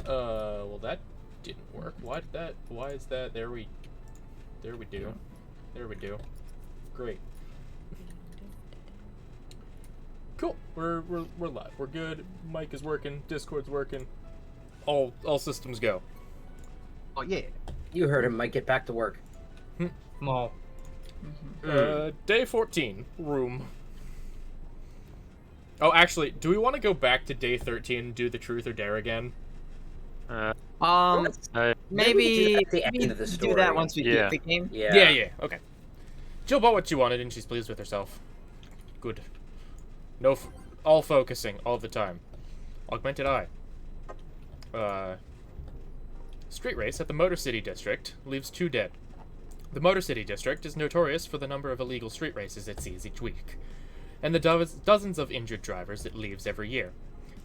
Well, that didn't work. Why is that? There we do. There we do. Great. Cool. We're live. We're good. Mic is working. Discord's working. All systems go. Oh yeah. You heard him. Might get back to work. Small. Day 14. Room. Oh, actually, do we want to go back to day 13 and do the truth or dare again? Maybe Maybe at the end of the story. do that once we get the game. Yeah. Okay. Jill bought what she wanted and she's pleased with herself. Good. No, all focusing all the time. Augmented eye. Street race at the Motor City District leaves 2 dead. The Motor City District is notorious for the number of illegal street races it sees each week, and the dozens of injured drivers it leaves every year.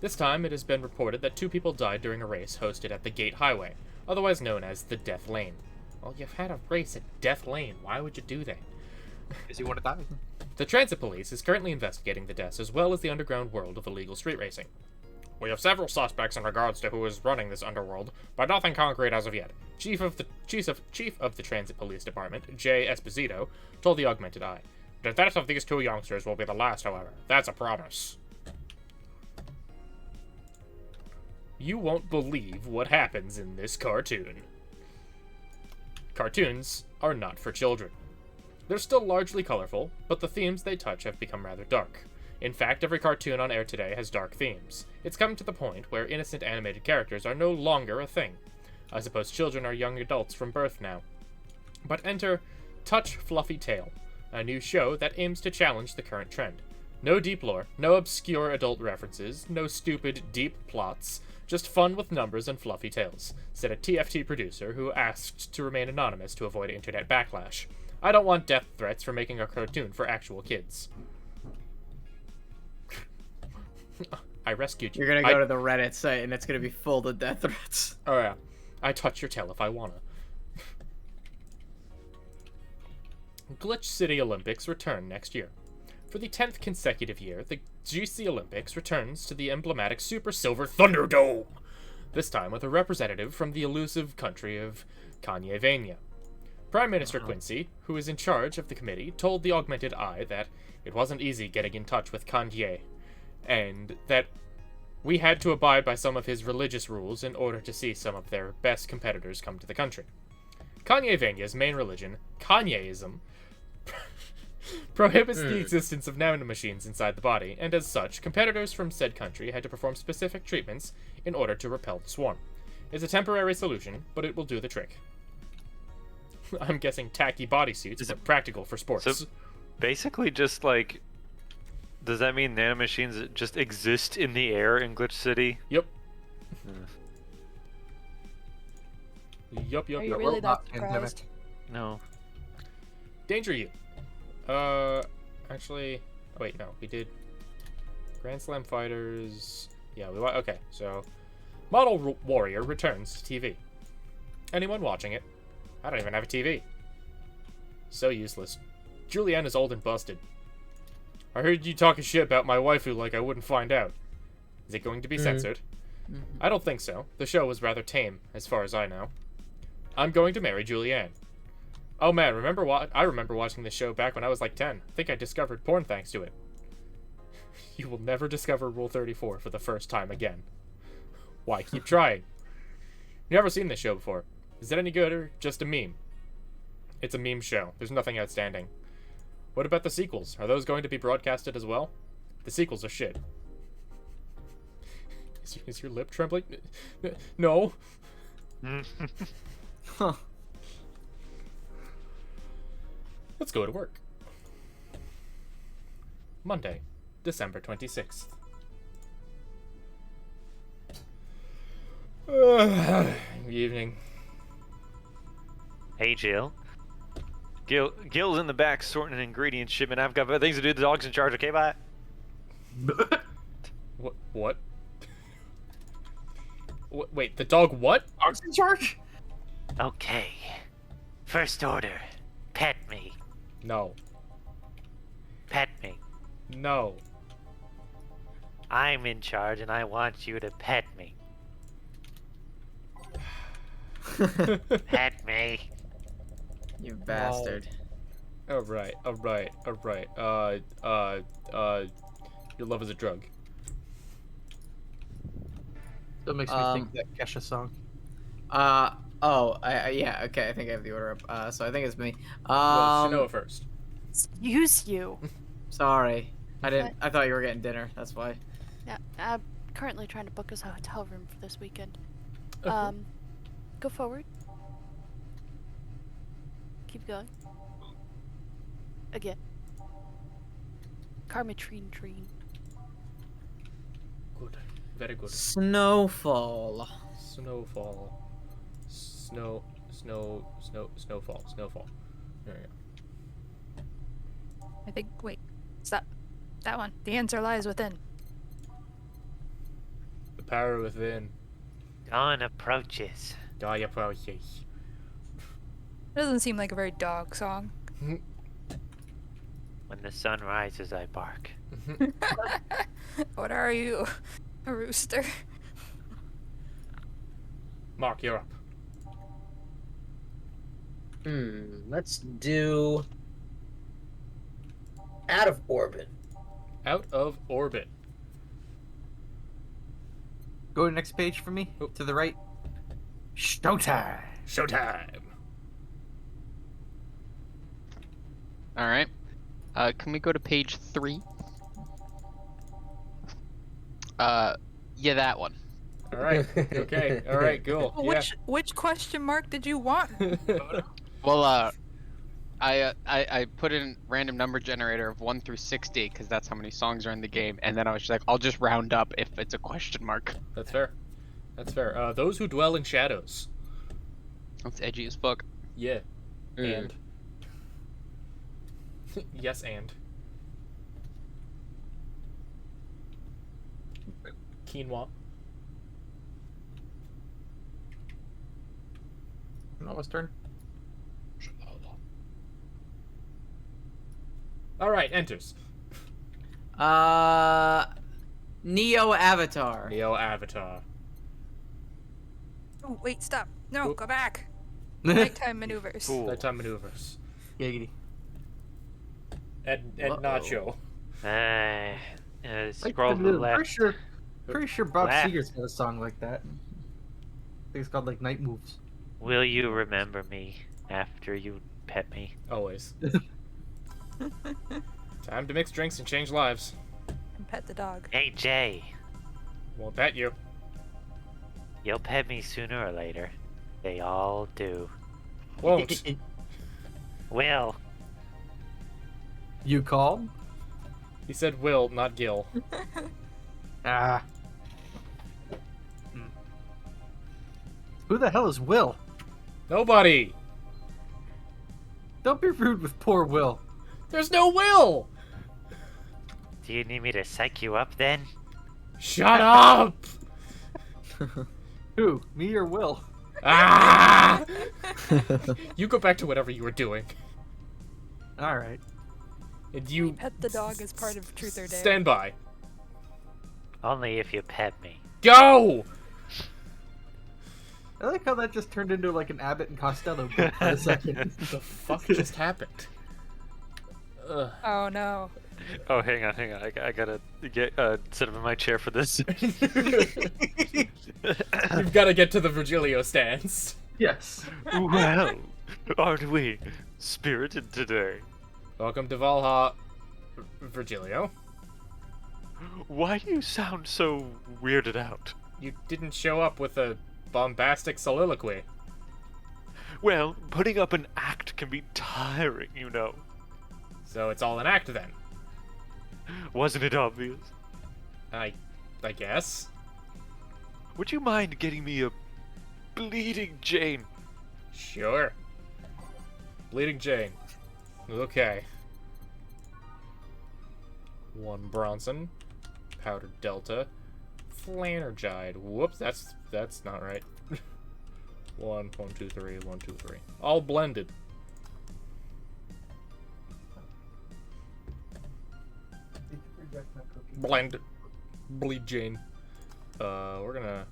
This time, it has been reported that 2 people died during a race hosted at the Gate Highway, otherwise known as the Death Lane. Well, you've had a race at Death Lane. Why would you do that? Because you want to die. The Transit Police is currently investigating the deaths as well as the underground world of illegal street racing. We have several suspects in regards to who is running this underworld, but nothing concrete as of yet. Chief of the Transit Police Department, Jay Esposito, told the Augmented Eye. The death of these 2 youngsters will be the last, however. That's a promise. You won't believe what happens in this cartoon. Cartoons are not for children. They're still largely colorful, but the themes they touch have become rather dark. In fact, every cartoon on air today has dark themes. It's come to the point where innocent animated characters are no longer a thing. I suppose children are young adults from birth now. But enter Touch Fluffy Tail, a new show that aims to challenge the current trend. No deep lore, no obscure adult references, no stupid, deep plots, just fun with numbers and fluffy tales, said a TFT producer who asked to remain anonymous to avoid internet backlash. I don't want death threats for making a cartoon for actual kids. I rescued you. You're gonna go to the Reddit site and it's gonna be full of death threats. Oh yeah. I touch your tail if I wanna. Glitch City Olympics return next year. For the 10th consecutive year, the GC Olympics returns to the emblematic Super Silver Thunderdome, this time with a representative from the elusive country of Kanye. Prime Minister Quincy, who is in charge of the committee, told the Augmented Eye that it wasn't easy getting in touch with Kanye, and that we had to abide by some of his religious rules in order to see some of their best competitors come to the country. Kanye-Vanya's main religion, Kanyeism, prohibits the existence of nanomachines inside the body, and as such, competitors from said country had to perform specific treatments in order to repel the swarm. It's a temporary solution, but it will do the trick. I'm guessing tacky bodysuits, but practical for sports. So, basically just like... Does that mean nanomachines just exist in the air in Glitch City? Yep. Yup. Are you really that surprised? No. Danger You. Actually... Oh, wait, no. We did... Grand Slam Fighters... Yeah, okay, so... Model Warrior returns to TV. Anyone watching it? I don't even have a TV. So useless. Julianne is old and busted. I heard you talking shit about my waifu like I wouldn't find out. Is it going to be censored? I don't think so. The show was rather tame, as far as I know. I'm going to marry Julianne. Oh man, I remember watching this show back when I was like 10. I think I discovered porn thanks to it. You will never discover Rule 34 for the first time again. Why keep trying? You've never seen this show before. Is it any good or just a meme? It's a meme show. There's nothing outstanding. What about the sequels? Are those going to be broadcasted as well? The sequels are shit. Is your lip trembling? No. Huh. Let's go to work. Monday, December 26th. Evening. Hey, Jill. Gil's in the back sorting an ingredient shipment. I've got things to do. The dog's in charge. Okay, bye. What? Wait, the dog what? Dog's in charge? Okay. First order. Pet me. No. Pet me. No. I'm in charge and I want you to pet me. Pet me. You bastard. All right. Your love is a drug. Still makes me think of that Kesha song. Yeah, okay, I think I have the order up. So I think it's me. Well, Shanoa first. Excuse you. Sorry. I thought you were getting dinner, that's why. Yeah, I'm currently trying to book us a hotel room for this weekend. Uh-huh. Go forward. Keep going. Again. Karmatrine treen. Good. Very good. Snowfall. Snowfall. Snowfall. There you go. I think. Wait. Stop. That one. The answer lies within. The power within. Dawn approaches. Die approaches. It doesn't seem like a very dog song. When the sun rises, I bark. What are you? A rooster? Mark, you're up. Let's do out of orbit. Out of orbit. Go to the next page for me. Oh. To the right. Showtime. Showtime. All right. Can we go to page 3? Yeah, that one. All right. Okay. All right. Cool. Yeah. Which question mark did you want? Well, I put in random number generator of 1 through 60 because that's how many songs are in the game, and then I was just like, I'll just round up if it's a question mark. That's fair. That's fair. Those who dwell in shadows. That's edgy as fuck. Yeah. Mm. And. Yes, and. Quinoa. Noah's turn. All right. Enters. Neo Avatar. Neo Avatar. Oh, wait, stop. No, Oop. go back. Nighttime maneuvers. Cool. Nighttime maneuvers. Giggity. And Uh-oh. Nacho. Scroll to the left. Pretty sure Bob Left. Seger's got a song like that. I think it's called like Night Moves. Will you remember me after you pet me? Always. Time to mix drinks and change lives. And pet the dog. Hey, Jay. Won't pet you. You'll pet me sooner or later. They all do. Won't. Will. You called? He said Will, not Gil. Ah. Who the hell is Will? Nobody. Don't be rude with poor Will. There's no Will. Do you need me to psych you up then? Shut up. Who? Me or Will? Ah! You go back to whatever you were doing. Alright. And you Pet the dog as part of Truth or Dare. stand by. Only if you pet me. Go! I like how that just turned into like an Abbott and Costello bit for a second. What the fuck just happened? Ugh. Oh no. Oh, hang on. I gotta get sit up in my chair for this. You've got to get to the Virgilio stance. Yes. Well, aren't we spirited today? Welcome to Valhalla, Virgilio. Why do you sound so weirded out? You didn't show up with a bombastic soliloquy. Well, putting up an act can be tiring, you know. So it's all an act then. Wasn't it obvious? I guess. Would you mind getting me a bleeding Jane? Sure. Bleeding Jane. Okay. 1 Bronson. Powdered Delta. Flanergide. Whoops, that's not right. 1, 2, 3, 1, 2, 3. All blended. Blend. Bleed Jane. We're gonna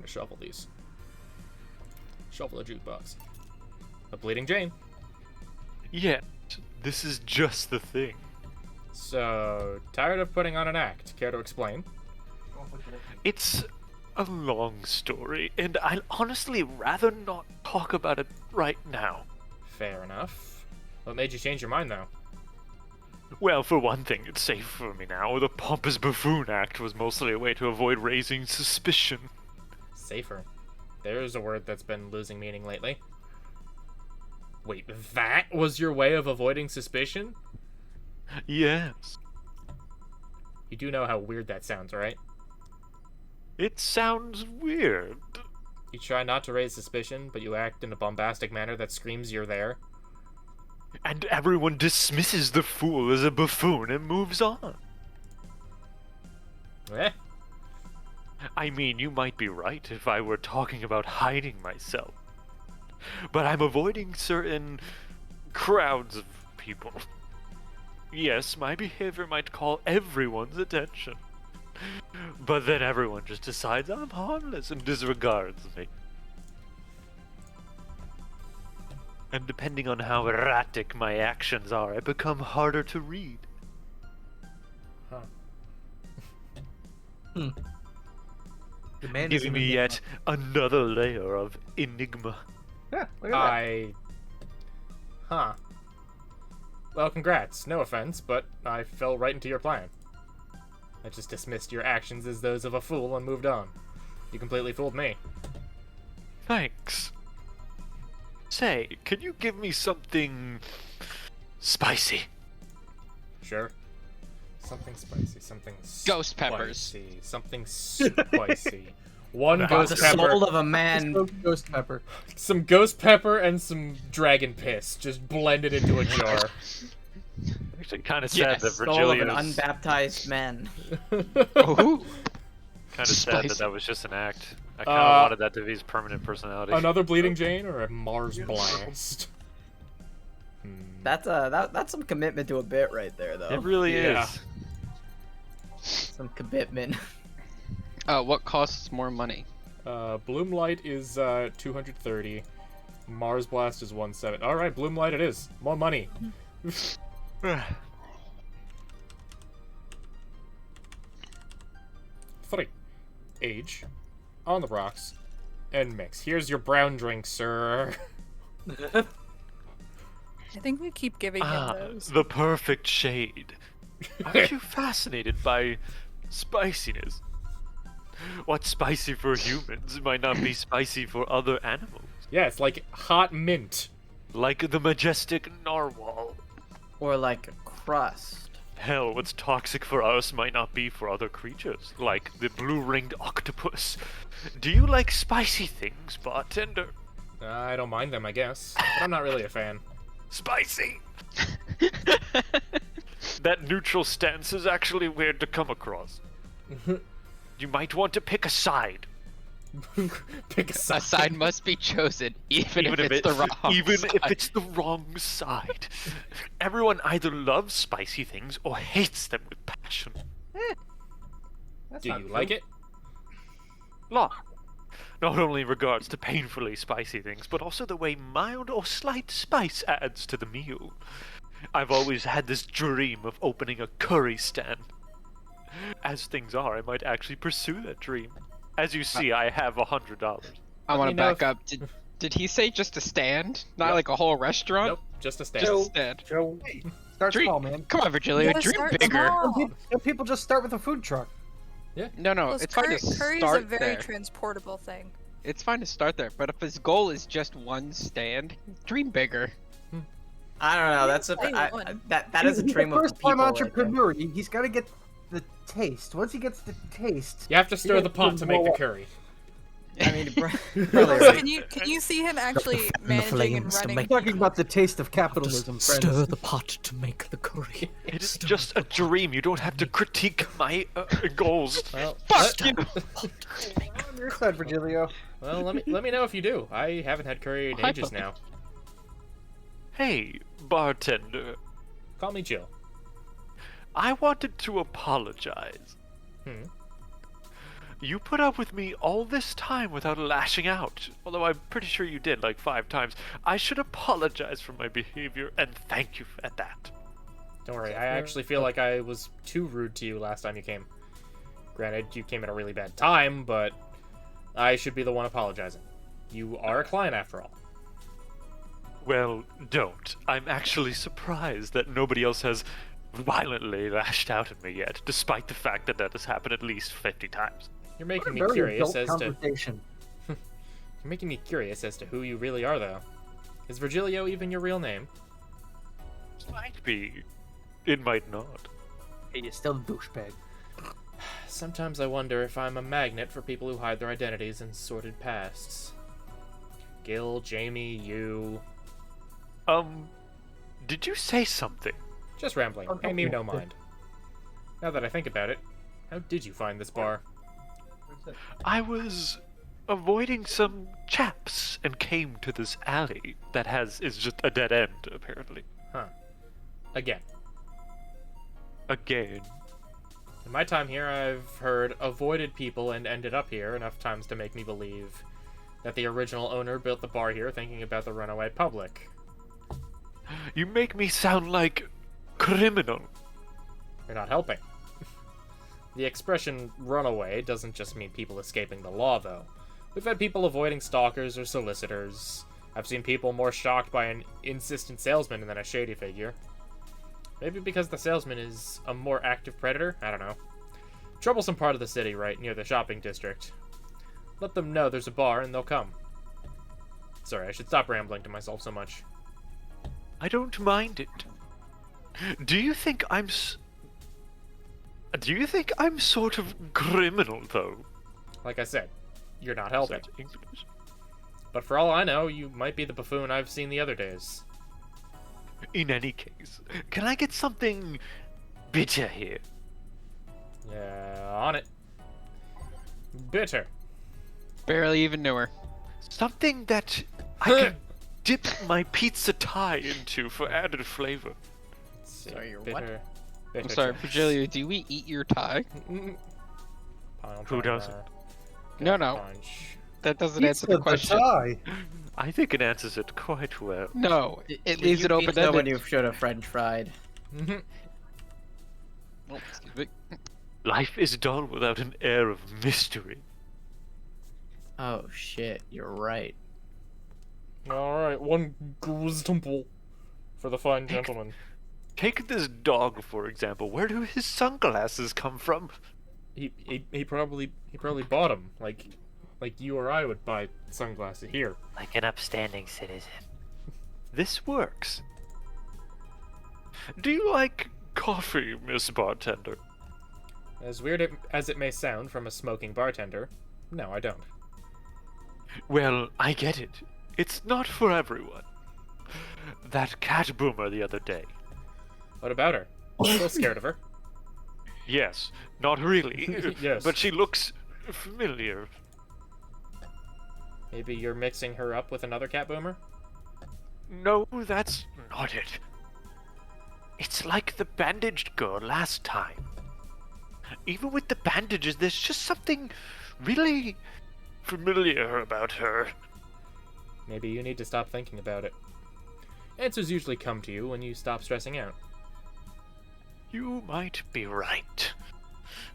shuffle these. Shuffle the jukebox. A bleeding Jane. Yet, this is just the thing. So, tired of putting on an act. Care to explain? It's a long story, and I'd honestly rather not talk about it right now. Fair enough. What made you change your mind, though? Well, for one thing, it's safe for me now. The pompous buffoon act was mostly a way to avoid raising suspicion. Safer. There's a word that's been losing meaning lately. Wait, that was your way of avoiding suspicion? Yes. You do know how weird that sounds, right? It sounds weird. You try not to raise suspicion, but you act in a bombastic manner that screams you're there. And everyone dismisses the fool as a buffoon and moves on. Eh? I mean, you might be right if I were talking about hiding myself. But I'm avoiding certain crowds of people. Yes, my behavior might call everyone's attention. But then everyone just decides I'm harmless and disregards me. And depending on how erratic my actions are, I become harder to read. Huh. The man is Giving an me enigma. yet another layer of enigma. Yeah, look at Huh. Well, congrats. No offense, but I fell right into your plan. I just dismissed your actions as those of a fool and moved on. You completely fooled me. Thanks. Say, can you give me something spicy? Sure. Something spicy, something Ghost peppers. spicy, something spicy. One The ghost The pepper, soul of a that. man. Ghost pepper. some ghost pepper, and some dragon piss, just blended into a jar. Actually, kind of sad Yes. that Soul of an Virgilio's... unbaptized man. Oh, Kind of sad that Spicy. that was just an act. I kind of Uh, wanted that to be his permanent personality. Another bleeding Jane or a Mars blast? That's that's some commitment to a bit right there, though. It really Yeah. is. Some commitment. what costs more money? Bloomlight is 230. Mars blast is 170. All right, Bloomlight it is. More money. 3. Age. On the rocks. And mix. Here's your brown drink, sir. I think we keep giving him those. The perfect shade. Aren't you fascinated by spiciness? What's spicy for humans might not be spicy for other animals. Yeah, it's like hot mint. Like the majestic narwhal. Or like a crust. Hell, what's toxic for us might not be for other creatures, like the blue-ringed octopus. Do you like spicy things, bartender? I don't mind them, I guess. But I'm not really a fan. Spicy! That neutral stance is actually weird to come across. You might want to pick a side. Pick a A side. side must be chosen, even if it's the wrong even side. if it's the wrong side. Everyone either loves spicy things or hates them with passion. That's Do not you true. like it? Law. Not only in regards to painfully spicy things, but also the way mild or slight spice adds to the meal. I've always had this dream of opening a curry stand. As things are, I might actually pursue that dream. As you see, I have $100. I want me to know back up. Did he say just a stand? Not Yep. like a whole restaurant? Nope, just a stand. Just a stand. Joe, start Dream. small, man. Come on, Virgilio, Yeah, dream start bigger. small. Some people just start with a food truck. No, no, Plus, it's fine to curry is start a very there. transportable thing. It's fine to start there, but if his goal is just one stand, dream bigger. I don't know. That's a Say I, one. that is a He's dream the of the first people. time right there. entrepreneur. He's got to get the taste. Once he gets the taste, You have to stir the pot to make the blow up. curry. I mean, really, Plus, right? can you see him actually managing and running? I'm talking about the taste of capitalism, friends. the pot to make the curry. It is just a dream. You don't have to critique my goals. Well, Fuck you! On your side, Virgilio. well, let me know if you do. I haven't had curry in Hi, ages puppy. now. Hey, bartender. Call me Jill. I wanted to apologize. You put up with me all this time without lashing out, although I'm pretty sure you did like 5 times. I should apologize for my behavior and thank you at that. Don't worry, I actually feel like I was too rude to you last time you came. Granted, you came at a really bad time, but I should be the one apologizing. You are a client after all. Well, don't. I'm actually surprised that nobody else has violently lashed out at me yet, despite the fact that that has happened at least 50 times. You're making me Very curious adult as to conversation. You're making me curious as to who you really are, though. Is Virgilio even your real name? It might be. It might not. Hey, you're still a douchebag. Sometimes I wonder if I'm a magnet for people who hide their identities in sordid pasts. Gil, Jamie, you... Did you say something? Just rambling. Oh, Pay me no okay. mind. Now that I think about it, how did you find this bar? I was avoiding some chaps and came to this alley that is just a dead end, apparently. Huh. Again. Again. In my time here, I've heard avoided people and ended up here enough times to make me believe that the original owner built the bar here thinking about the runaway public. You make me sound like criminal. You're not helping. The expression runaway doesn't just mean people escaping the law, though. We've had people avoiding stalkers or solicitors. I've seen people more shocked by an insistent salesman than a shady figure. Maybe because the salesman is a more active predator? I don't know. Troublesome part of the city, right near the shopping district. Let them know there's a bar and they'll come. Sorry, I should stop rambling to myself so much. I don't mind it. Do you think I'm sort of criminal, though? Like I said, you're not Is helping. that English? But for all I know, you might be the buffoon I've seen the other days. In any case, can I get something bitter here? Yeah, on it. Bitter. Barely even knew her. Something that I can dip my pizza tie into for added flavor. Let's see. Sorry, your what? bitter. I'm Bitter sorry, choice. Virgilio, do we eat your tie? Pile Who driver, doesn't? No, gut no. punch. That doesn't answer the Pizza question. tie. I think it answers it quite well. No, it leaves You it pizza when open-ended. you should have French fried. Mhm. Oh, excuse me. Life is dull without an air of mystery. Oh shit, you're right. Alright, one goose temple for the fine gentleman. Take this dog, for example. Where do his sunglasses come from? He probably bought them like you or I would buy sunglasses here. Like an upstanding citizen. This works. Do you like coffee, Miss Bartender? As weird as it may sound from a smoking bartender, no, I don't. Well, I get it. It's not for everyone. That cat boomer the other day. What about her? Still scared of her. Yes, not really. Yes. But she looks familiar. Maybe you're mixing her up with another cat boomer? No, that's not it. It's like the bandaged girl last time. Even with the bandages, there's just something really familiar about her. Maybe you need to stop thinking about it. Answers usually come to you when you stop stressing out. You might be right.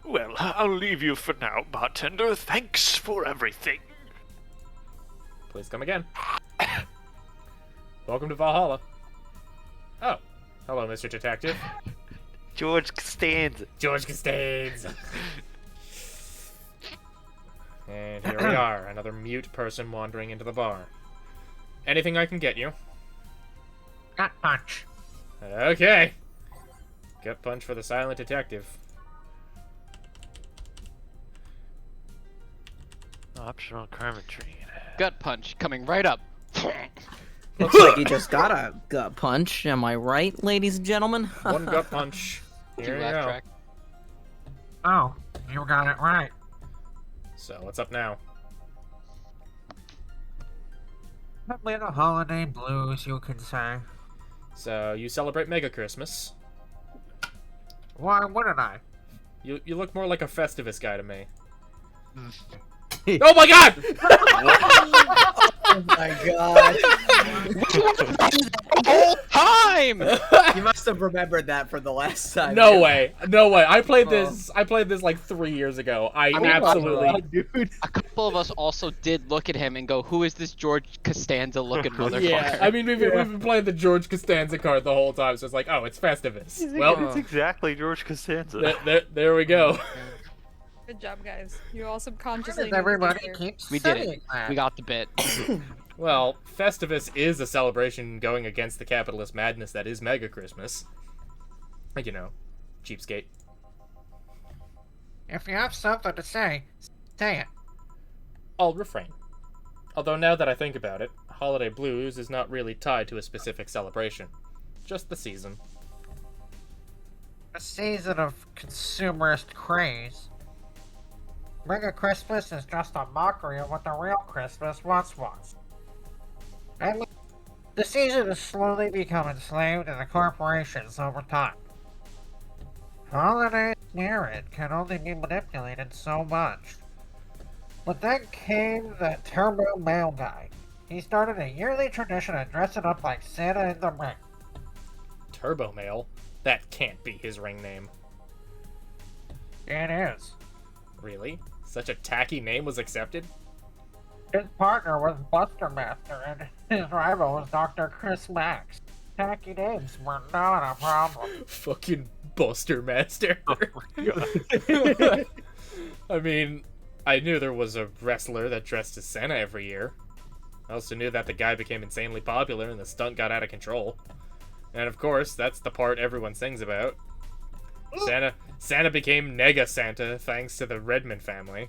Well, I'll leave you for now, bartender. Thanks for everything. Please come again. Welcome to Valhalla. Oh, hello, Mr. Detective. George Costanza. George Costanza. And here we are, another mute person wandering into the bar. Anything I can get you? Gut punch. Okay. Gut punch for the silent detective. Optional carpentry. Gut punch coming right up. Looks like you just got a gut punch. Am I right, ladies and gentlemen? One gut punch. Here you laugh go. track. Oh, you got it right. So, what's up now? A little holiday blues, you could say. So, you celebrate Mega Christmas. Why wouldn't I? You look more like a Festivus guy to me. Oh my god! Oh my god. The whole time! You must have remembered that for the last time. No way. No way. I played this like 3 years ago. I mean, absolutely... dude. A couple of us also did look at him and go, "Who is this George Costanza looking motherfucker?" Yeah, I mean, we've been playing the George Costanza card the whole time, so it's like, oh, it's Festivus. Well, It's exactly George Costanza. there we go. Good job, guys. You all subconsciously. Does knew everybody this here. keeps We did saying it. that? We got the bit. Well, Festivus is a celebration going against the capitalist madness that is Mega Christmas. Like, you know, cheapskate. If you have something to say it. I'll refrain. Although now that I think about it, Holiday Blues is not really tied to a specific celebration. Just the season. A season of consumerist craze. Mega Christmas is just a mockery of what the real Christmas once was. I mean, the season has slowly become enslaved in the corporations over time. Holiday spirit can only be manipulated so much. But then came the Turbo Mail Guy. He started a yearly tradition of dressing up like Santa in the ring. Turbo Mail? That can't be his ring name. It is. Really? Such a tacky name was accepted? His partner was Buster Master, and his rival was Dr. Chris Max. Tacky names were not a problem. Fucking Buster Master. I mean, I knew there was a wrestler that dressed as Santa every year. I also knew that the guy became insanely popular and the stunt got out of control. And of course, that's the part everyone sings about. Santa became Nega Santa thanks to the Redmond family.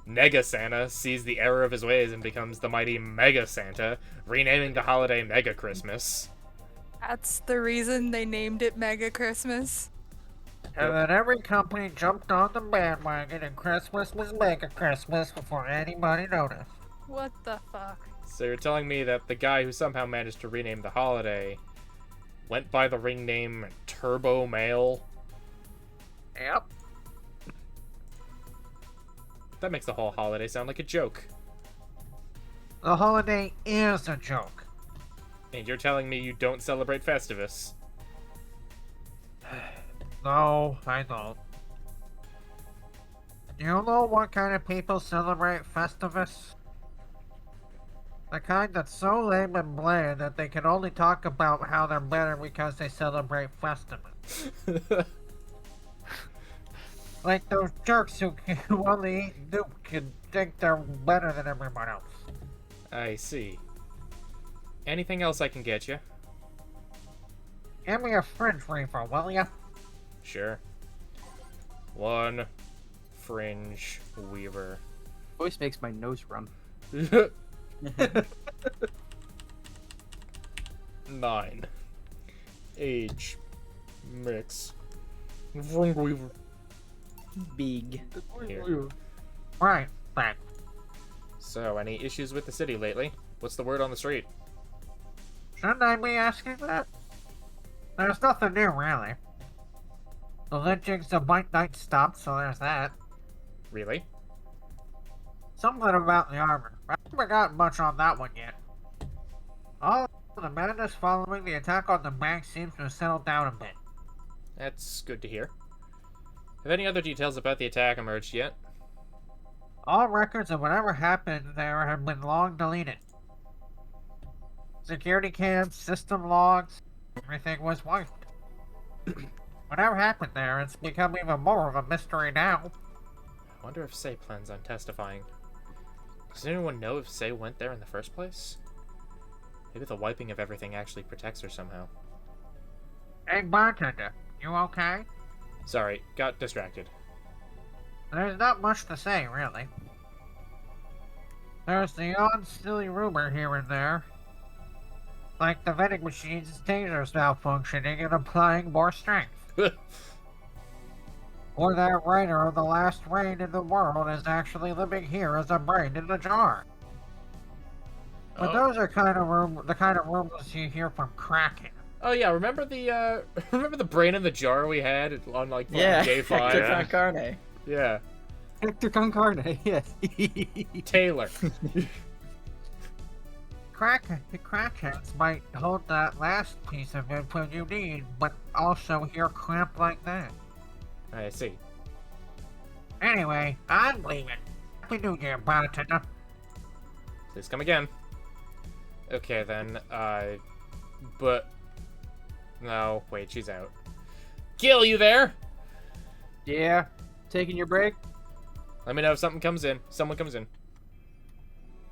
Nega Santa sees the error of his ways and becomes the mighty Mega Santa, renaming the holiday Mega Christmas. That's the reason they named it Mega Christmas. And then every company jumped on the bandwagon, and Christmas was Mega Christmas before anybody noticed. What the fuck? So you're telling me that the guy who somehow managed to rename the holiday went by the ring name Turbo Mail? Yep. That makes the whole holiday sound like a joke. The holiday is a joke. And you're telling me you don't celebrate Festivus? No, I don't. Do you know what kind of people celebrate Festivus? The kind that's so lame and bland that they can only talk about how they're better because they celebrate Festivus. Like those jerks who only eat Duke and think they're better than everyone else. I see. Anything else I can get you? Give me a fringe reefer, will ya? Sure. One fringe weaver. Voice makes my nose run. 9. Age. Mix. Fringe weaver. Big. Here. Right, back. So, any issues with the city lately? What's the word on the street? Shouldn't I be asking that? There's nothing new, really. The lynchings of White Knight stopped, so there's that. Really? Something about the armor. I haven't gotten much on that one yet. All the madness following the attack on the bank seems to have settled down a bit. That's good to hear. Have any other details about the attack emerged yet? All records of whatever happened there have been long deleted. Security cams, system logs, everything was wiped. Whatever happened there, it's become even more of a mystery now. I wonder if Say plans on testifying. Does anyone know if Say went there in the first place? Maybe the wiping of everything actually protects her somehow. Hey, bartender, you okay? Sorry, got distracted. There's not much to say, really. There's the odd silly rumor here and there. Like the vending machine's tasers malfunctioning and applying more strength. Or that writer of the last reign in the world is actually living here as a brain in a jar. But Oh. those are the kind of rumors you hear from Kraken. Oh yeah, remember the remember the brain in the jar we had on like Yeah. J5? Good Carne. Yeah. Hector con carne, yes. Taylor. Crackheads might hold that last piece of input you need, but also hear crap like that. I see. Anyway, I'm leaving. Happy New Year, bartender. Please come again. Okay then, but... No, wait, she's out. Gil, you there? Yeah. Taking your break? Let me know if something comes in. Someone comes in.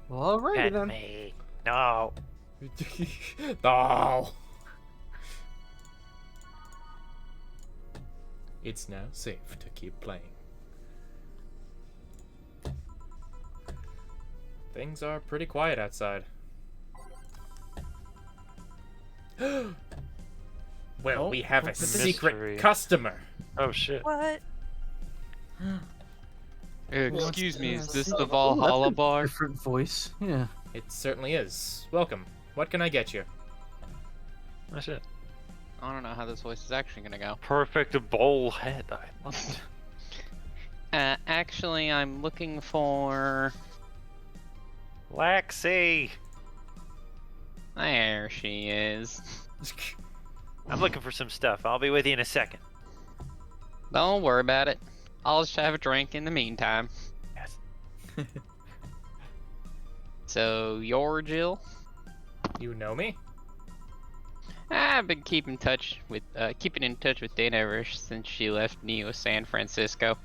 Well, alrighty Pet then. me. No. No. It's now safe to keep playing. Things are pretty quiet outside. Well, we have a Mystery. secret customer. Oh shit. What? Excuse me, is this the Valhalla bar? Different voice. Yeah. It certainly is. Welcome. What can I get you? Oh shit. I don't know how this voice is actually gonna go. Perfect bowl head. I love it. Actually, I'm looking for... Lexi. There she is. I'm looking for some stuff. I'll be with you in a second. Don't worry about it. I'll just have a drink in the meantime. Yes. So, you're Jill? You know me? I've been keeping in touch with Dana ever since she left Neo San Francisco.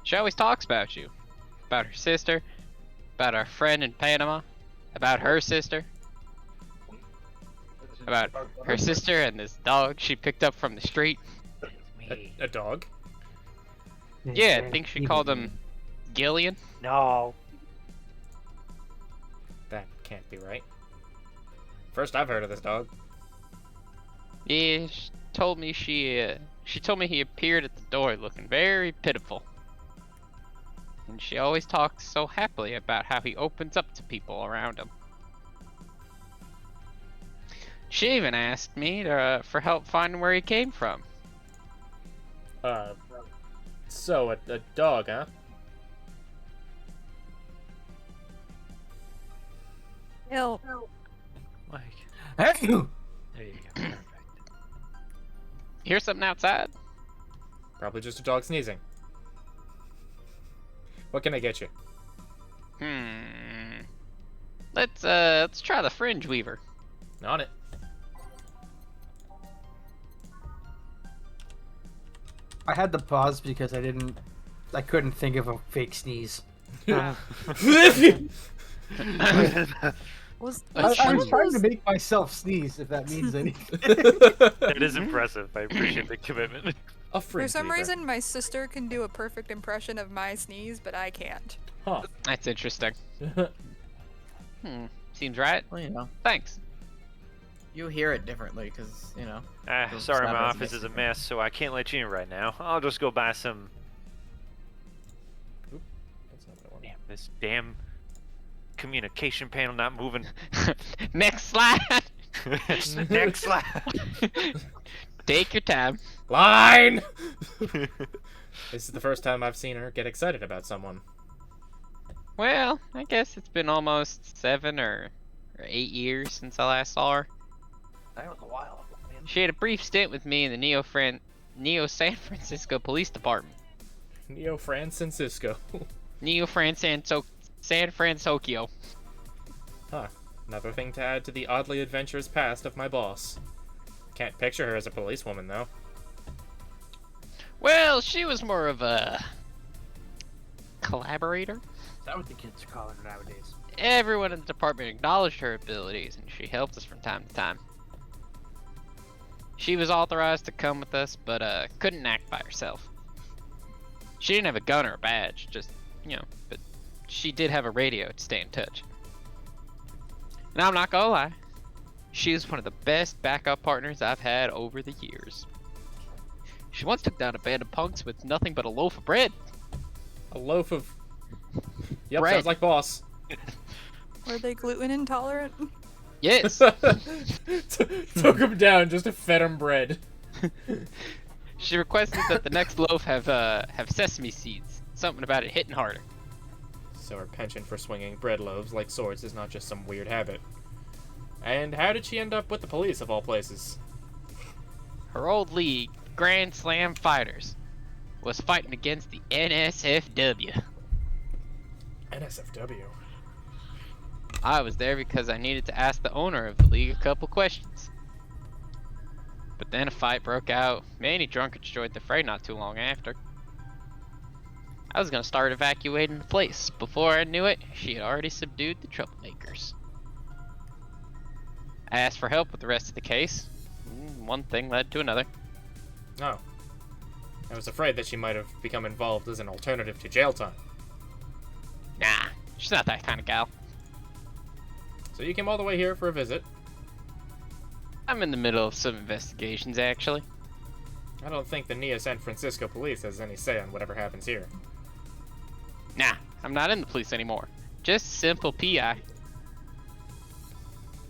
She always talks about you. About her sister. About our friend in Panama. About her sister. About her sister and this dog she picked up from the street. Me. A dog? Yeah, I think she called him Gillian. No. That can't be right. First I've heard of this dog. Yeah, she told me he appeared at the door looking very pitiful. And she always talks so happily about how he opens up to people around him. She even asked me for help finding where he came from. So a dog, huh? Ill. Like, Hey! there you go. Perfect. Hear something outside? Probably just a dog sneezing. What can I get you? Let's try the Fringe Weaver. On it. I had to pause because I couldn't think of a fake sneeze. Was I was trying to was- make myself sneeze, if that means anything. That is impressive. I appreciate the commitment. A For fringe some weaver. reason, my sister can do a perfect impression of my sneeze, but I can't. Huh. That's interesting. Seems right. Well, you know, Thanks. you hear it differently because, you know. Those Sorry, my snappers office is a make- mess, so I can't let you in right now. I'll just go buy some. That's not what I want. Damn, this damn communication panel not moving. Next slide. Next slide. Take your time. Line! This is the first time I've seen her get excited about someone. Well, I guess it's been almost 7 or 8 years since I last saw her. That was a while ago, man. She had a brief stint with me in the Neo San Francisco Police Department. Neo Francisco. San Francisco. Huh. Another thing to add to the oddly adventurous past of my boss. Can't picture her as a policewoman, though. Well, she was more of a collaborator. Is that what the kids are calling her nowadays? Everyone in the department acknowledged her abilities, and she helped us from time to time. She was authorized to come with us, but couldn't act by herself. She didn't have a gun or a badge, just, but she did have a radio to stay in touch. And I'm not gonna lie, she is one of the best backup partners I've had over the years. She once took down a band of punks with nothing but a loaf of bread. A loaf of... Yep, Bread. sounds like boss. Were they gluten intolerant? Yes. Took him down just to fed him bread. She requested that the next loaf have sesame seeds. Something about it hitting harder. So her penchant for swinging bread loaves like swords is not just some weird habit. And how did she end up with the police of all places? Her old league, Grand Slam Fighters, was fighting against the NSFW. NSFW. I was there because I needed to ask the owner of the league a couple questions. But then a fight broke out. Many drunkards joined the fray not too long after. I was gonna start evacuating the place. Before I knew it, she had already subdued the troublemakers. I asked for help with the rest of the case. One thing led to another. Oh. I was afraid that she might have become involved as an alternative to jail time. Nah, she's not that kind of gal. So you came all the way here for a visit? I'm in the middle of some investigations, actually. I don't think the Neo San Francisco police has any say on whatever happens here. Nah, I'm not in the police anymore. Just simple PI.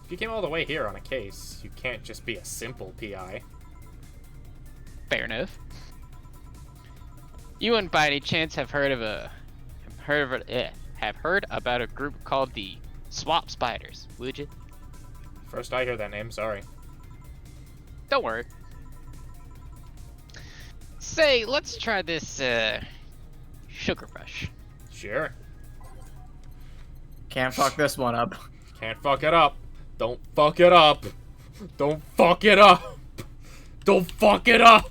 If you came all the way here on a case, you can't just be a simple PI. Fair enough. You wouldn't by any chance have heard about a group called the Swap Spiders, would you? First I hear that name, sorry. Don't worry. Say, let's try this sugar rush. Sure. Can't fuck this one up. Can't fuck it up. Don't fuck it up. Don't fuck it up. Don't fuck it up.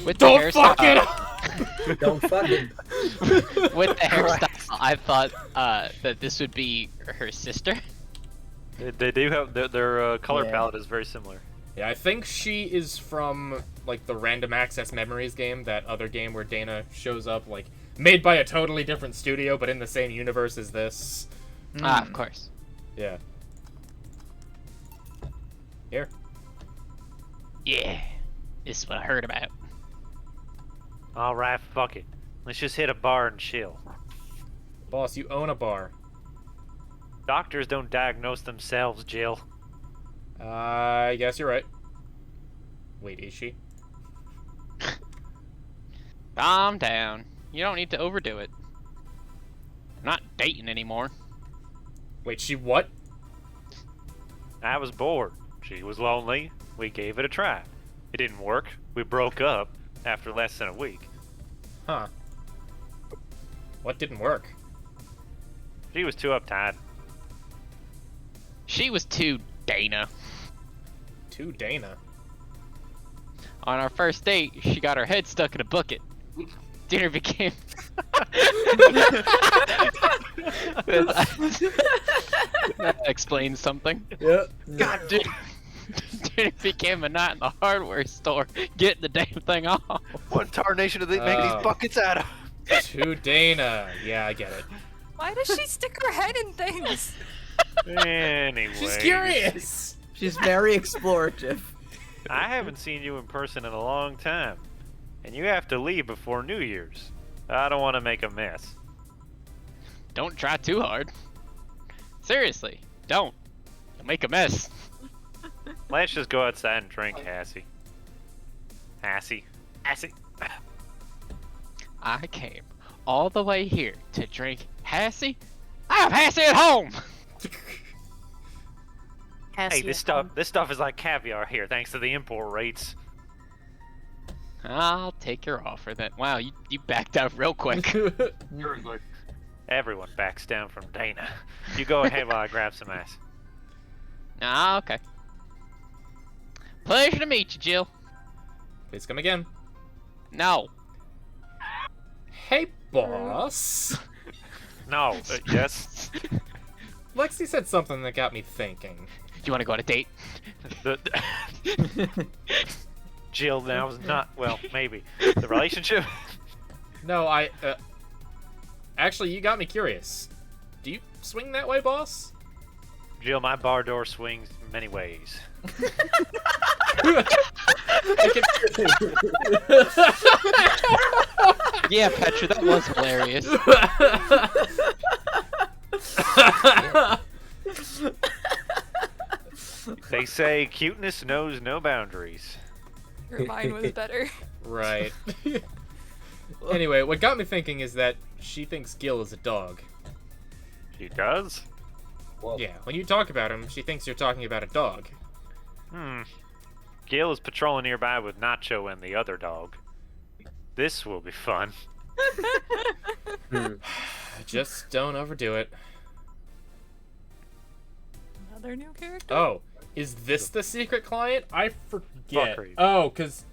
With the Don't fuck it hairstyle, up. Don't fuck it. with the hairstyle, I thought that this would be her sister. They do have their color Yeah. palette is very similar. Yeah, I think she is from, like, the Random Access Memories game, that other game where Dana shows up, like, made by a totally different studio, but in the same universe as this. Ah, of course. Yeah. Here. Yeah, this is what I heard about. Alright, fuck it. Let's just hit a bar and chill. Boss, you own a bar. Doctors don't diagnose themselves, Jill. I guess you're right. Wait, is she? Calm down. You don't need to overdo it. I'm not dating anymore. Wait, she what? I was bored. She was lonely. We gave it a try. It didn't work. We broke up after less than a week. Huh. What didn't work? She was too uptight. She was too Dana. To Dana. On our first date, she got her head stuck in a bucket. Dinner became... That explains something. Yep. God, dinner became a night in the hardware store getting the damn thing off. What tarnation do they make these buckets out of? To Dana. Yeah, I get it. Why does she stick her head in things? Anyway. She's curious. She's very explorative. I haven't seen you in person in a long time. And you have to leave before New Year's. I don't want to make a mess. Don't try too hard. Seriously, don't. You'll make a mess. Let's just go outside and drink, Hassie. Hassie. I came all the way here to drink Hassie. I have Hassie at home! Hey, this stuff is like caviar here, thanks to the import rates. I'll take your offer then. Wow, you backed out real quick. Everyone backs down from Dana. You go ahead while I grab some ass. Ah, okay. Pleasure to meet you, Jill. Please come again. No. Hey, boss. No, yes. Lexi said something that got me thinking. You want to go on a date? Jill now is not, well, maybe. The relationship? No, actually, you got me curious. Do you swing that way, boss? Jill, my bar door swings many ways. Yeah, Petra, that was hilarious. They say cuteness knows no boundaries. Your mind was better. Right. Anyway, what got me thinking is that she thinks Gil is a dog. She does? Whoa. Yeah, when you talk about him, she thinks you're talking about a dog. Gil is patrolling nearby with Nacho and the other dog. This will be fun. Just don't overdo it. Another new character? Oh, is this the secret client? I forget. Fuckery. Oh, because...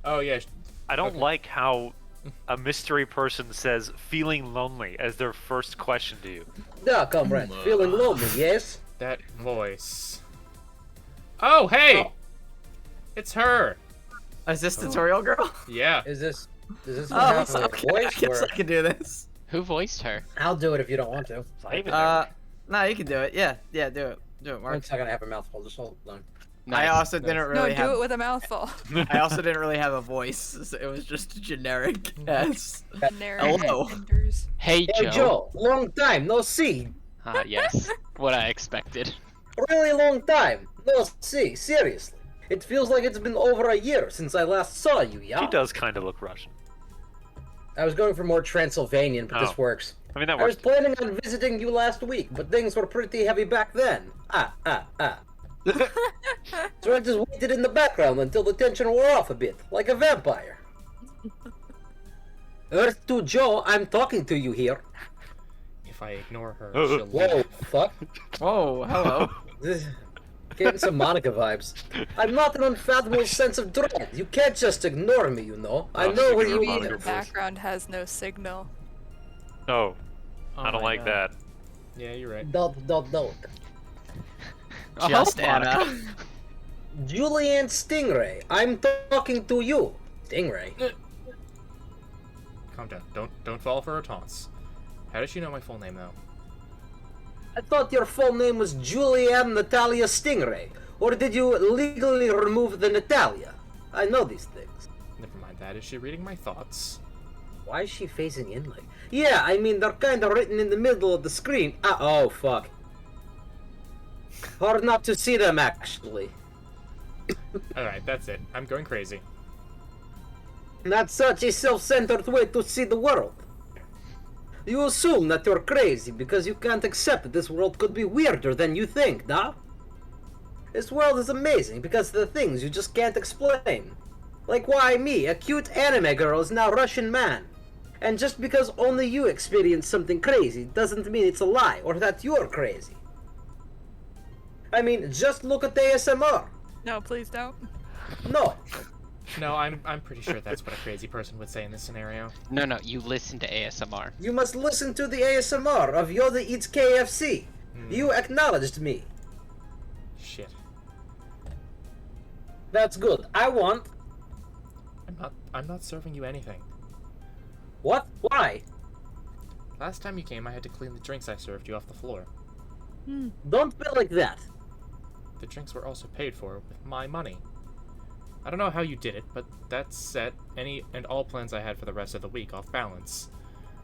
Oh, yeah. I don't Okay. like how a mystery person says feeling lonely as their first question to you. Yeah, comrade. Feeling lonely, yes? That voice. Oh, hey! Oh. It's her. Is this tutorial girl? Yeah. Is this Oh, half of okay. your I voice? guess Or... I can do this. Who voiced her? I'll do it if you don't want to. No, you can do it. Yeah, do it. Do it, One Mark. second, I have a mouthful. Just hold on. I Nice. also didn't No, really do have. it with a mouthful. I also didn't really have a voice. So it was just generic. Yes. Narrator Hello. enters. Hey, Hey, Joe. Joe. Long time. No see. Yes. What I expected. Really long time. No see. Seriously. It feels like it's been over a year since I last saw you, yeah? She does kind of look Russian. I was going for more Transylvanian, but Oh. this works. I mean, that I was works. planning on visiting you last week, but things were pretty heavy back then. So I just waited in the background until the tension wore off a bit, like a vampire. Earth to Joe, I'm talking to you here. If I ignore her, she'll Whoa, leave. fuck. Whoa, hello. Getting some Monica vibes. I'm not an unfathomable sense of dread. You can't just ignore me, you know. I Oh, know where speaking you of are. The Monica. background has no signal. No, Oh I don't my like God. that. Yeah, you're right. Don't. Just Oh, Anna. Monica. Julianne Stingray, I'm talking to you. Stingray. Calm down. Don't fall for her taunts. How does she know my full name, though? I thought your full name was Julianne Natalia Stingray. Or did you legally remove the Natalia? I know these things. Never mind that. Is she reading my thoughts? Why is she facing in like... Yeah, I mean, they're kind of written in the middle of the screen. Oh, fuck. Hard not to see them, actually. Alright, that's it. I'm going crazy. Not such a self-centered way to see the world. You assume that you're crazy because you can't accept that this world could be weirder than you think, nah? This world is amazing because of the things you just can't explain. Like why me, a cute anime girl, is now Russian man. And just because only you experience something crazy doesn't mean it's a lie or that you're crazy. I mean, just look at ASMR. No, please don't. No, No, I'm pretty sure that's what a crazy person would say in this scenario. No, you listen to ASMR. you must listen to the ASMR of Yoda Eats KFC. You acknowledged me. Shit. That's good. I want... I'm not serving you anything. What? Why? Last time you came, I had to clean the drinks I served you off the floor. Don't be like that. The drinks were also paid for with my money. I don't know how you did it, but that set any and all plans I had for the rest of the week off balance.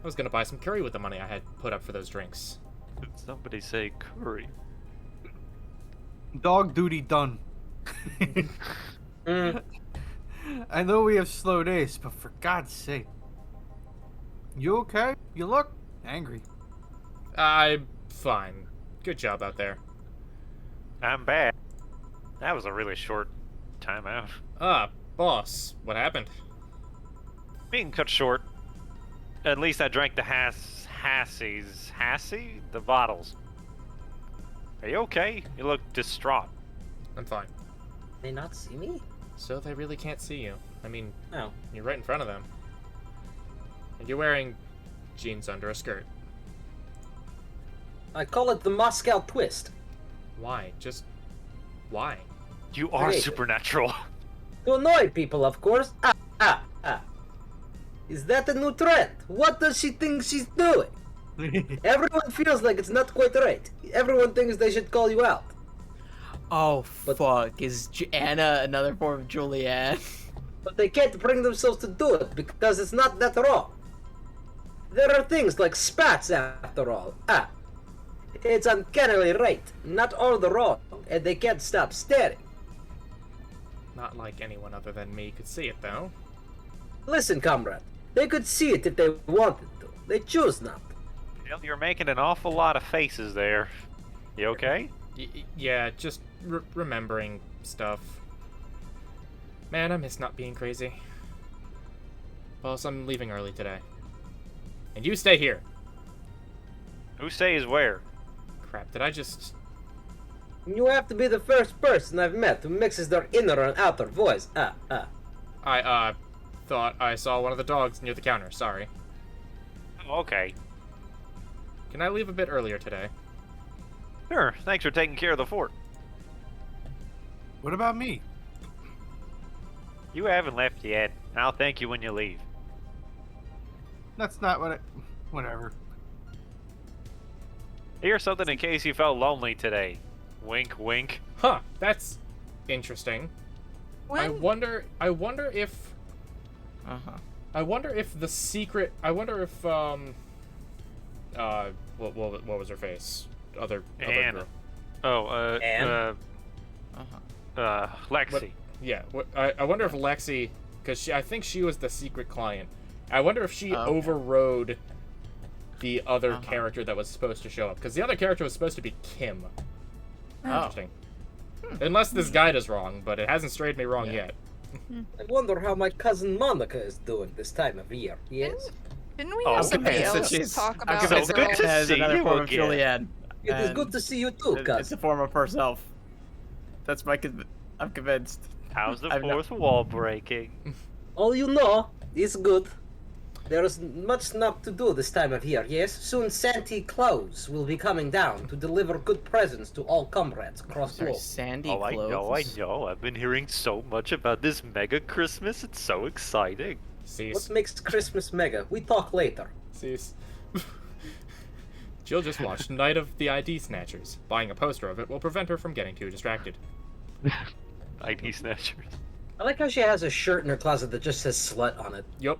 I was gonna buy some curry with the money I had put up for those drinks. Did somebody say curry? Dog duty done. I know we have slow days, but for God's sake. You okay? You look angry. I'm fine. Good job out there. I'm bad. That was a really short timeout. Ah, boss, what happened? Being cut short. At least I drank the Hassies. Hassie? The bottles. Are you okay? You look distraught. I'm fine. They not see me? So they really can't see you. I mean, No. you're right in front of them. And you're wearing jeans under a skirt. I call it the Moscow twist. Why? Just... why? You are Hey. supernatural. To annoy people, of course. Is that a new trend? What does she think she's doing? Everyone feels like it's not quite right. Everyone thinks they should call you out. Oh, But- fuck. Is Anna another form of Julianne? But they can't bring themselves to do it because it's not that wrong. There are things like spats after all. It's uncannily right, not all the wrong, and they can't stop staring. Not like anyone other than me could see it, though. Listen, comrade. They could see it if they wanted to. They choose not. Well, you're making an awful lot of faces there. You okay? Yeah, just remembering stuff. Man, I miss not being crazy. Boss, I'm leaving early today. And you stay here. Who stays where? Crap, did I just... You have to be the first person I've met who mixes their inner and outer voice. I thought I saw one of the dogs near the counter. Sorry. Oh, okay. Can I leave a bit earlier today? Sure, thanks for taking care of the fort. What about me? You haven't left yet. I'll thank you when you leave. That's not what I... Whatever. Here's something in case you felt lonely today. Wink, wink. Huh, that's interesting. When? I wonder if... Uh-huh. I wonder if the secret... I wonder if, what was her face? Other Anne. girl. Oh, Anne? Lexi. Yeah, I wonder if Lexi... Because I think she was the secret client. I wonder if she overrode the other character that was supposed to show up. Because the other character was supposed to be Kim. Interesting. Unless this guide is wrong, but it hasn't strayed me wrong yet. I wonder how my cousin Monica is doing this time of year. Yes? Didn't we have somebody else talk about so good to has see another you form of again. Julianne. It is and good to see you too, It's cousin. a form of herself. That's my. I'm convinced. How's the I've not- fourth wall breaking? All you know is good. There is much not to do this time of year, yes? Soon Santa Claus will be coming down to deliver good presents to all comrades across the Sorry, globe. Sandy Oh, clothes. I know. I've been hearing so much about this mega Christmas. It's so exciting. What makes Christmas mega? We talk later. Cease. Jill just watched Night of the ID Snatchers. Buying a poster of it will prevent her from getting too distracted. ID snatchers. I like how she has a shirt in her closet that just says slut on it. Yup.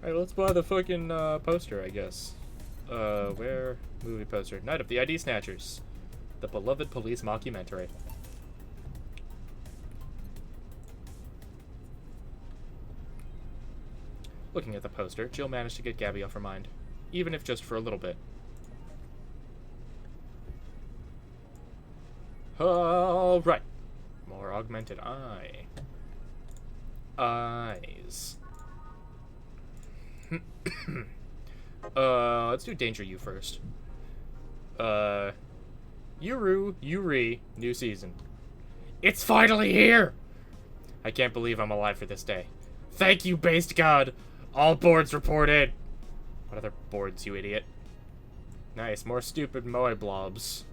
Alright, let's buy the fucking poster, I guess. Where? Movie poster. Night of the ID Snatchers. The beloved police mockumentary. Looking at the poster, Jill managed to get Gabby off her mind. Even if just for a little bit. Alright. More augmented eye. Eyes. Let's do Danger You first. Yuri, new season. It's finally here! I can't believe I'm alive for this day. Thank you, based god! All boards report in! What other boards, you idiot? Nice, more stupid moe blobs.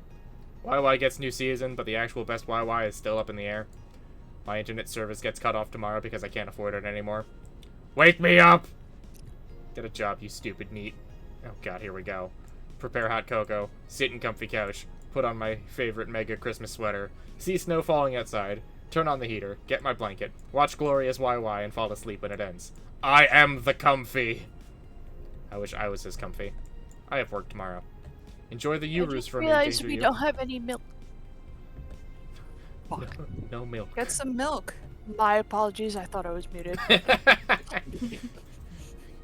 YY gets new season, but the actual best YY is still up in the air. My internet service gets cut off tomorrow because I can't afford it anymore. Wake me up! Get a job, you stupid neat. Oh god, here we go. Prepare hot cocoa, sit in comfy couch, put on my favorite mega Christmas sweater, see snow falling outside, turn on the heater, get my blanket, watch Glorious YY and fall asleep when it ends. I am the comfy! I wish I was as comfy. I have work tomorrow. Enjoy the Urus for me, realize Danger we You. don't have any milk. No milk. Get some milk. My apologies, I thought I was muted.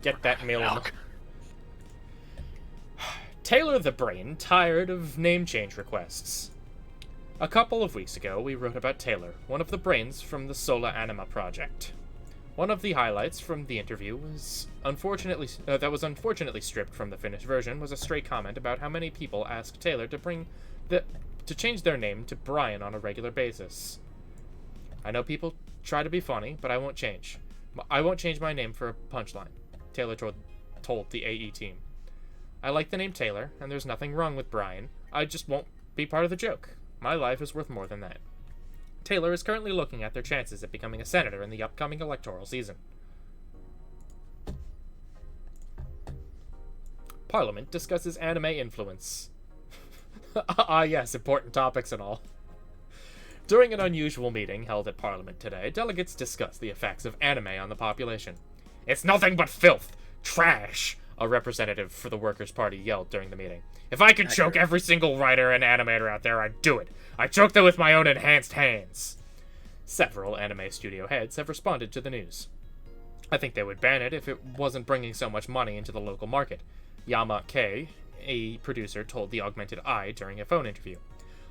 Get that milk. Taylor the Brain tired of name change requests. A couple of weeks ago, we wrote about Taylor, one of the brains from the Sola Anima project. One of the highlights from the interview was unfortunately stripped from the finished version was a stray comment about how many people ask Taylor to change their name to Brian on a regular basis. I know people try to be funny, but I won't change. I won't change my name for a punchline, Taylor told the AE team. I like the name Taylor, and there's nothing wrong with Brian. I just won't be part of the joke. My life is worth more than that. Taylor is currently looking at their chances at becoming a senator in the upcoming electoral season. Parliament discusses anime influence. Ah yes, important topics and all. During an unusual meeting held at Parliament today, delegates discussed the effects of anime on the population. It's nothing but filth! Trash! A representative for the Workers' Party yelled during the meeting. If I could choke every single writer and animator out there, I'd do it. I'd choke them with my own enhanced hands. Several anime studio heads have responded to the news. I think they would ban it if it wasn't bringing so much money into the local market, Yama K, a producer, told the Augmented Eye during a phone interview.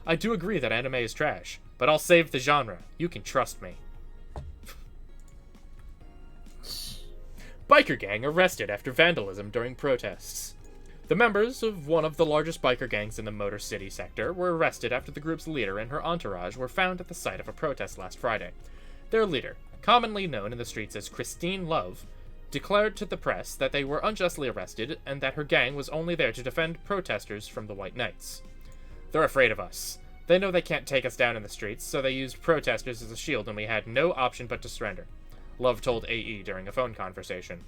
I do agree that anime is trash, but I'll save the genre. You can trust me. Biker gang arrested after vandalism during protests. The members of one of the largest biker gangs in the Motor City sector were arrested after the group's leader and her entourage were found at the site of a protest last Friday. Their leader, commonly known in the streets as Christine Love, declared to the press that they were unjustly arrested and that her gang was only there to defend protesters from the White Knights. They're afraid of us. They know they can't take us down in the streets, so they used protesters as a shield and we had no option but to surrender, Love told AE during a phone conversation.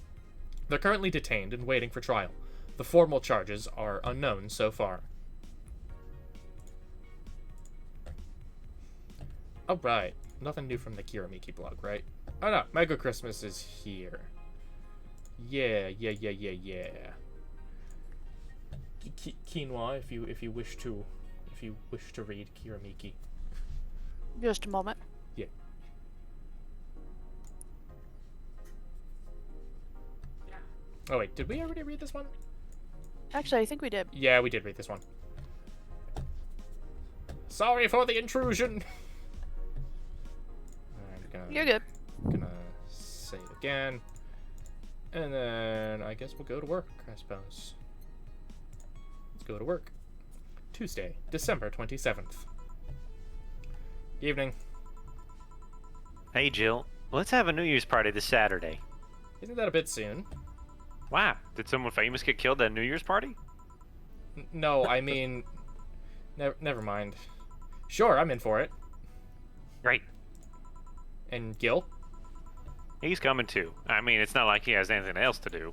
They're currently detained and waiting for trial. The formal charges are unknown so far. Alright, nothing new from the Kiramiki blog, right? Oh no, Mega Christmas is here. Yeah. Quinoa, if you wish to read Kiramiki. Just a moment. Yeah. Oh wait, did we already read this one? Actually, I think we did. Yeah, we did read this one. Sorry for the intrusion. You're good. Gonna save again. And then I guess we'll go to work, I suppose. Let's go to work. Tuesday, December 27th. Evening. Hey, Jill. Let's have a New Year's party this Saturday. Isn't that a bit soon? Wow. Did someone famous get killed at a New Year's party? No, I mean... never mind. Sure, I'm in for it. Great. And Gil? He's coming too. I mean, it's not like he has anything else to do.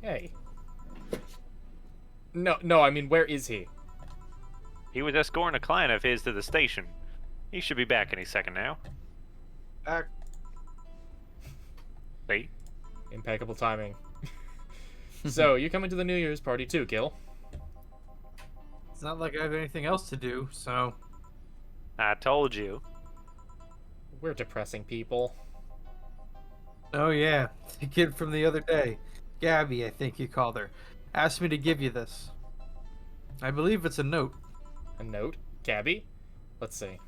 Hey. No, I mean, where is he? He was escorting a client of his to the station. He should be back any second now. See? Impeccable timing. So, you coming to the New Year's party too, Gil? It's not like I have anything else to do, so... I told you. We're depressing people. Oh yeah, the kid from the other day. Gabby, I think you called her. Asked me to give you this. I believe it's a note. A note? Gabby? Let's see.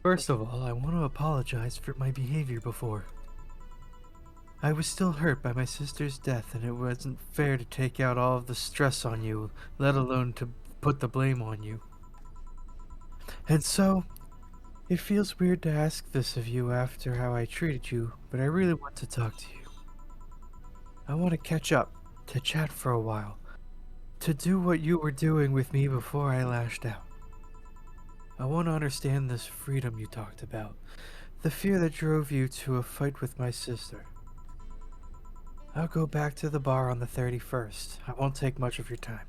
First of all, I want to apologize for my behavior before. I was still hurt by my sister's death, and it wasn't fair to take out all of the stress on you, let alone to put the blame on you. And so, it feels weird to ask this of you after how I treated you, but I really want to talk to you. I want to catch up, to chat for a while, to do what you were doing with me before I lashed out. I want to understand this freedom you talked about, the fear that drove you to a fight with my sister. I'll go back to the bar on the 31st. I won't take much of your time.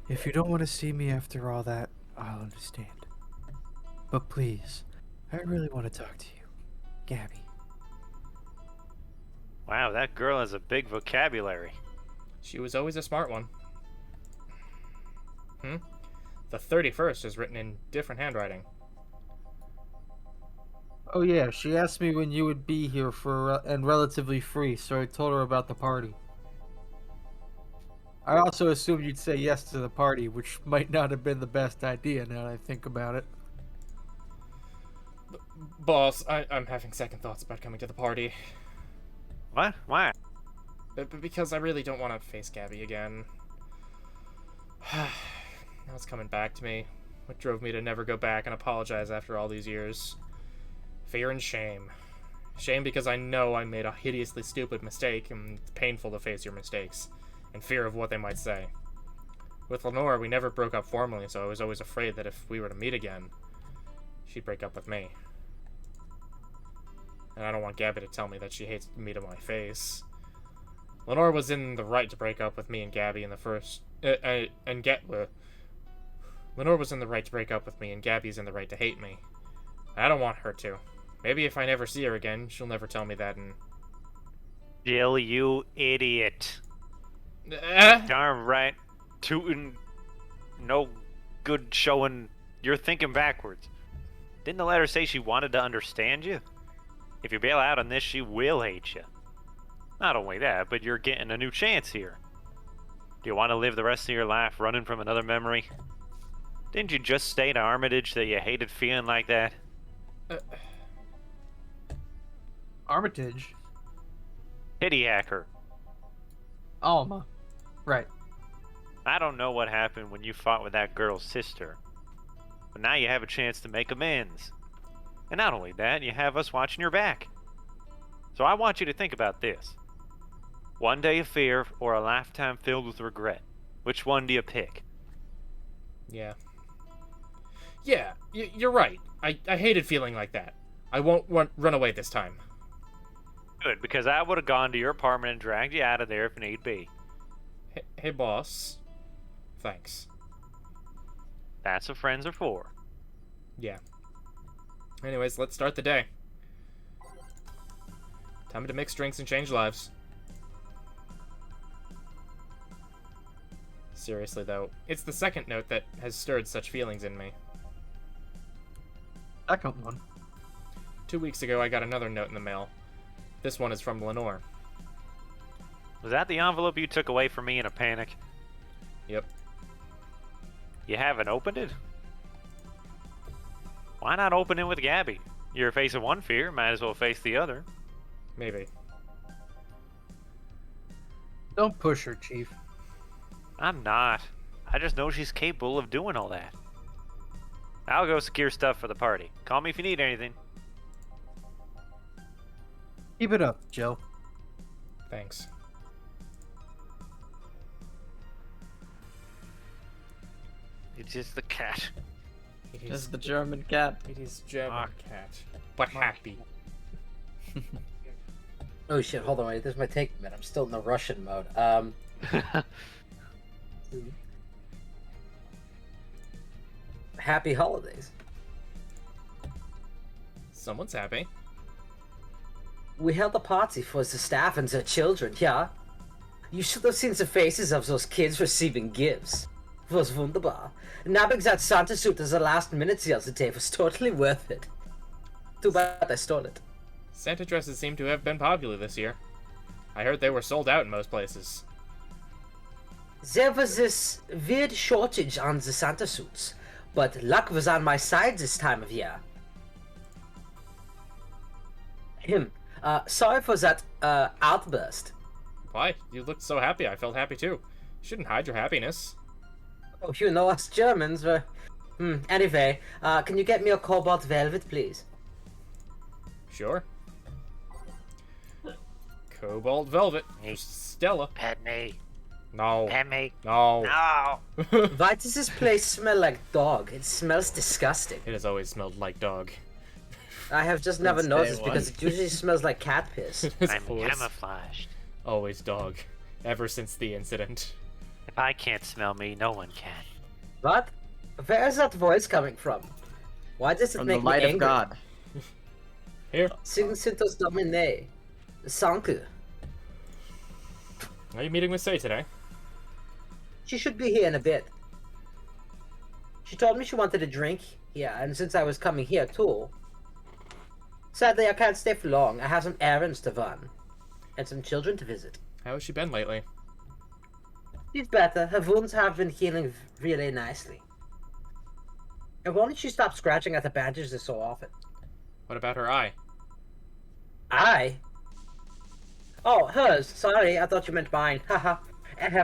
If you don't want to see me after all that, I'll understand. But please, I really want to talk to you. Gabby. Wow, that girl has a big vocabulary. She was always a smart one. The 31st is written in different handwriting. Oh yeah, she asked me when you would be here and relatively free, so I told her about the party. I also assumed you'd say yes to the party, which might not have been the best idea now that I think about it. Boss, I'm having second thoughts about coming to the party. What? Why? Because I really don't want to face Gabby again. Now it's coming back to me. What drove me to never go back and apologize after all these years? Fear and shame. Shame because I know I made a hideously stupid mistake, and it's painful to face your mistakes. And fear of what they might say. With Lenore, we never broke up formally, so I was always afraid that if we were to meet again, she'd break up with me. And I don't want Gabby to tell me that she hates me to my face. Lenore was in the right to break up with me and Gabby in the first... Lenore was in the right to break up with me, and Gabby's in the right to hate me. I don't want her to. Maybe if I never see her again, she'll never tell me that, and... Jill, you idiot. Darn right. Tootin' no good showing you're thinking backwards. Didn't the letter say she wanted to understand you? If you bail out on this, she will hate you. Not only that, but you're getting a new chance here. Do you want to live the rest of your life running from another memory? Didn't you just state to Armitage that you hated feeling like that? Armitage. Pity hacker. Alma. Right. I don't know what happened when you fought with that girl's sister, but now you have a chance to make amends. And not only that, you have us watching your back. So I want you to think about this. One day of fear or a lifetime filled with regret. Which one do you pick? Yeah. Yeah, you're right. I hated feeling like that. I won't run away this time. Good, because I would have gone to your apartment and dragged you out of there if need be. Hey, boss. Thanks. That's what friends are for. Yeah. Anyways, let's start the day. Time to mix drinks and change lives. Seriously, though, it's the second note that has stirred such feelings in me. Second one. 2 weeks ago, I got another note in the mail. This one is from Lenore. Was that the envelope you took away from me in a panic? Yep. You haven't opened it? Why not open it with Gabby? You're facing one fear, might as well face the other. Maybe. Don't push her, Chief. I'm not. I just know she's capable of doing all that. I'll go secure stuff for the party. Call me if you need anything. Keep it up, Joe. Thanks. It's just the cat. It is, Just the German cat. it is German cat. But happy. Oh shit, hold on, wait, this might take a minute. I'm still in the Russian mode. Happy holidays. Someone's happy. We held a party for the staff and their children, yeah? You should have seen the faces of those kids receiving gifts. It was wunderbar. Nabbing that Santa suit as the last minute the other day was totally worth it. Too bad I stole it. Santa dresses seem to have been popular this year. I heard they were sold out in most places. There was this weird shortage on the Santa suits, but luck was on my side this time of year. Sorry for that, outburst. Why? You looked so happy. I felt happy too. You shouldn't hide your happiness. Oh, you know us Germans, anyway, can you get me a cobalt velvet, please? Sure. Cobalt velvet. Hey. Stella. Pet me. No. Pet me. No. No. Why does this place smell like dog? It smells disgusting. It has always smelled like dog. I have just never Since noticed day because one. it usually smells like cat piss. It's I'm always, camouflaged. always dog. Ever since the incident. If I can't smell me, no one can. What? Where is that voice coming from? Why does it From the make light me of angry? God. Here. Sing Sintos Domine. Sanku. Are you meeting with Say today? She should be here in a bit. She told me she wanted a drink. Yeah, and since I was coming here too. Sadly, I can't stay for long. I have some errands to run. And some children to visit. How has she been lately? She's better. Her wounds have been healing really nicely. And why don't she stop scratching at the bandages so often? What about her eye? Eye? Oh, hers. Sorry, I thought you meant mine. Haha.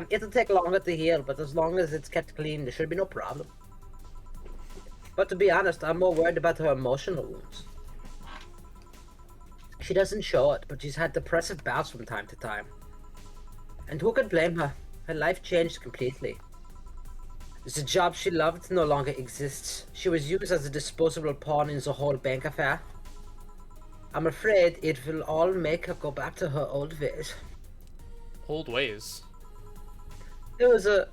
It'll take longer to heal, but as long as it's kept clean, there should be no problem. But to be honest, I'm more worried about her emotional wounds. She doesn't show it, but she's had depressive bouts from time to time. And who could blame her? Her life changed completely. The job she loved no longer exists. She was used as a disposable pawn in the whole bank affair. I'm afraid it will all make her go back to her old ways. Old ways. It was a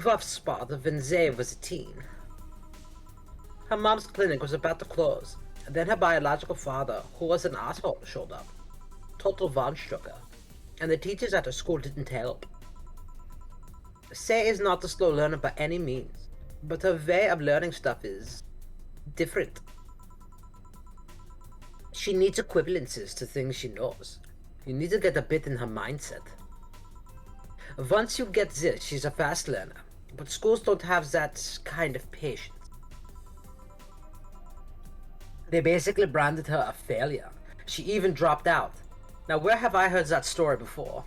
rough spot when Zay was a teen. Her mom's clinic was about to close, and then her biological father, who was an asshole, showed up. Total Warnstrucker. And the teachers at her school didn't help. Say is not a slow learner by any means. But her way of learning stuff is different. She needs equivalences to things she knows. You need to get a bit in her mindset. Once you get this, she's a fast learner. But schools don't have that kind of patience. They basically branded her a failure. She even dropped out. Now, where have I heard that story before?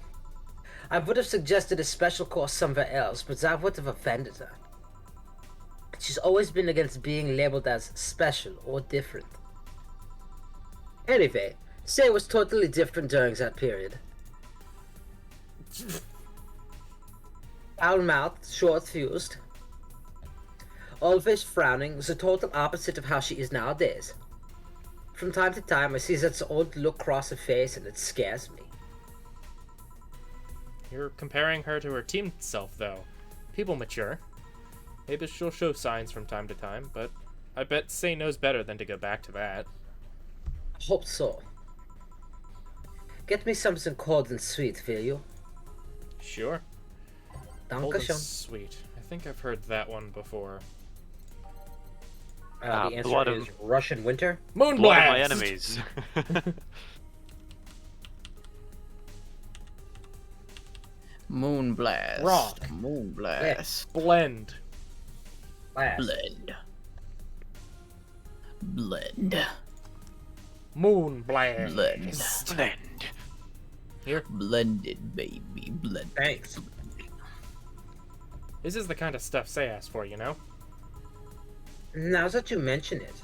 I would have suggested a special course somewhere else, but that would have offended her. She's always been against being labeled as special or different. Anyway, say it was totally different during that period. Foul-mouthed, short-fused, always frowning, the total opposite of how she is nowadays. From time to time, I see that old look cross her face and it scares me. You're comparing her to her teen self, though. People mature. Maybe she'll show signs from time to time, but I bet Say knows better than to go back to that. I hope so. Get me something cold and sweet, will you? Sure. Cold and Dankeschön. sweet. I think I've heard that one before. The answer blood is of- Russian winter. Moonblast! Blood of my enemies. Moonblast. Rock. Moonblast. Blend. Blast. Blend. Blend. Moonblast. Blend. Blend. Here. Blended, baby. Blend. Thanks. This is the kind of stuff Say asked for, you know? Now that you mention it,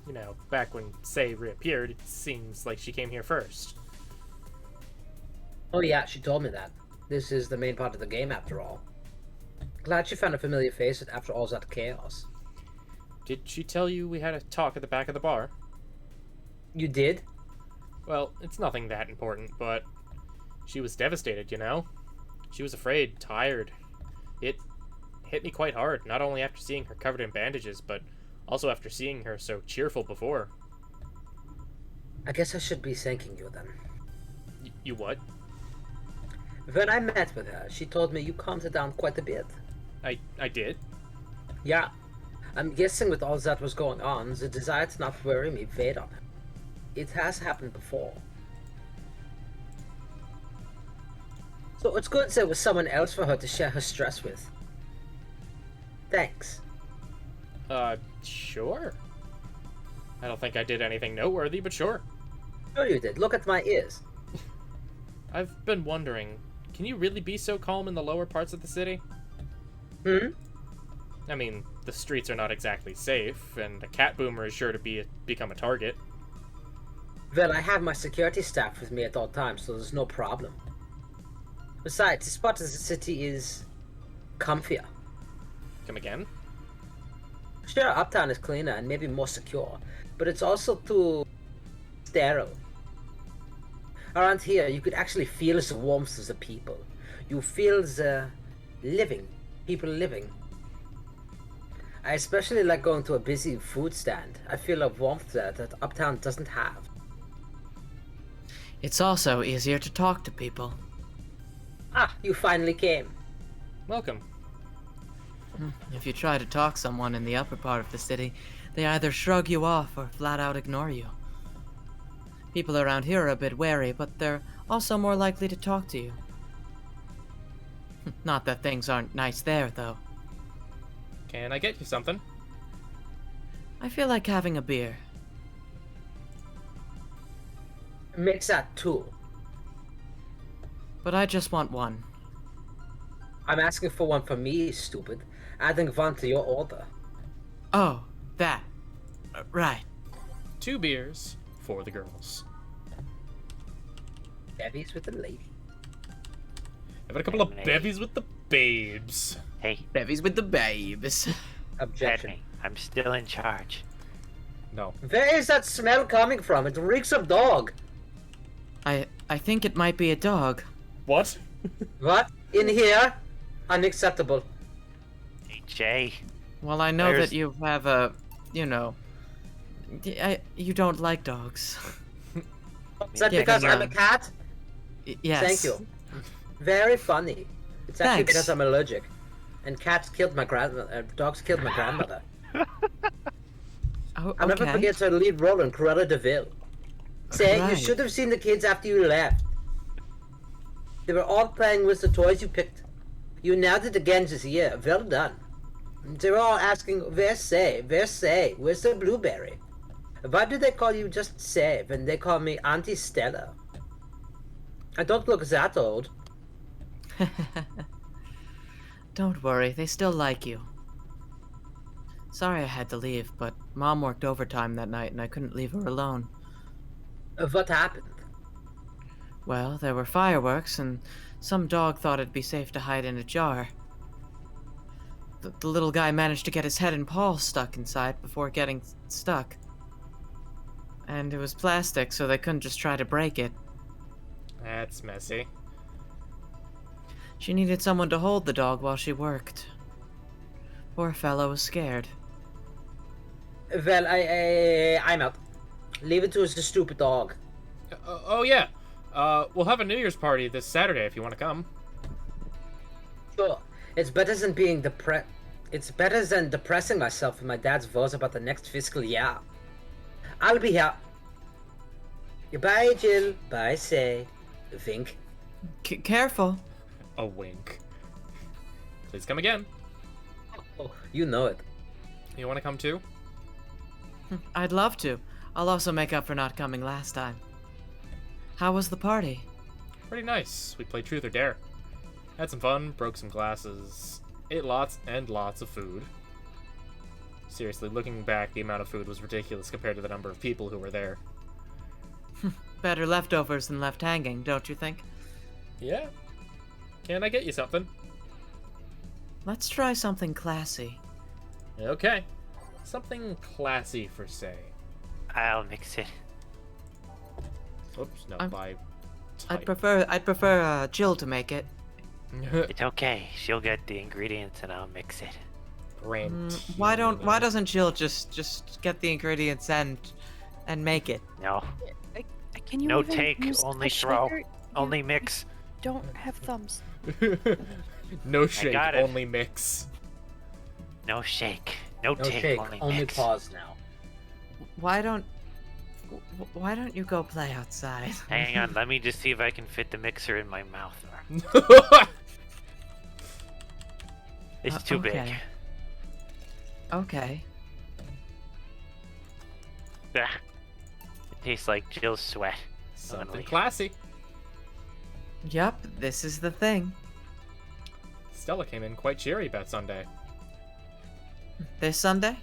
You know, back when Say reappeared, it seems like she came here first. oh yeah, she told me that. This is the main part of the game after all. Glad she found a familiar face after all that chaos. Did she tell you we had a talk at the back of the bar? You did? Well, it's nothing that important, but she was devastated, you know? She was afraid, tired. It hit me quite hard, not only after seeing her covered in bandages, but also after seeing her so cheerful before. I guess I should be thanking you then. You what? When I met with her, she told me you calmed her down quite a bit. I did? Yeah. I'm guessing with all that was going on, the desire to not worry me weighed on her. It has happened before. So it's good there was someone else for her to share her stress with. Thanks. Sure. I don't think I did anything noteworthy, but sure. Sure you did. Look at my ears. I've been wondering, can you really be so calm in the lower parts of the city? Hmm? I mean, the streets are not exactly safe, and a cat boomer is sure to become a target. Well, I have my security staff with me at all times, so there's no problem. Besides, this part of the city is comfier. Come again? Sure, Uptown is cleaner and maybe more secure, but it's also too sterile. Around here, you could actually feel the warmth of the people. You feel the people living. I especially like going to a busy food stand. I feel a warmth there that Uptown doesn't have. It's also easier to talk to people. Ah, you finally came. Welcome. If you try to talk someone in the upper part of the city, they either shrug you off or flat out ignore you. People around here are a bit wary, but they're also more likely to talk to you. Not that things aren't nice there, though. Can I get you something? I feel like having a beer. Makes that two. But I just want one. I'm asking for one for me, stupid. Adding one to your order. Oh, that. Right. 2 beers for the girls. Bevies with the lady. Having a couple of bevies with the babes. Hey, Bevies with the babes. pet Objection. me. I'm still in charge. No. Where is that smell coming from? It reeks of dog. I think it might be a dog. What? What? In here? Unacceptable. Hey, Jay. Well, I know There's- that you have a, you know, you don't like dogs. Is that Yeah, because I'm a yeah. cat? Yes. Thank you. Very funny. It's actually Thanks. because I'm allergic. and cats killed my dogs killed my grandmother. Oh, I'll never okay. forget her lead role in Cruella de Vil. Say, you Right. should have seen the kids after you left. They were all playing with the toys you picked. You nailed it again this year. Well done. They were all asking, where's Say? Where's Say? Where's the blueberry? Why do they call you just Say when they call me Auntie Stella? I don't look that old. Don't worry, they still like you. Sorry I had to leave, but Mom worked overtime that night and I couldn't leave her alone. What happened? Well, there were fireworks, and some dog thought it'd be safe to hide in a jar. The little guy managed to get his head and paws stuck inside before getting stuck. And it was plastic, so they couldn't just try to break it. That's messy. She needed someone to hold the dog while she worked. Poor fellow was scared. Well, I'm out. Leave it to the stupid dog. Oh yeah. We'll have a New Year's party this Saturday if you want to come. Sure. It's better than being It's better than depressing myself with my dad's vows about the next fiscal year. I'll be here. Goodbye, Jill. Bye, Say. Vink. Careful. A wink. Please come again. Oh, you know it. You want to come too? I'd love to. I'll also make up for not coming last time. How was the party? Pretty nice. We played Truth or Dare. Had some fun, broke some glasses, ate lots and lots of food. Seriously, looking back, the amount of food was ridiculous compared to the number of people who were there. Better leftovers than left hanging, don't you think? Yeah. Can I get you something? Let's try something classy. Okay. Something classy for Say. I'll mix it. Oops, no, by I'd type. prefer Jill to make it. It's okay. She'll get the ingredients and I'll mix it. Why doesn't Jill just get the ingredients and make it? No. Can you No even take, use only a throw, shaker? only You mix. don't have thumbs. No shake, got it. only mix. No shake. No, No take, shake. only Only mix. pause now. Why don't you go play outside? Hang on, let me just see if I can fit the mixer in my mouth. It's too big. okay. Okay. Ah, it tastes like Jill's sweat. Something classy. Yup, this is the thing. Stella came in quite cheery about Sunday. This Sunday?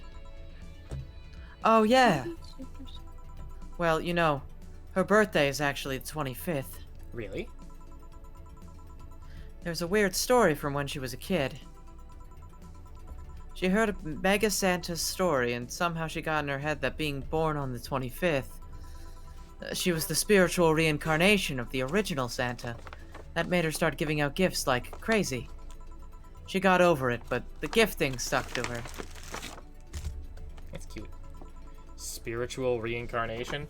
Oh yeah. Well, you know, her birthday is actually the 25th. Really? There's a weird story from when she was a kid. She heard a Mega Santa's story, and somehow she got in her head that being born on the 25th, she was the spiritual reincarnation of the original Santa. That made her start giving out gifts like crazy. She got over it, but the gifting stuck to her. That's cute. Spiritual reincarnation?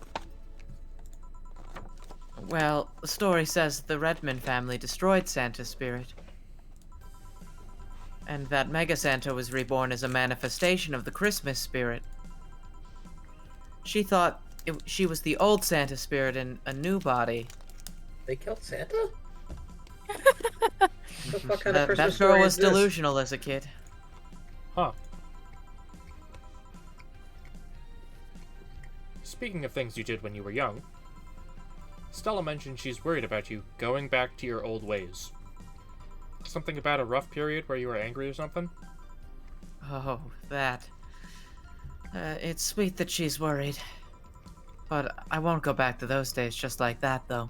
Well, the story says the Redmond family destroyed Santa's spirit. And that Mega Santa was reborn as a manifestation of the Christmas spirit. She thought she was the old Santa spirit in a new body. They killed Santa? What the fuck kind of Christmas That story girl is was this? delusional as a kid. Huh. Speaking of things you did when you were young, Stella mentioned she's worried about you going back to your old ways. Something about a rough period where you were angry or something? Oh, that. It's sweet that she's worried. But I won't go back to those days just like that, though.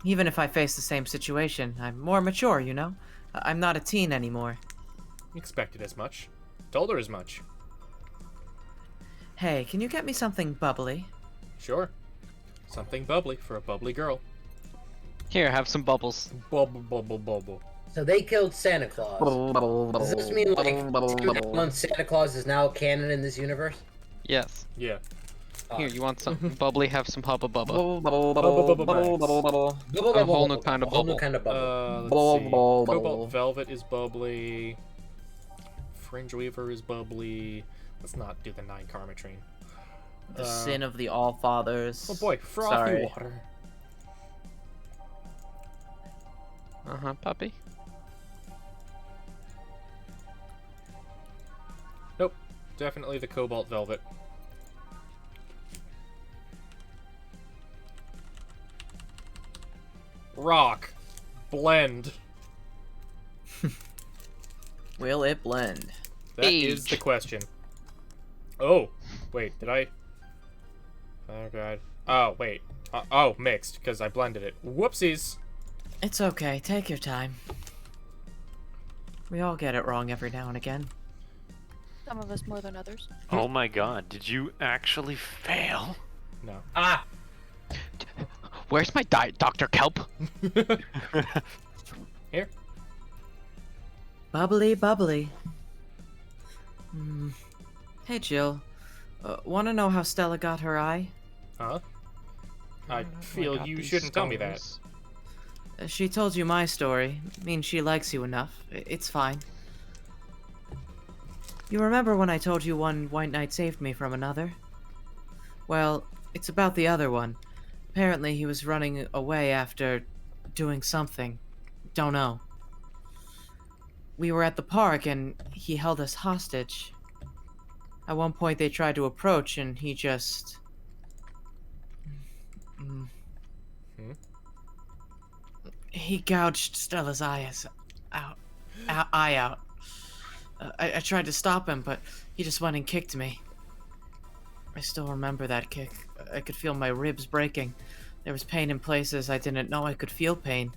Even if I face the same situation, I'm more mature, you know? I'm not a teen anymore. Expected as much. Told her as much. Hey, can you get me something bubbly? Sure. Something bubbly for a bubbly girl. Here, have some bubbles. Bubble, bubble, bubble. So they killed Santa Claus. Does this mean like Santa Claus is now canon in this universe? Yes. Yeah. Here, you want some bubbly? Have some Hubba Bubba. Bubble, A whole new kind of a whole new bubble. kind of bubble. Let's see. Cobalt Velvet is bubbly. Fringe Weaver is bubbly. Let's not do the 9 Karmatrine. The sin of the All-Fathers. Oh boy, frothy Sorry. water. Puppy. Nope, definitely the Cobalt Velvet. Rock. Blend. Will it blend? That is the question. Oh, wait, did I? Oh god. Oh, wait. Oh, mixed, because I blended it. Whoopsies. It's okay. Take your time. We all get it wrong every now and again. Some of us more than others. Oh my god, did you actually fail? No. Ah! Where's my Dr. Kelp? Here. Bubbly, bubbly. Hey, Jill. Wanna know how Stella got her eye? Huh? I feel you shouldn't tell me that. She told you my story. Means she likes you enough. It's fine. You remember when I told you one White Knight saved me from another? Well, it's about the other one. Apparently he was running away after doing something. Don't know. We were at the park and he held us hostage. At one point they tried to approach and he just... He gouged Stella's eyes out. Eye out. I tried to stop him, but he just went and kicked me. I still remember that kick. I could feel my ribs breaking. There was pain in places I didn't know I could feel pain.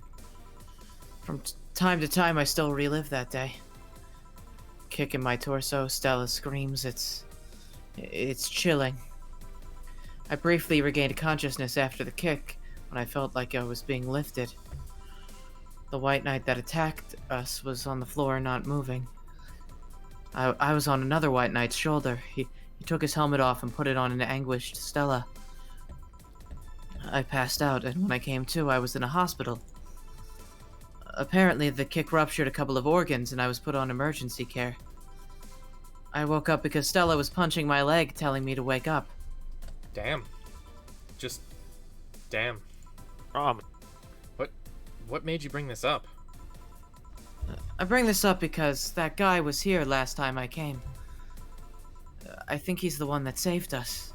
From time to time, I still relive that day. Kick in my torso, Stella screams. It's chilling. I briefly regained consciousness after the kick, when I felt like I was being lifted. The White Knight that attacked us was on the floor, not moving. I was on another White Knight's shoulder. He took his helmet off and put it on an anguished Stella. I passed out, and when I came to, I was in a hospital. Apparently, the kick ruptured a couple of organs, and I was put on emergency care. I woke up because Stella was punching my leg, telling me to wake up. Damn. Just... damn. What made you bring this up? I bring this up because that guy was here last time I came. I think he's the one that saved us.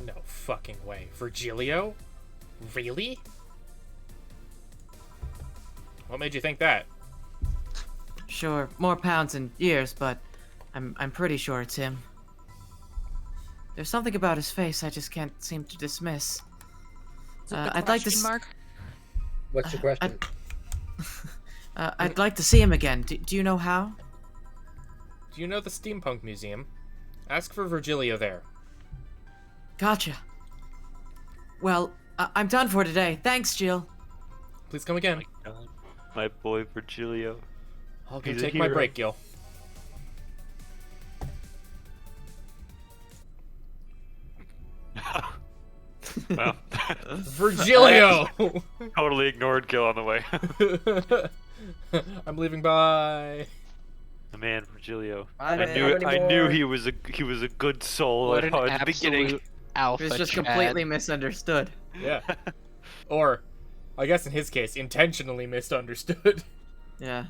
No fucking way. Virgilio? Really? What made you think that? Sure, more pounds and years, but I'm pretty sure it's him. There's something about his face I just can't seem to dismiss. I'd like to. Mark. What's your question? I'd like to see him again. Do you know how? Do you know the Steampunk Museum? Ask for Virgilio there. Gotcha. Well, I'm done for today. Thanks, Jill. Please come again. My boy Virgilio. I'll go He's a take my hero. break, Gil. Well, Virgilio! totally ignored Gil on the way. I'm leaving. Bye. Man, Virgilio. I I knew he was a good soul What at an the beginning. absolute alpha It was just Chad. completely misunderstood. Yeah. Or, I guess in his case, intentionally misunderstood. Yeah.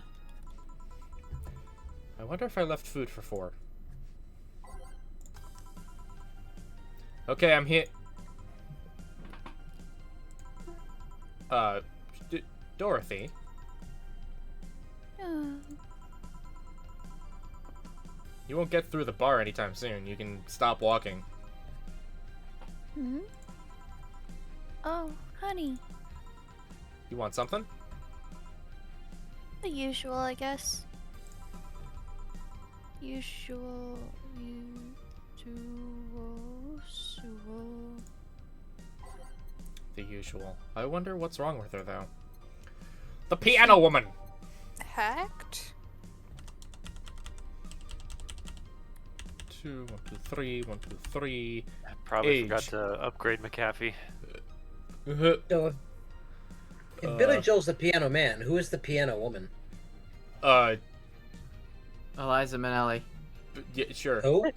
I wonder if I left food for 4. Okay, I'm here. Dorothy. You won't get through the bar anytime soon. You can stop walking. Hmm? Oh, honey. You want something? The usual, I guess. Usual. The usual. I wonder what's wrong with her, though. The piano woman! Hacked? 2, 1, 2, 3, 1, 2, 3. I probably Age. forgot to upgrade McAfee. So, if Billy Joel's the piano man, who is the piano woman? Eliza Minnelli. Yeah, sure. Who?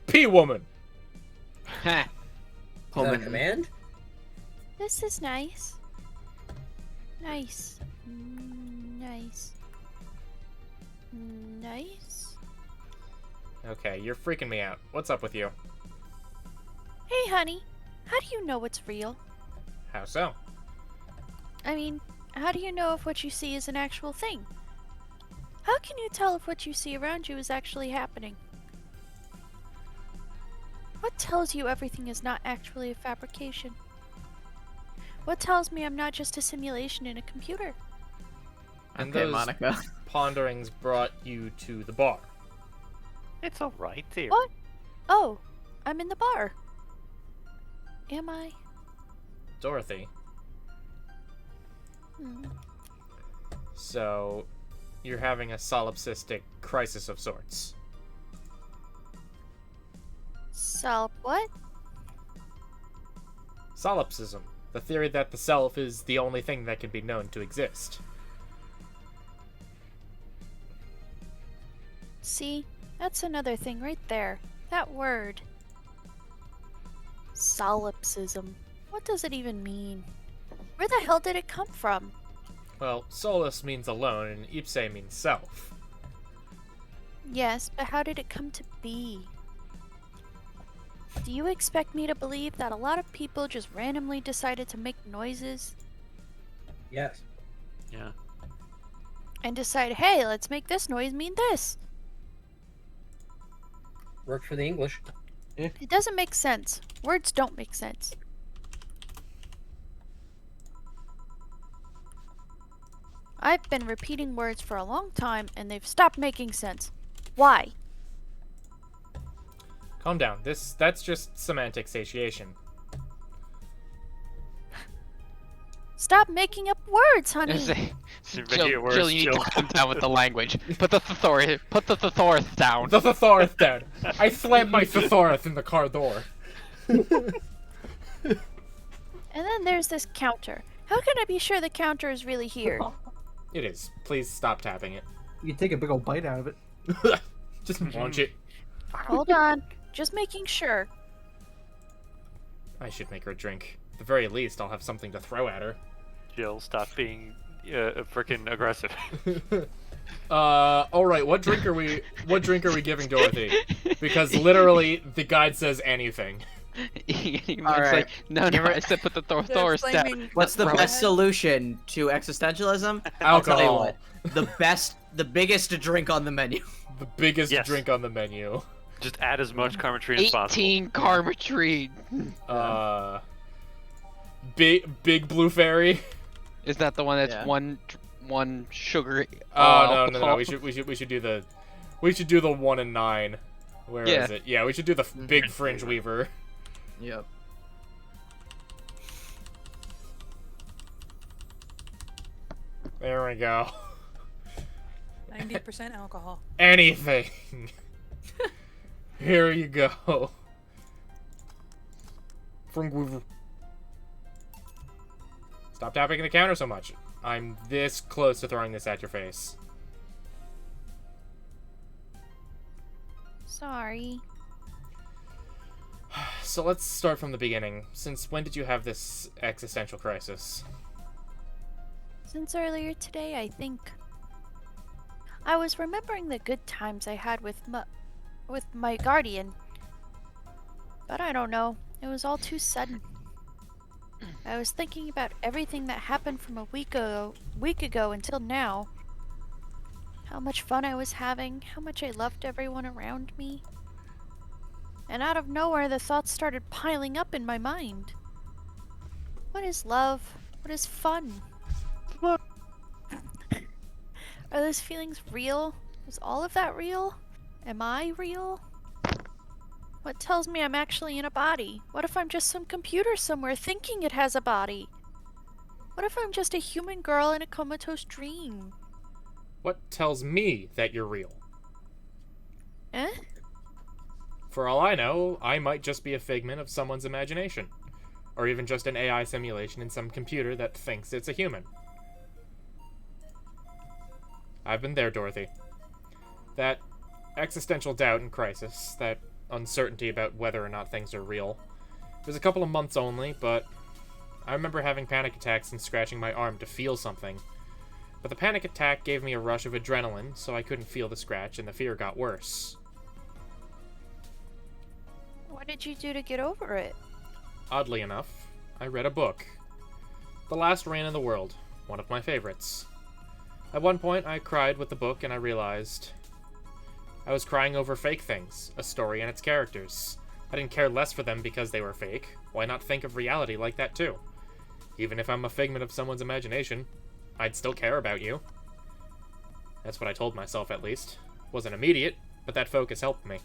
P-woman. Is that a Pullman. command? This is nice. Nice. Nice. Nice. Okay, you're freaking me out. What's up with you? Hey, honey. How do you know what's real? How so? I mean, how do you know if what you see is an actual thing? How can you tell if what you see around you is actually happening? What tells you everything is not actually a fabrication? What tells me I'm not just a simulation in a computer? And Okay, those Monica. ponderings brought you to the bar. It's alright there. What? Oh, I'm in the bar. Am I? Dorothy. Hmm. So, you're having a solipsistic crisis of sorts. What? Solipsism. The theory that the self is the only thing that can be known to exist. See? That's another thing right there. That word. Solipsism. What does it even mean? Where the hell did it come from? Well, solus means alone, and ipse means self. Yes, but how did it come to be? Do you expect me to believe that a lot of people just randomly decided to make noises Yes. Yeah. and decide, hey, let's make this noise mean this? Worked for the English. It doesn't make sense. Words don't make sense. I've been repeating words for a long time and they've stopped making sense. Why? Calm down. That's just semantic satiation. Stop making up words, honey. Jill, you need to calm down with the language. Put the thesaurus down. The thesaurus down. I slammed my thesaurus in the car door. And then there's this counter. How can I be sure the counter is really here? It is. Please stop tapping it. You can take a big old bite out of it. Just launch it. Hold on. Just making sure. I should make her a drink. At the very least, I'll have something to throw at her. Jill, stop being freaking aggressive. All right. What drink are we giving Dorothy? Because literally, the guide says anything. It's Alright. like, no, I said put the thesaurus down. Flaming- What's the Go best ahead. solution to existentialism? I'll tell you Alcohol. what. The biggest drink on the menu. The biggest Yes. drink on the menu. Just add as much Carmetry as possible. 18 Carmetry. Big blue fairy. Is that the one that's Yeah. one sugar? Oh no. We should do the 1 and 9. Where is Yeah. it? Yeah, we should do the big fringe weaver. Yep. There we go. 90% alcohol. Anything. Here you go. Fringe weaver. Stop tapping the counter so much. I'm this close to throwing this at your face. Sorry. So let's start from the beginning. Since when did you have this existential crisis? Since earlier today, I think. I was remembering the good times I had with my guardian. But I don't know. It was all too sudden. I was thinking about everything that happened from a week ago until now. How much fun I was having, how much I loved everyone around me. And out of nowhere, the thoughts started piling up in my mind. What is love? What is fun? Are those feelings real? Is all of that real? Am I real? What tells me I'm actually in a body? What if I'm just some computer somewhere thinking it has a body? What if I'm just a human girl in a comatose dream? What tells me that you're real? Eh? For all I know, I might just be a figment of someone's imagination. Or even just an AI simulation in some computer that thinks it's a human. I've been there, Dorothy. That existential doubt and crisis, that uncertainty about whether or not things are real. It was a couple of months only, but I remember having panic attacks and scratching my arm to feel something. But the panic attack gave me a rush of adrenaline, so I couldn't feel the scratch, and the fear got worse. What did you do to get over it? Oddly enough, I read a book. The Last Reign in the World, one of my favorites. At one point, I cried with the book, and I realized I was crying over fake things, a story and its characters. I didn't care less for them because they were fake. Why not think of reality like that too? Even if I'm a figment of someone's imagination, I'd still care about you. That's what I told myself, at least. Wasn't immediate, but that focus helped me.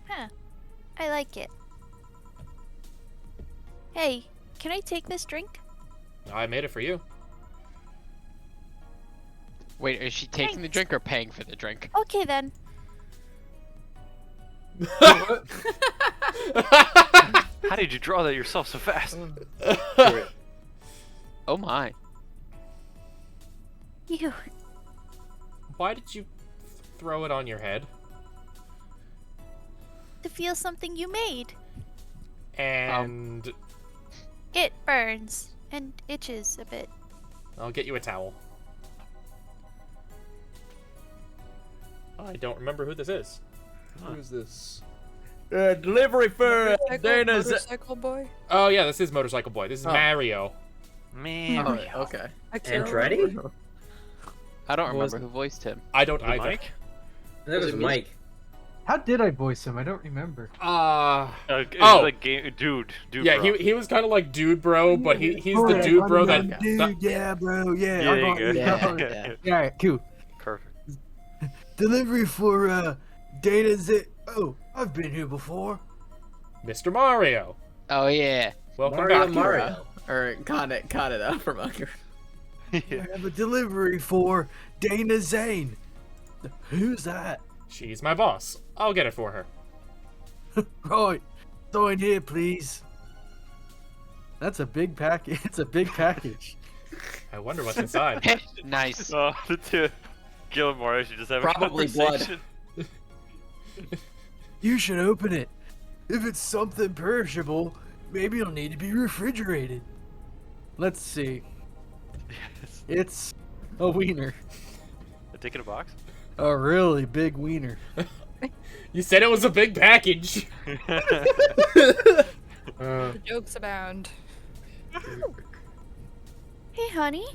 Huh. I like it. Hey, can I take this drink? I made it for you. Wait, is she taking the Thanks. drink or paying for the drink? Okay then. How did you draw that yourself so fast? Oh my. You. Why did you throw it on your head? To feel something you made. And It burns and itches a bit. I'll get you a towel. I don't remember who this is. Who is this? Delivery for Motorcycle boy? Oh yeah, this is Motorcycle Boy. This is Oh. Mario. Man. Oh, okay. I can't Andretti? remember. I don't Was remember who voiced him. I don't Was it either. Mike? That was Was it me? Mike. How did I voice him? I don't remember. Oh. Like dude. Yeah, bro. he was kind of like dude bro, but he's the Alright, dude I'm bro the that... dude, yeah, bro, yeah. Yeah, I you got go. you. Yeah, yeah. Alright, cool. Perfect. Delivery for Data Z. Oh, I've been here before. Mr. Mario. Oh yeah. Welcome Mario back. Mario. Or got it out from Ucker. I have a delivery for Dana Zane. Who's that? She's my boss. I'll get it for her. Right. Sign here, please. That's a big package. It's a big package. I wonder what's inside. Nice. Oh, the two. Gil and Mario should just have Probably a blood. conversation. You should open it. If it's something perishable, maybe it'll need to be refrigerated. Let's see. Yes. It's a wiener. A dick in a box? A really big wiener. You said it was a big package. Jokes abound. Hey, honey.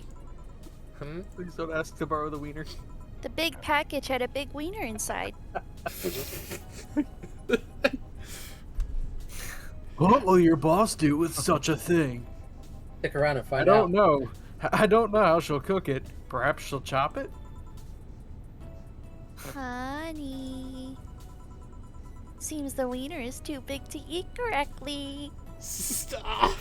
Hmm? Please don't ask to borrow the wiener. The big package had a big wiener inside. What will your boss do with such a thing? Stick around and I find don't out. know. I don't know how she'll cook it. Perhaps she'll chop it? Honey. Seems the wiener is too big to eat correctly. Stop.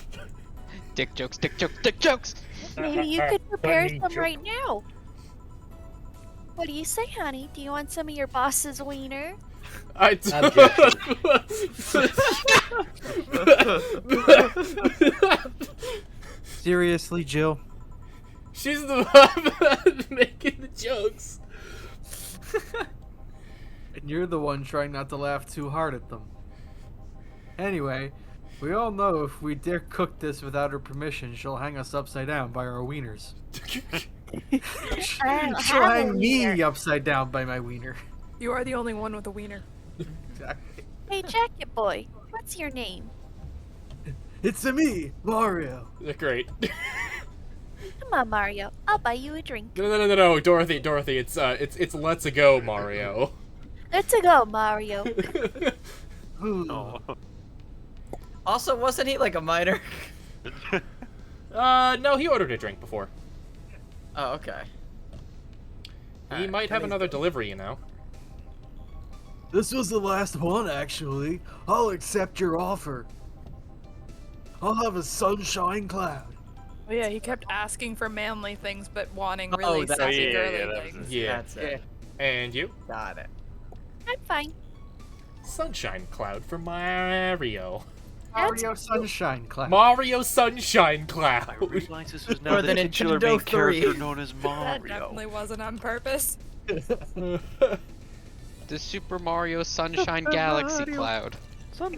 Dick jokes, dick jokes, dick jokes. Maybe you could prepare Funny some joke. right now. What do you say, honey? Do you want some of your boss's wiener? I Seriously, Jill? She's the one making the jokes. And you're the one trying not to laugh too hard at them. Anyway, we all know if we dare cook this without her permission, she'll hang us upside down by our wieners. I don't She'll have a hang me wiener. upside down by my wiener. You are the only one with a wiener. Exactly. Hey, Jacket Boy, what's your name? It's a me, Mario. Great. Come on, Mario. I'll buy you a drink. No, Dorothy, it's let's go, Mario. Let's go, Mario. Oh. Also, wasn't he like a minor? No, he ordered a drink before. Oh, okay. He Alright, might that have makes another delivery, you know. This was the last one, actually. I'll accept your offer. I'll have a sunshine cloud. Well, yeah, he kept asking for manly things, but wanting Oh, really that's- sassy yeah, girly that was things. Yeah. That's it. And you? Got it. I'm fine. Sunshine Cloud for Mario. Mario Sunshine Cloud. Mario Sunshine I Cloud. realize this was now For the the titular Nintendo main character 3. known as That Mario. definitely wasn't on purpose. The Super Mario Sunshine Galaxy Mario. Cloud. For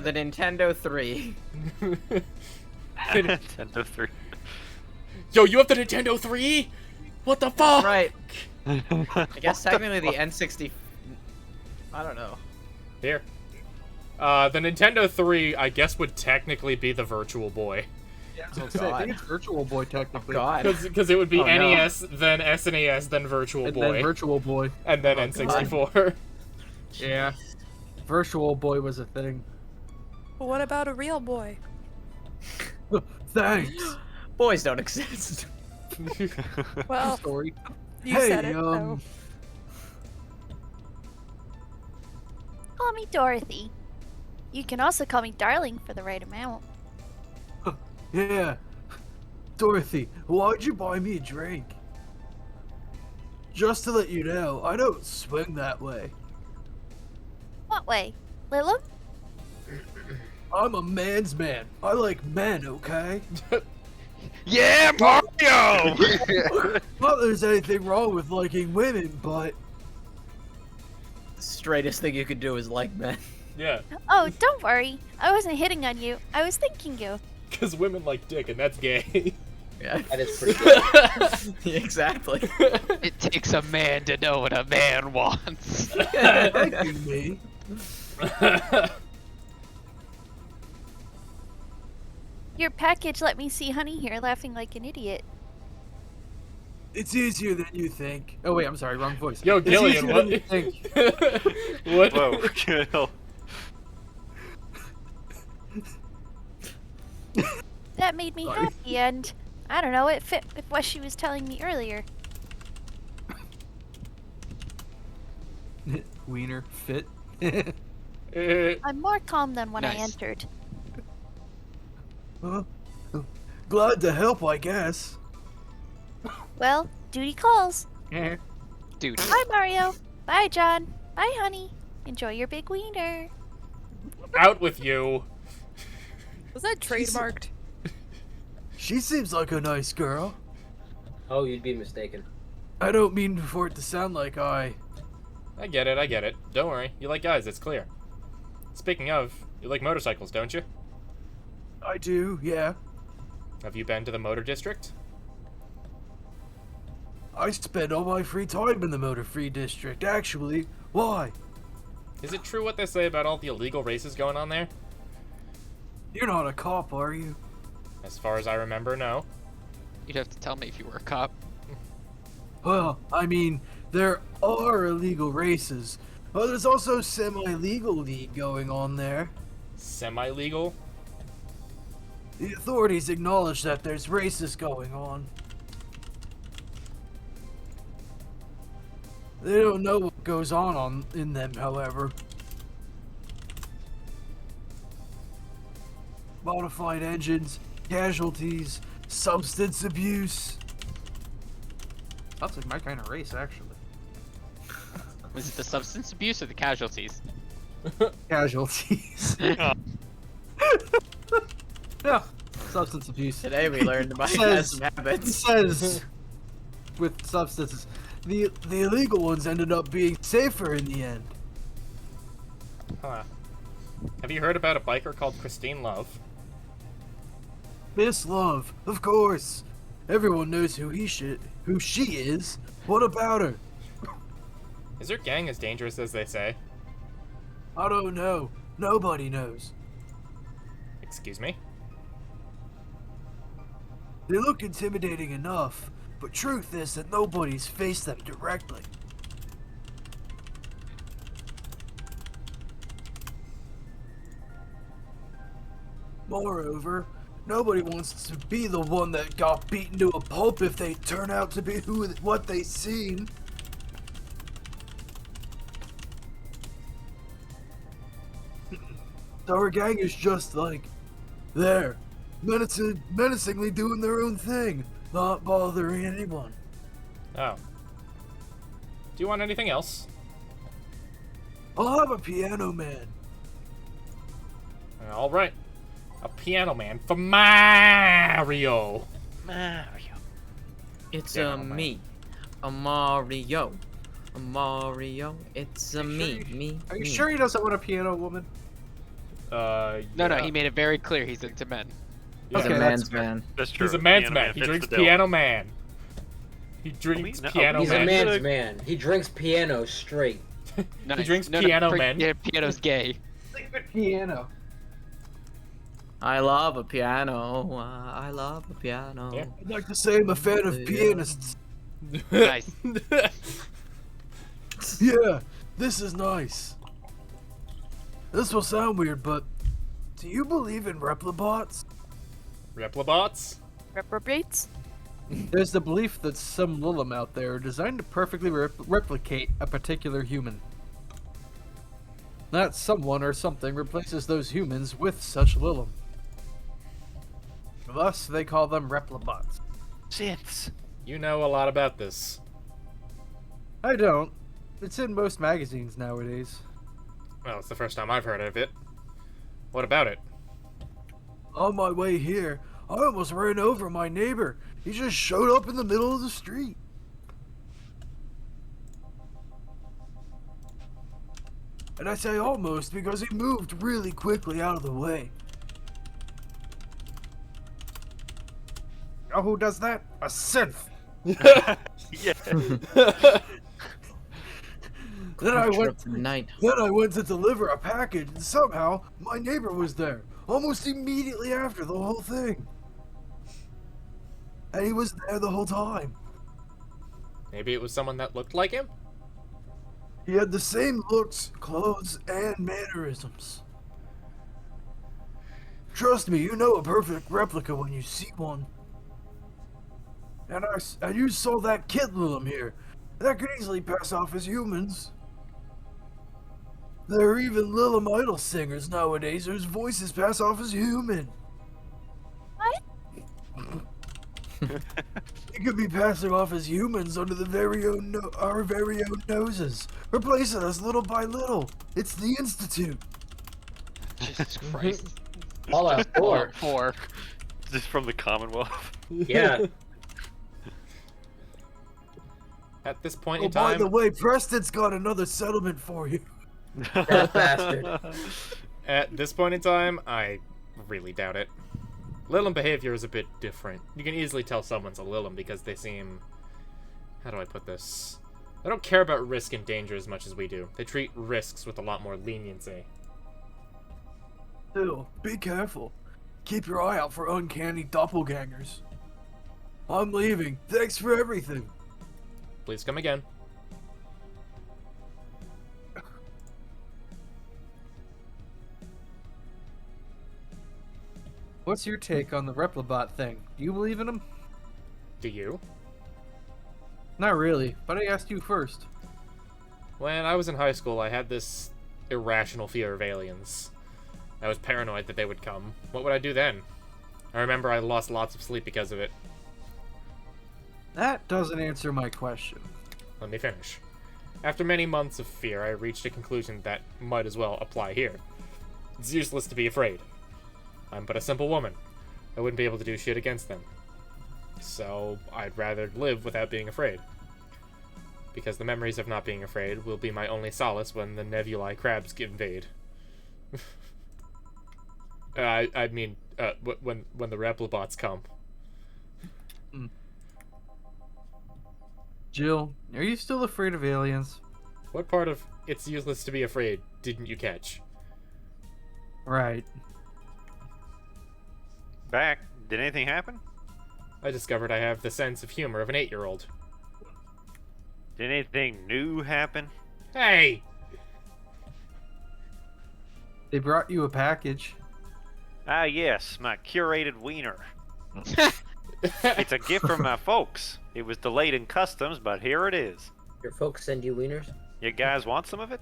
the Nintendo 3. Nintendo 3. Yo, you have the Nintendo 3? What the fuck? Right. I guess technically the N60. I don't know. Here. The Nintendo 3, I guess, would technically be the Virtual Boy. Oh I think god. it's Virtual Boy Oh technically. god. Because it would be Oh, no. NES, then SNES, then Virtual And Boy, then Virtual Boy. and then Oh, N64. Yeah. Virtual Boy was a thing. But what about a real boy? Thanks. Boys don't exist. Well, Story. you Hey, said it, so. Call me Dorothy. You can also call me Darling for the right amount. Yeah. Dorothy, why'd you buy me a drink? Just to let you know, I don't swing that way. What way? Lilum? I'm a man's man. I like men, okay? Yeah, Mario! Not that there's anything wrong with liking women, but Straightest thing you could do is like men. Yeah, Oh, don't worry. I wasn't hitting on you. I was thinking you. because women like dick, and that's gay. Yeah. That is pretty good. Exactly. It takes a man to know what a man wants. liking me. Your package let me see Honey here laughing like an idiot. It's easier than you think. Oh wait, I'm sorry, wrong voice. Yo, It's Gillian, easier what? than you think. What? Whoa, Gil. That made me Sorry. happy, and I don't know, it fit with what she was telling me earlier. Wiener fit. I'm more calm than when I Nice. entered. Huh? Glad to help, I guess. Well, duty calls. Dude, Bye, Mario. Bye, John. Bye, Honey. Enjoy your big wiener. Out with you. Was that trademarked? She seems like a nice girl. Oh, you'd be mistaken. I don't mean for it to sound like I get it, I get it. Don't worry, you like guys, it's clear. Speaking of, you like motorcycles, don't you? I do, yeah. Have you been to the motor district? I spend all my free time in the Motor Free District, actually. Why? Is it true what they say about all the illegal races going on there? You're not a cop, are you? As far as I remember, no. you'd have to tell me if you were a cop. Well, I mean, there are illegal races, but there's also semi-legal league going on there. Semi-legal? The authorities acknowledge that there's races going on. They don't know what goes on in them, however. Modified engines, casualties, substance abuse. Sounds like my kind of race, actually. Was it the substance abuse or the casualties? Casualties. Oh. Yeah, substance abuse. Today we learned Mike Says- has some It habits. says with substances. The illegal ones ended up being safer in the end. Huh. Have you heard about a biker called Christine Love? Miss Love, of course. Everyone knows who she is. What about her? Is her gang as dangerous as they say? I don't know. Nobody knows. Excuse me? They look intimidating enough, but truth is that nobody's faced them directly. Moreover, nobody wants to be the one that got beaten to a pulp if they turn out to be what they seem. Our gang is just like, there, menacingly doing their own thing, not bothering anyone. Oh. Do you want anything else? I'll have a piano man. All right. A piano man for Mario. Mario. It's Yeah, never mind. me, a Mario. A Mario. It's a me, me. Are you me. sure he doesn't want a piano woman? No, yeah. he made it very clear he's into men. Yeah. He's Okay, a that's man's fair. man. That's true. He's a man's Piano man. He fits drinks the bill. piano man. He drinks no, piano He's man. a man's man. He drinks piano straight. Nice. drinks piano men. Yeah, piano's gay. Piano. I love a piano. I love a piano. Yeah. I'd like to say I'm a fan of pianists. Nice. Yeah, this is nice. This will sound weird, but do you believe in replibots? Replibots? Reprobates? There's the belief that some Lilum out there are designed to perfectly replicate a particular human. That someone or something replaces those humans with such Lilum. Thus, they call them replibots. Synths. You know a lot about this. I don't. It's in most magazines nowadays. Well, it's the first time I've heard of it. What about it? On my way here, I almost ran over my neighbor. He just showed up in the middle of the street. And I say almost because he moved really quickly out of the way. You know who does that? A synth. Yeah. Then I Creature went. of the night. Then I went to deliver a package, and somehow my neighbor was there, almost immediately after the whole thing. And he was there the whole time. Maybe it was someone that looked like him? He had the same looks, clothes, and mannerisms. Trust me, you know a perfect replica when you see one. And you saw that kid Lilum here. That could easily pass off as humans. There are even Lilum idol singers nowadays whose voices pass off as human. What? They could be passing off as humans under our very own noses, replacing us little by little. It's the Institute. Jesus Christ. Fallout 4. 4. Is this from the Commonwealth? Yeah. At this point Oh, in by time, the way, Preston's got another settlement for you. That bastard. at this point in time, I really doubt it. Lilum behavior is a bit different. You can easily tell someone's a Lilum because they seem... How do I put this? They don't care about risk and danger as much as we do. They treat risks with a lot more leniency. Still, be careful. Keep your eye out for uncanny doppelgangers. I'm leaving. Thanks for everything. Please come again. What's your take on the Replibot thing? Do you believe in them? Do you? Not really, but I asked you first. When I was in high school, I had this irrational fear of aliens. I was paranoid that they would come. What would I do then? I remember I lost lots of sleep because of it. That doesn't answer my question. Let me finish. After many months of fear, I reached a conclusion that might as well apply here. It's useless to be afraid. I'm but a simple woman. I wouldn't be able to do shit against them. So, I'd rather live without being afraid. Because the memories of not being afraid will be my only solace when the nebulae crabs invade. I mean, when the replibots come. Jill, are you still afraid of aliens? What part of it's useless to be afraid didn't you catch? Right. Back. Did anything happen? I discovered I have the sense of humor of an 8-year-old. Did anything new happen? Hey! They brought you a package. Ah, yes, my curated wiener. It's a gift from my folks. It was delayed in customs, but here it is. Your folks send you wieners? You guys want some of it?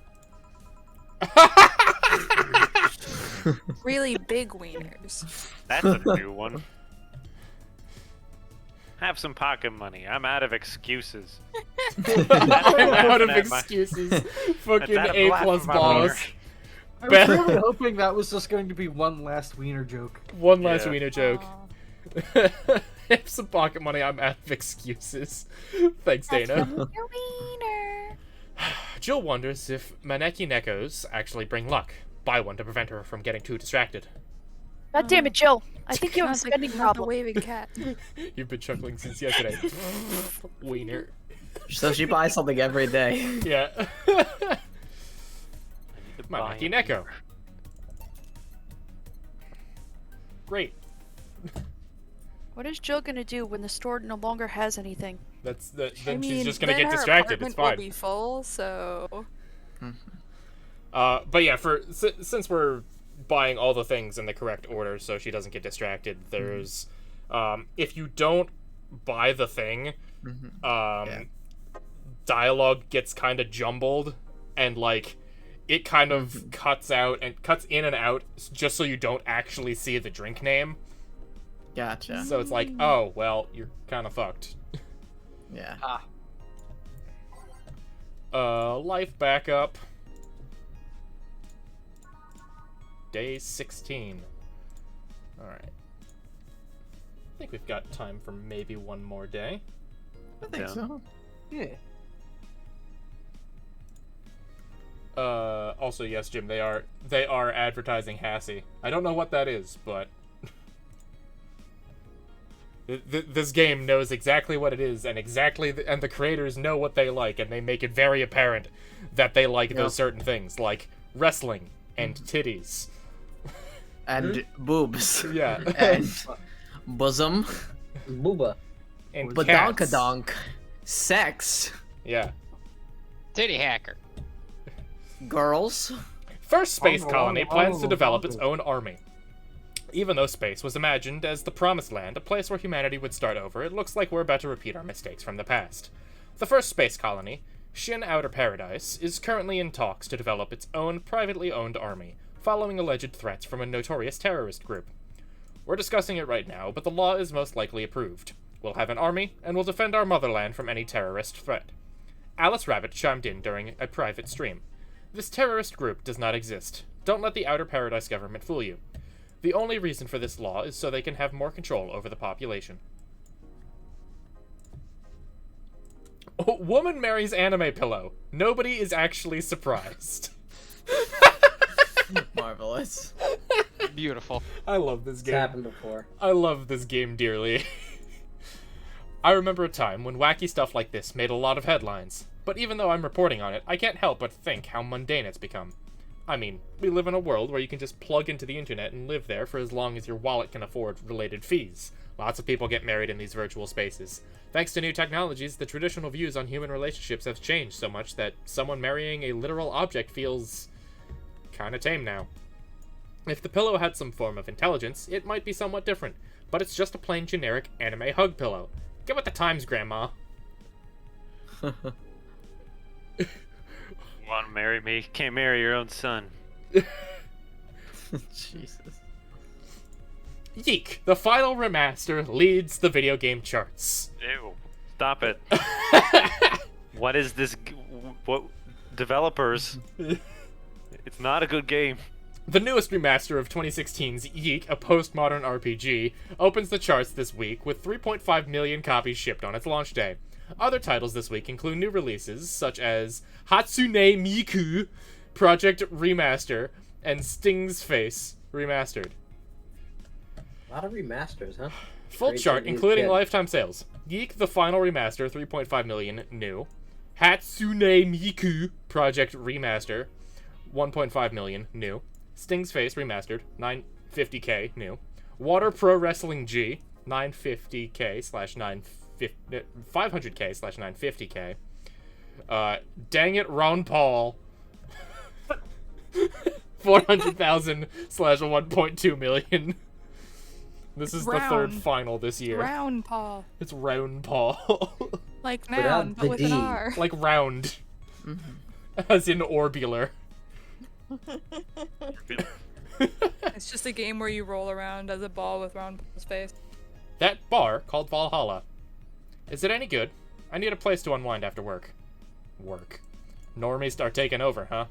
Really big wieners. That's a new one. Have some pocket money. I'm out of excuses. I'm out of at my- excuses. Fucking That's A laugh plus at my balls. wiener. I was really hoping that was just going to be one last wiener joke. One last Yeah. wiener joke. Have some pocket money. I'm out of excuses. Thanks, Dana. Your wiener. Jill wonders if Maneki Nekos actually bring luck. Buy one to prevent her from getting too distracted. God damn it, Jill. I think you have a Not spending the problem. waving cat. You've been chuckling since yesterday. Wiener. So she buys something every day. Yeah. Buy Maneki a Neko. wiener. Great. What is Jill gonna do when the store no longer has anything? Then I mean, she's just gonna then get her distracted. It's apartment fine. will be full, so But yeah, since we're buying all the things in the correct order, so she doesn't get distracted. There's, if you don't buy the thing, dialogue gets kind of jumbled, and like, it kind of cuts in and out just so you don't actually see the drink name. Gotcha. So it's like, oh well, you're kind of fucked. Yeah. Life backup. Day 16. Alright. I think we've got time for maybe one more day. I think so. Yeah. Also, yes, Jim, they are advertising Hassie. I don't know what that is, but this game knows exactly what it is, and and the creators know what they like, and they make it very apparent that they like those certain things, like wrestling and titties. And boobs. Yeah. And bosom. Booba. And cats. Badonkadonk. Sex. Yeah. Titty hacker. Girls. First space colony plans to develop its own army. Even though space was imagined as the promised land, a place where humanity would start over, it looks like we're about to repeat our mistakes from the past. The first space colony, Shin Outer Paradise, is currently in talks to develop its own privately owned army, following alleged threats from a notorious terrorist group. We're discussing it right now, but the law is most likely approved. We'll have an army, and we'll defend our motherland from any terrorist threat. Alice Rabbit chimed in during a private stream. This terrorist group does not exist. Don't let the Outer Paradise government fool you. The only reason for this law is so they can have more control over the population. Oh, woman marries anime pillow. Nobody is actually surprised. Marvelous. Beautiful. I love this It's game. happened before. I love this game dearly. I remember a time when wacky stuff like this made a lot of headlines, but even though I'm reporting on it, I can't help but think how mundane it's become. I mean, we live in a world where you can just plug into the internet and live there for as long as your wallet can afford related fees. Lots of people get married in these virtual spaces. Thanks to new technologies, the traditional views on human relationships have changed so much that someone marrying a literal object feels kinda tame now. If the pillow had some form of intelligence, it might be somewhat different, but it's just a plain generic anime hug pillow. Get with the times, Grandma. Want to marry me? Can't marry your own son. Jesus. Yeek, the final remaster leads the video game charts. Ew. Stop it. What is this? What developers? It's not a good game. The newest remaster of 2016's Yeek, a postmodern RPG, opens the charts this week with 3.5 million copies shipped on its launch day. Other titles this week include new releases such as Hatsune Miku Project Remaster and Sting's Face Remastered. A lot of remasters, huh? Full Great chart, Japanese including kid. lifetime sales. Geek, the final remaster, 3.5 million new. Hatsune Miku Project Remaster, 1.5 million new. Sting's Face Remastered, 950k new. Water Pro Wrestling G, 500k/950k. Dang it, Ron Paul. 400,000/1.2 million. This is the third Round. final this year. Round paw. It's round Paul. Like Without noun, the but with an D. R. Like round. As in orbular. It's just a game where you roll around as a ball with round ball's face. That bar called Valhalla. Is it any good? I need a place to unwind after work. Work. Normies are taking over, huh?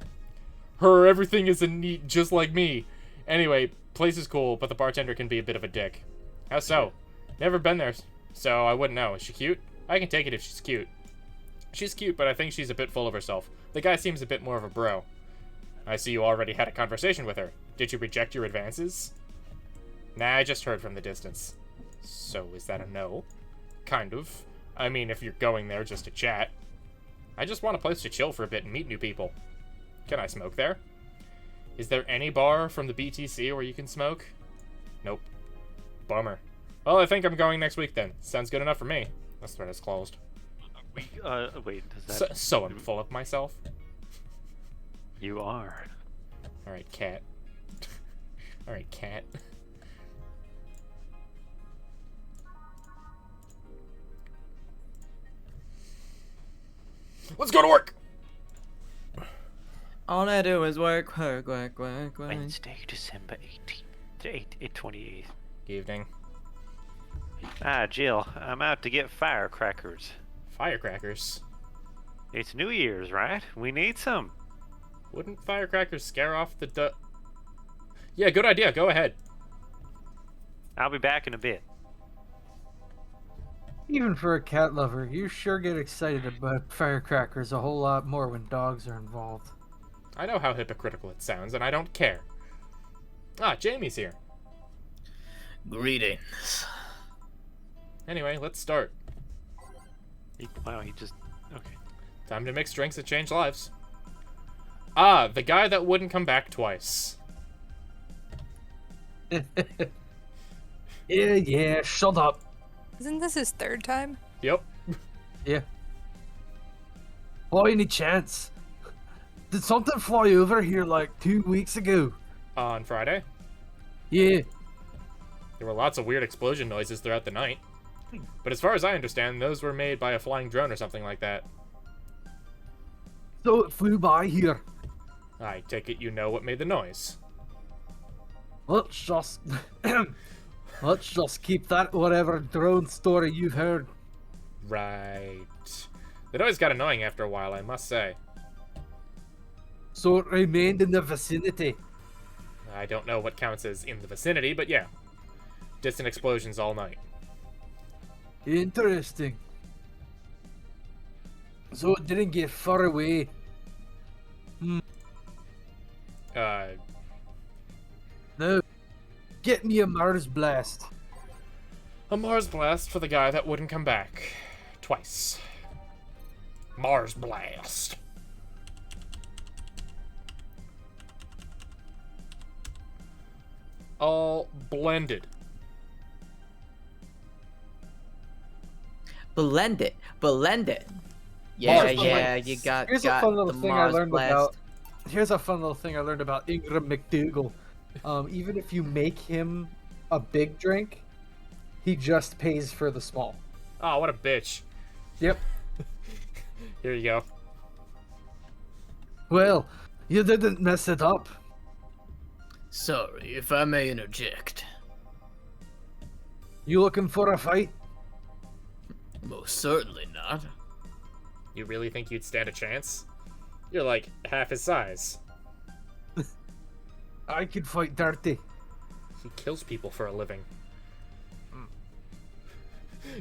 Everything is neat just like me. Anyway, place is cool, but the bartender can be a bit of a dick. How so? Never been there, so I wouldn't know. Is she cute? I can take it if she's cute. She's cute, but I think she's a bit full of herself. The guy seems a bit more of a bro. I see you already had a conversation with her. Did you reject your advances? Nah, I just heard from the distance. So, is that a no? Kind of. I mean, if you're going there just to chat. I just want a place to chill for a bit and meet new people. Can I smoke there? Is there any bar from the BTC where you can smoke? Nope. Bummer. Well, I think I'm going next week then. Sounds good enough for me. This thread is closed. Wait, does that... So I'm full of myself? You are. Alright, cat. Alright, cat. Let's go to work! All I do is work, work, work, work, work. Wednesday, December 18th. 28th. Evening. Jill, I'm out to get firecrackers. Firecrackers? It's New Year's, right? We need some. Wouldn't firecrackers scare off the Yeah, good idea. Go ahead. I'll be back in a bit. Even for a cat lover, you sure get excited about firecrackers a whole lot more when dogs are involved. I know how hypocritical it sounds, and I don't care. Ah, Jamie's here. Greetings. Anyway, let's start. Wow, he just... Okay. Time to mix drinks and change lives. Ah, the guy that wouldn't come back twice. Yeah, shut up. Isn't this his third time? Yep. Yeah. By any chance, did something fly over here like 2 weeks ago? On Friday, Yeah. there were lots of weird explosion noises throughout the night. But as far as I understand, those were made by a flying drone or something like that. So it flew by here. I take it you know what made the noise. Let's just let's just keep that whatever drone story you've heard. Right. The noise got annoying after a while, I must say. So it remained in the vicinity. I don't know what counts as in the vicinity, but yeah. Distant explosions all night. Interesting. So it didn't get far away. No. Get me a Mars blast. A Mars blast for the guy that wouldn't come back. Twice. Mars blast. All blended. Blend it. Blend it. Yeah, Mars yeah, blast. you got, Here's got a fun little the thing Mars I learned blast. about. Here's a fun little thing I learned about Ingram McDougal. Even if you make him a big drink, he just pays for the small. Oh, what a bitch. Yep. Here you go. Well, you didn't mess it up. Sorry, if I may interject. You looking for a fight? Most certainly not. You really think you'd stand a chance? You're like half his size. I could fight dirty. He kills people for a living.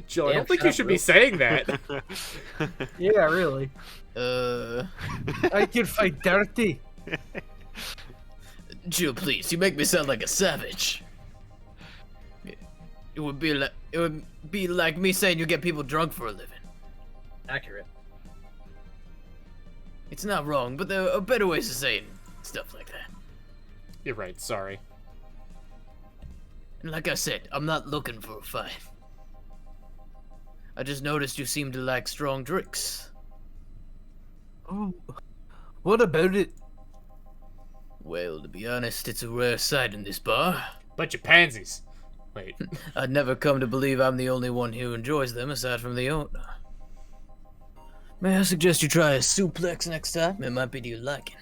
Jill, I Damn, don't think shut you up, should Will. be saying that. Yeah, really. I could fight dirty. Jill, please, you make me sound like a savage. It would be like me saying you get people drunk for a living. Accurate. It's not wrong, but there are better ways of saying stuff like that. You're right, sorry. And like I said, I'm not looking for a fight. I just noticed you seem to like strong drinks. Oh, what about it? Well, to be honest, it's a rare sight in this bar. Bunch of pansies. Wait. I'd never come to believe I'm the only one who enjoys them aside from the owner. May I suggest you try a suplex next time? It might be to your liking.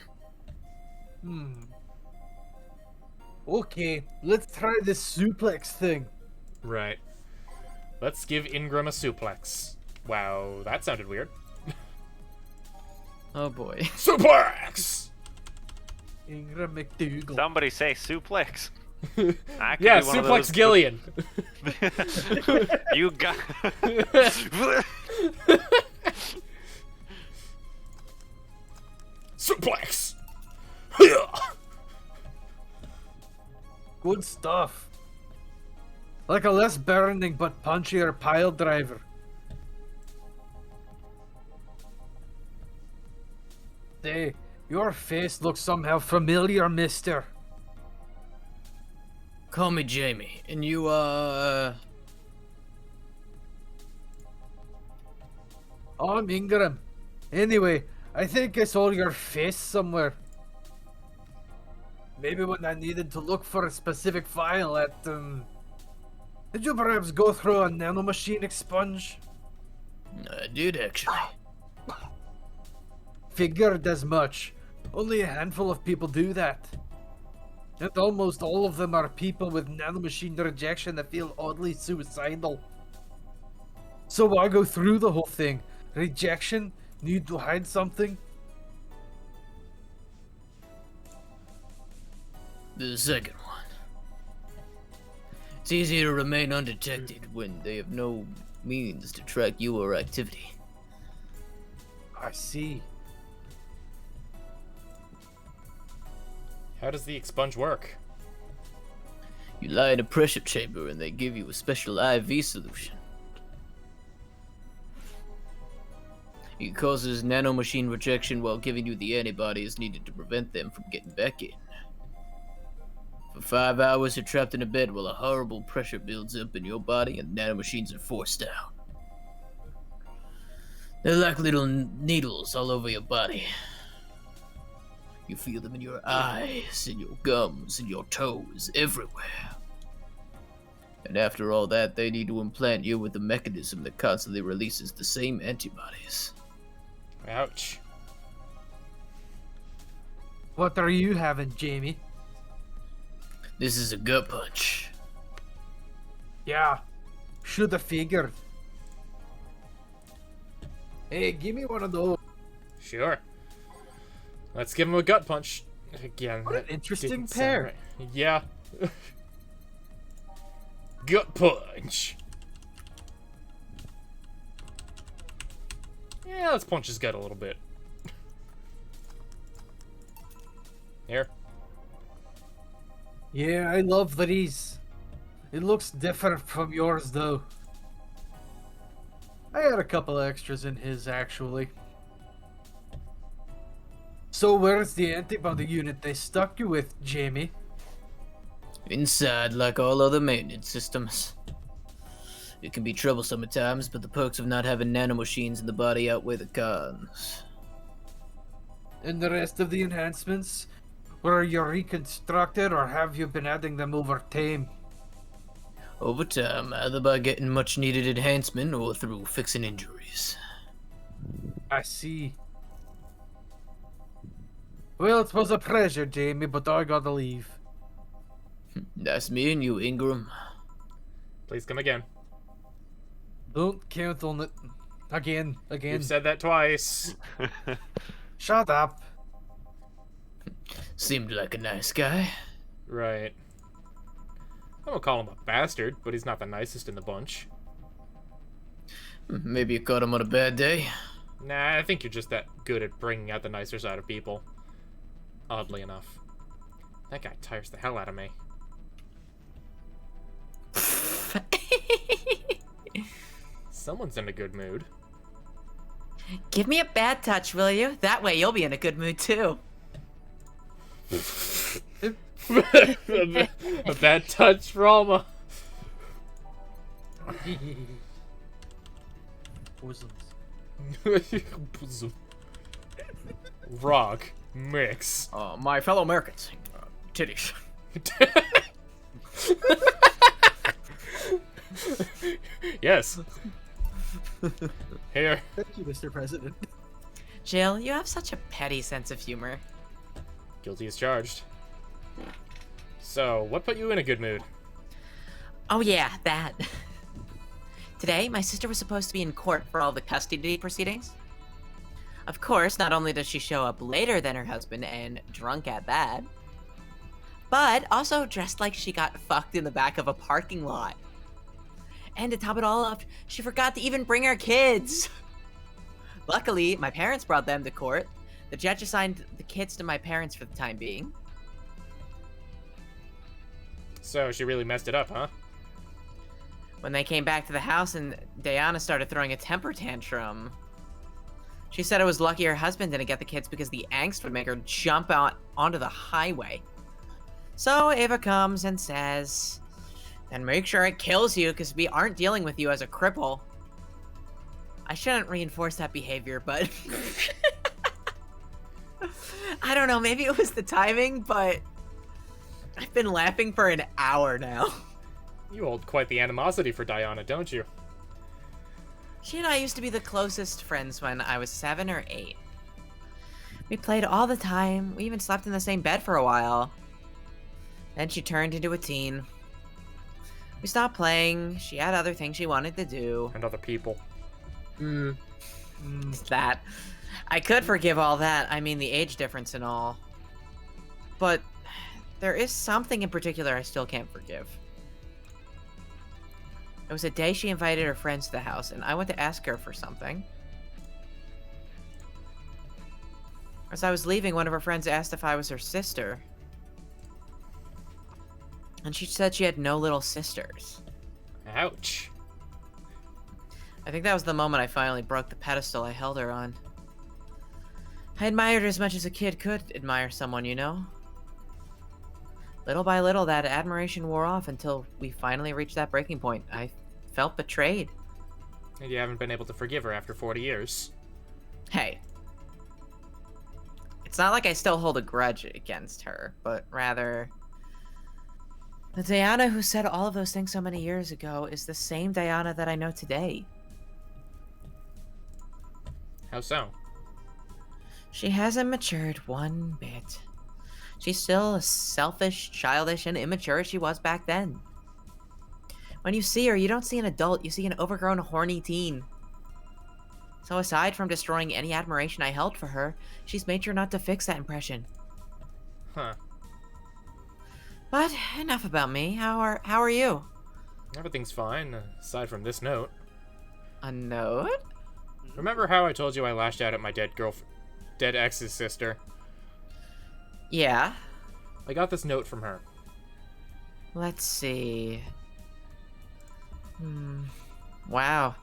Okay, let's try this suplex thing. Right. Let's give Ingram a suplex. Wow, that sounded weird. Oh boy. Suplex! Ingram McDougal. Somebody say suplex. I could Yeah, be one of suplex those- Gillian. You got. Suplex! Good stuff. Like a less burning but punchier pile driver. Say, your face looks somehow familiar, mister. Call me Jamie. And you, I'm Ingram. Anyway, I think I saw your face somewhere. Maybe when I needed to look for a specific file at, Did you perhaps go through a nanomachine expunge? I did actually. Figured as much. Only a handful of people do that. And almost all of them are people with nanomachine rejection that feel oddly suicidal. So why go through the whole thing? Rejection? Need to hide something? The second one. It's easy to remain undetected when they have no means to track your activity. I see. How does the expunge work? You lie in a pressure chamber and they give you a special IV solution. It causes nanomachine rejection while giving you the antibodies needed to prevent them from getting back in. For 5 hours, you're trapped in a bed while a horrible pressure builds up in your body and nanomachines are forced out. They're like little needles all over your body. You feel them in your eyes, in your gums, in your toes, everywhere. And after all that, they need to implant you with a mechanism that constantly releases the same antibodies. Ouch. What are you having, Jamie? This is a gut punch. Yeah, shoulda figured. Hey, give me one of those. Sure. Let's give him a gut punch. Again. What an that interesting didn't sound pair. right. Yeah. Gut punch. Yeah, let's punch his gut a little bit. Here. Yeah, I love these. It looks different from yours, though. I had a couple extras in his, actually. So where's the antibody unit they stuck you with, Jamie? Inside, like all other maintenance systems. It can be troublesome at times, but the perks of not having nanomachines in the body outweigh the cons. And the rest of the enhancements? Were you reconstructed, or have you been adding them over time? Over time, either by getting much needed enhancement or through fixing injuries. I see. Well, it was a pleasure, Jamie, but I gotta leave. That's me and you, Ingram. Please come again. Don't count on it. Again. You've said that twice. Shut up. Seemed like a nice guy. Right. I won't call him a bastard, but he's not the nicest in the bunch. Maybe you caught him on a bad day. Nah, I think you're just that good at bringing out the nicer side of people. Oddly enough. That guy tires the hell out of me. Someone's in a good mood. Give me a bad touch, will you? That way you'll be in a good mood too. A bad touch for Alma. Rock mix. My fellow Americans, titties. Yes. Here. Thank you, Mr. President. Jill, you have such a petty sense of humor. Guilty as charged. So, what put you in a good mood? Oh yeah, that. Today, my sister was supposed to be in court for all the custody proceedings. Of course, not only does she show up later than her husband and drunk at that, but also dressed like she got fucked in the back of a parking lot. And to top it all off, she forgot to even bring her kids. Luckily, my parents brought them to court. The judge assigned the kids to my parents for the time being. So, she really messed it up, huh? When they came back to the house and Diana started throwing a temper tantrum, she said it was lucky her husband didn't get the kids because the angst would make her jump out onto the highway. So Ava comes and says, "Then make sure it kills you because we aren't dealing with you as a cripple." I shouldn't reinforce that behavior, but I don't know, maybe it was the timing, but I've been laughing for an hour now. You hold quite the animosity for Diana, don't you? She and I used to be the closest friends when I was 7 or 8. We played all the time. We even slept in the same bed for a while. Then she turned into a teen. We stopped playing. She had other things she wanted to do. And other people. That. I could forgive all that. I mean, the age difference and all. But there is something in particular I still can't forgive. It was a day she invited her friends to the house, and I went to ask her for something. As I was leaving, one of her friends asked if I was her sister. And she said she had no little sisters. Ouch. I think that was the moment I finally broke the pedestal I held her on. I admired her as much as a kid could admire someone, you know? Little by little, that admiration wore off until we finally reached that breaking point. I felt betrayed. And you haven't been able to forgive her after 40 years. Hey. It's not like I still hold a grudge against her, but rather... the Diana who said all of those things so many years ago is the same Diana that I know today. How so? She hasn't matured one bit. She's still as selfish, childish, and immature as she was back then. When you see her, you don't see an adult, you see an overgrown, horny teen. So aside from destroying any admiration I held for her, she's made sure not to fix that impression. Huh. But enough about me. How are you? Everything's fine, aside from this note. A note? Remember how I told you I lashed out at my dead ex's sister? Yeah. I got this note from her. Let's see. Wow.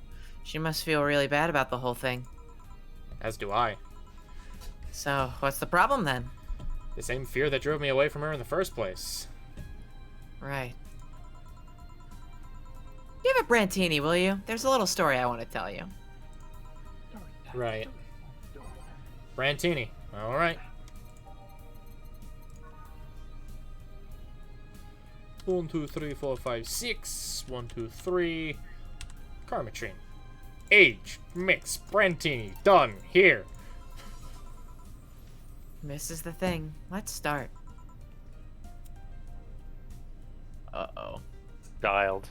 She must feel really bad about the whole thing. As do I. So, what's the problem then? The same fear that drove me away from her in the first place. Right. Give a Brantini, will you? There's a little story I want to tell you. Right. Brantini. Alright. 1, 2, 3, 4, 5, 6. 1, 2, 3. Carmatrine. Age. Mix. Brantini. Done. Here. This is the thing. Let's start. Uh-oh. Dialed.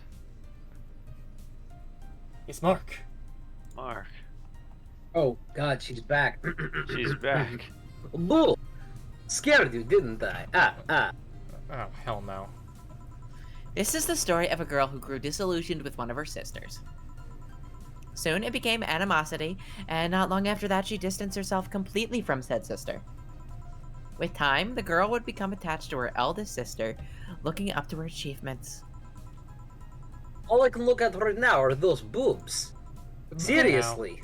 It's Mark. Mark. Oh, God, she's back. She's back. Bull! Scared you, didn't I? Oh, hell no. This is the story of a girl who grew disillusioned with one of her sisters. Soon it became animosity, and not long after that she distanced herself completely from said sister. With time, the girl would become attached to her eldest sister, looking up to her achievements. All I can look at right now are those boobs. Seriously.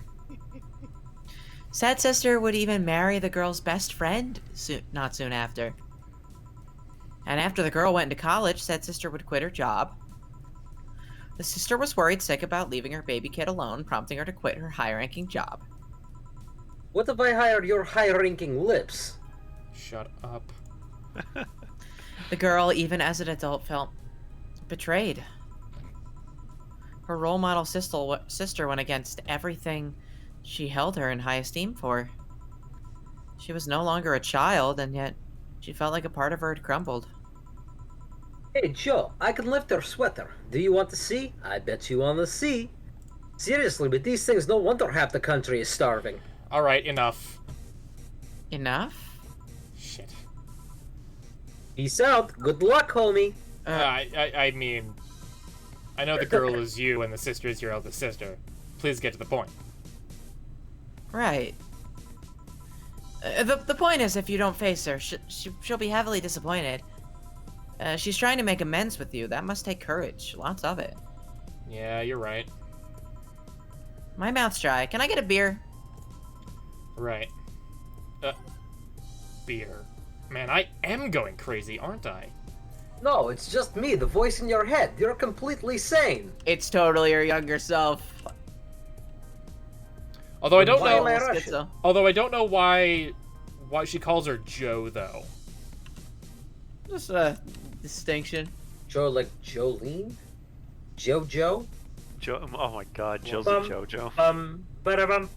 Said sister would even marry the girl's best friend not soon after. And after the girl went into college, said sister would quit her job. The sister was worried sick about leaving her baby kid alone, prompting her to quit her high-ranking job. What if I hire your high-ranking lips? Shut up. The girl, even as an adult, felt betrayed. Her role model sister went against everything she held her in high esteem for. She was no longer a child, and yet she felt like a part of her had crumbled. Hey, Joe, I can lift your sweater. Do you want to see? I bet you want to see. Seriously, with these things, no wonder half the country is starving. Alright, enough. Enough? Shit. Peace out. Good luck, homie. I mean, I know the girl is you and the sister is your eldest sister. Please get to the point. Right. The point is, if you don't face her, she'll be heavily disappointed. She's trying to make amends with you. That must take courage. Lots of it. Yeah, you're right. My mouth's dry. Can I get a beer? Right. Beer. Man, I am going crazy, aren't I? No, it's just me, the voice in your head. You're completely sane. It's totally your younger self. Although I don't Why am know. I Russian? Although I don't know why she calls her Joe though. Just a distinction. Joe like Jolene? Jojo? Oh my God, Jill's a JoJo.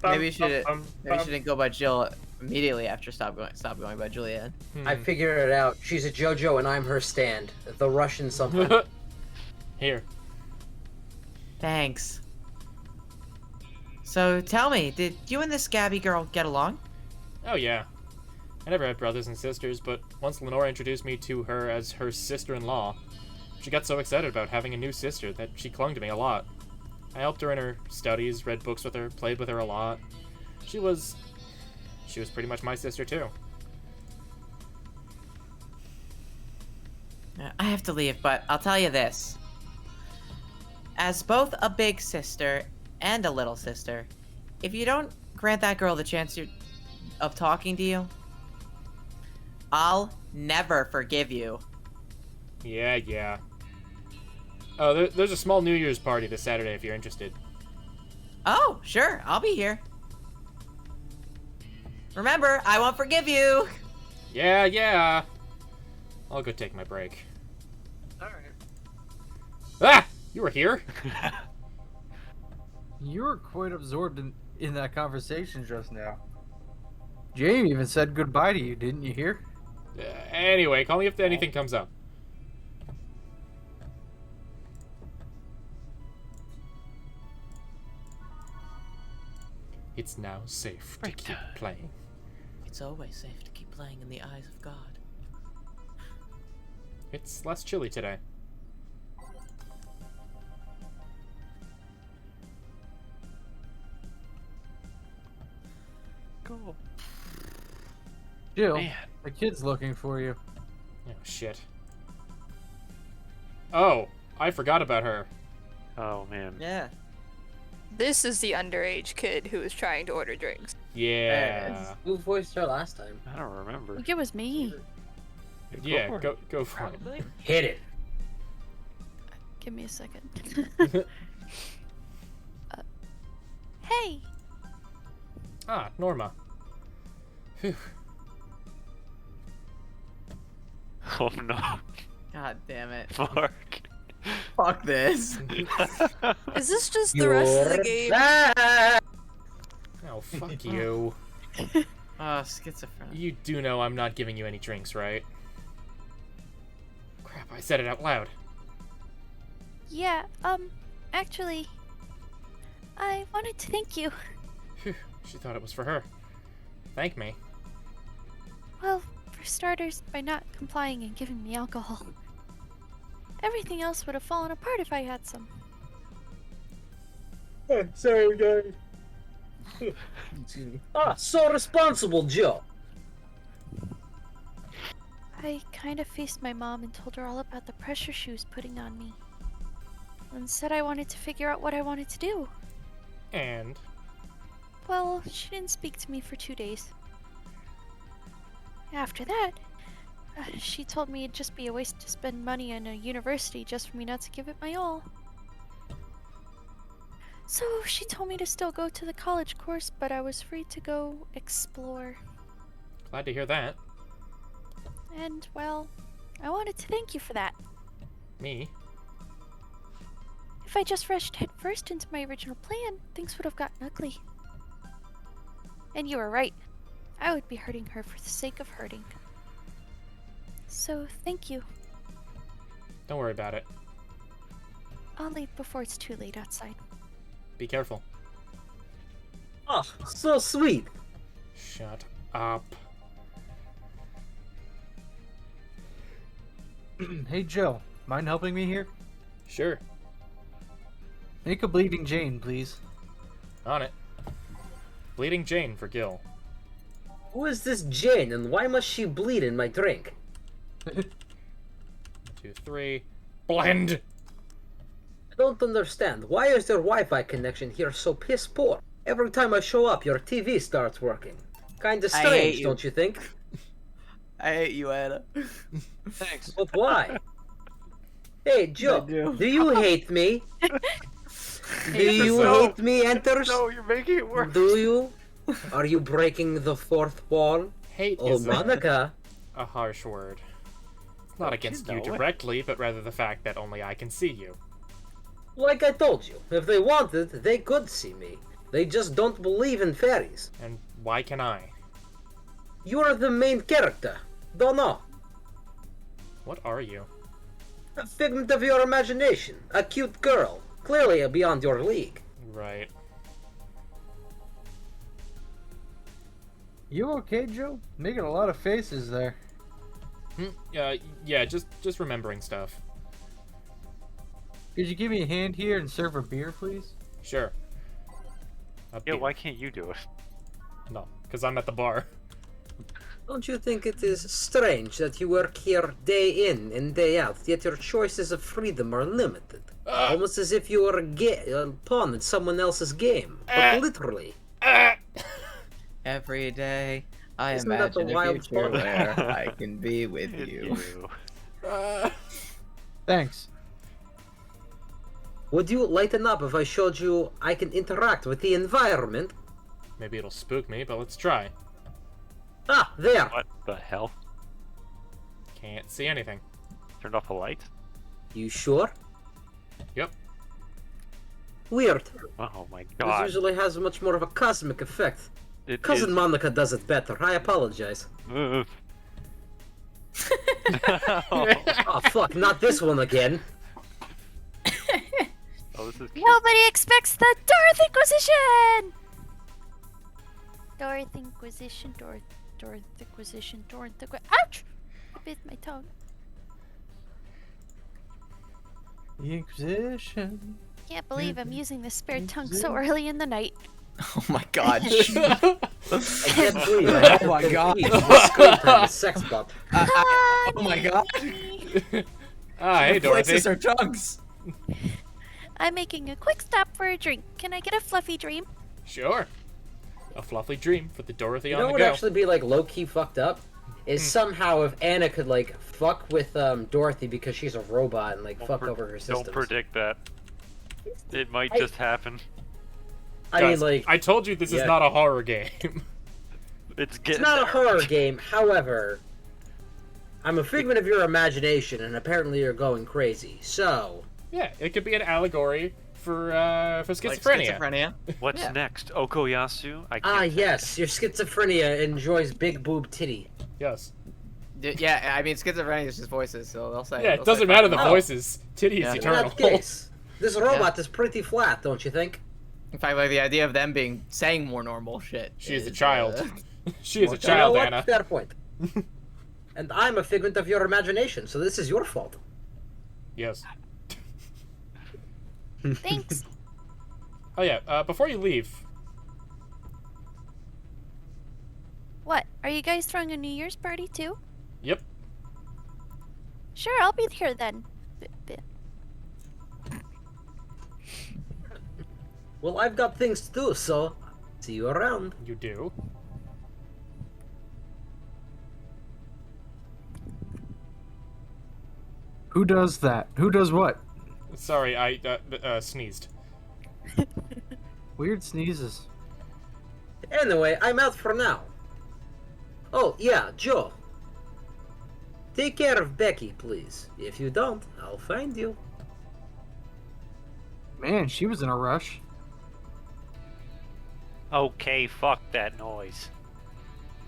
Maybe you shouldn't go by Jill immediately after stop going by Juliet. I figured it out. She's a JoJo and I'm her stand. The Russian something. Here. Thanks. So tell me, did you and this Gabby girl get along? Oh yeah. I never had brothers and sisters, but once Lenora introduced me to her as her sister-in-law, she got so excited about having a new sister that she clung to me a lot. I helped her in her studies, read books with her, played with her a lot. She was pretty much my sister too. I have to leave, but I'll tell you this. As both a big sister and a little sister, if you don't grant that girl the chance of talking to you, I'll never forgive you. Yeah. Oh, there's a small New Year's party this Saturday if you're interested. Oh, sure, I'll be here. Remember, I won't forgive you. Yeah. I'll go take my break. Alright. Ah! You were here? You were quite absorbed in that conversation just now. Jamie even said goodbye to you, didn't you hear? Anyway, call me if anything comes up. It's now safe to keep playing. It's always safe to keep playing in the eyes of God. It's less chilly today. Go. Jill, Man. the kid's looking for you. Oh, shit. Oh, I forgot about her. Oh man. Yeah. This is the underage kid who was trying to order drinks. Yeah. Who voiced her last time? I don't remember. I think it was me. Yeah, go for it. Hit it. Give me a second. Hey! Ah, Norma. Phew. Oh no. God damn it. Mark. Fuck this. Is this just the rest of the game? Oh, fuck you. Oh, schizophrenic. You do know I'm not giving you any drinks, right? Crap, I said it out loud. Yeah, actually, I wanted to thank you. Phew, she thought it was for her. Thank me. Well, for starters, by not complying and giving me alcohol. Everything else would have fallen apart if I had some. I'm sorry, guys. So responsible, Joe. I kind of faced my mom and told her all about the pressure she was putting on me. And said I wanted to figure out what I wanted to do. And? Well, she didn't speak to me for 2 days. After that, she told me it'd just be a waste to spend money on a university just for me not to give it my all. So she told me to still go to the college course, but I was free to go explore. Glad to hear that. And, well, I wanted to thank you for that. Me? If I just rushed headfirst into my original plan, things would have gotten ugly. And you were right. I would be hurting her for the sake of hurting. So, thank you. Don't worry about it. I'll leave before it's too late outside. Be careful. Oh, so sweet. Shut up. Hey, Joe. Mind helping me here? Sure. Make a bleeding Jane, please. On it. Bleeding Jane for Gil. Who is this Jane, and why must she bleed in my drink? 2, 3. Blend! I don't understand. Why is your Wi-Fi connection here so piss poor? Every time I show up, your TV starts working. Kinda I hate strange, you. don't you think? I hate you, Anna. Thanks. But why? Hey, Joe, do. do you hate me? Do you No. hate me, Enters? No, you're making it worse. Do you? Are you breaking the fourth wall? Hate Oh, is Monica. a harsh word. It's not against you know it. directly, but rather the fact that only I can see you. Like I told you, if they wanted, they could see me. They just don't believe in fairies. And why can I? You're the main character. Dunno. What are you? A figment of your imagination. A cute girl. Clearly beyond your league. Right. You okay, Joe? Making a lot of faces there. Yeah, just remembering stuff. Could you give me a hand here and serve a beer, please? Sure. Yeah, why can't you do it? No, because I'm at the bar. Don't you think it is strange that you work here day in and day out, yet your choices of freedom are limited? Almost as if you were a pawn in someone else's game. But literally. Every day, I Isn't that the imagine a wild future part? where I can be with It's you. Thanks. Would you lighten up if I showed you I can interact with the environment? Maybe it'll spook me, but let's try. Ah, there. What the hell? Can't see anything. Turned off the light? You sure? Yep. Weird. Oh my This god. usually has much more of a cosmic effect. It Cousin is- Monica does it better. I apologize. Ugh. Oh fuck, not this one again. Oh, this is cute. Nobody expects the Darth Inquisition! Darth Inquisition, Darth Inquisition, Darth Inquisition. Ouch! I bit my tongue. The Inquisition. Can't believe I'm using the spare tongue so early in the night. Oh my god. I can't believe I have Oh my to God. compete with Screen Time, the sex bot. Oh my god. Hey, Dorothy. Places our tongues. I'm making a quick stop for a drink. Can I get a fluffy dream? Sure. A fluffy dream for the Dorothy You on know the what go. would actually be like low-key fucked up? Is somehow if Anna could like fuck with Dorothy because she's a robot and like fuck over her systems. Don't predict that. It might I- just happen. I mean Guys, like I told you this yeah. is not a horror game. It's it's getting not a there. horror game, however, I'm a figment of your imagination and apparently you're going crazy. So Yeah, it could be an allegory for Like schizophrenia. schizophrenia. What's Yeah. next? Okoyasu? I can't think. yes, your schizophrenia enjoys big boob titty. Yes. Yeah, I mean schizophrenia is just voices, so they'll say. Yeah, it they'll doesn't say matter the fucking- voices. Titty Yeah. is In eternal. that case, this robot is pretty flat, don't you think? In fact, like the idea of them being saying more normal shit. She is a is, child. She is a more You know child, what? Anna. Fair point. And I'm a figment of your imagination, so this is your fault. Yes. Thanks. Oh yeah. Before you leave, What? Are you guys throwing a New Year's party too? yep. Sure, I'll be here then. Well, I've got things to do, so see you around. You do. Who does that? Who does what? Sorry, I sneezed. Weird sneezes. Anyway, I'm out for now. Oh, yeah, Joe. Take care of Becky, please. If you don't, I'll find you. Man, she was in a rush. Okay, fuck that noise.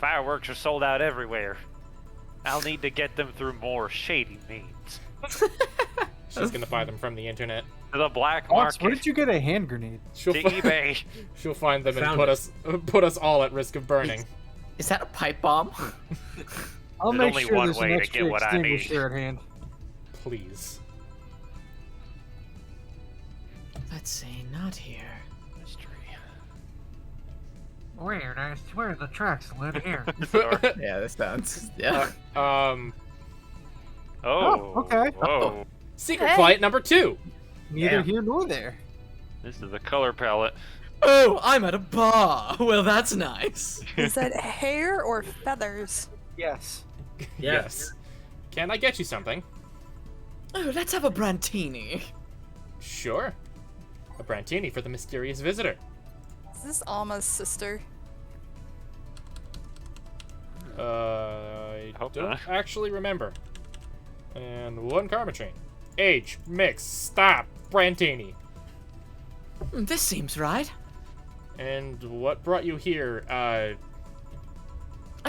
Fireworks are sold out everywhere. I'll need to get them through more shady means. She's gonna buy them from the internet. To the black Alex, market. where did you get a hand grenade? She'll To fi- eBay. She'll find them and Found put us all at risk of burning. Is that a pipe bomb? I'll There's make only sure one there's way an to extra get what I need. extinguisher at hand. Please. Let's see, not here. Mystery. Weird, I swear the tracks led here. Sorry. Yeah, this sounds. Yeah. Um, Oh. okay. Whoa. secret Hey. client number 2. Neither Yeah. here nor there. This is the color palette. Oh, I'm at a bar. Well, that's nice. Is that hair or feathers? Yes. Yes. Can I get you something? Oh, let's have a brantini. Sure. A brantini for the mysterious visitor. Is this Alma's sister? I Hope don't not. actually remember. And 1 karma chain. Age, mix, stop, brantini. This seems right. And what brought you here? I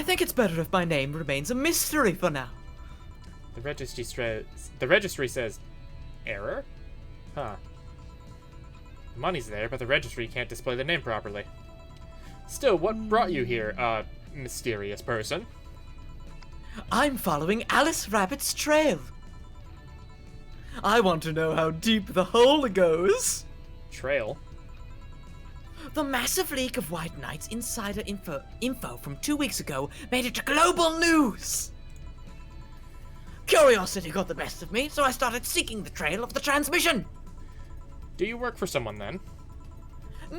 think it's better if my name remains a mystery for now. The registry says error? Huh. The money's there, but the registry can't display the name properly. Still, what brought you here, mysterious person? I'm following Alice Rabbit's trail. I want to know how deep the hole goes. Trail? The massive leak of White Knight's insider info from 2 weeks ago made it to global news. Curiosity got the best of me, so I started seeking the trail of the transmission. Do you work for someone then?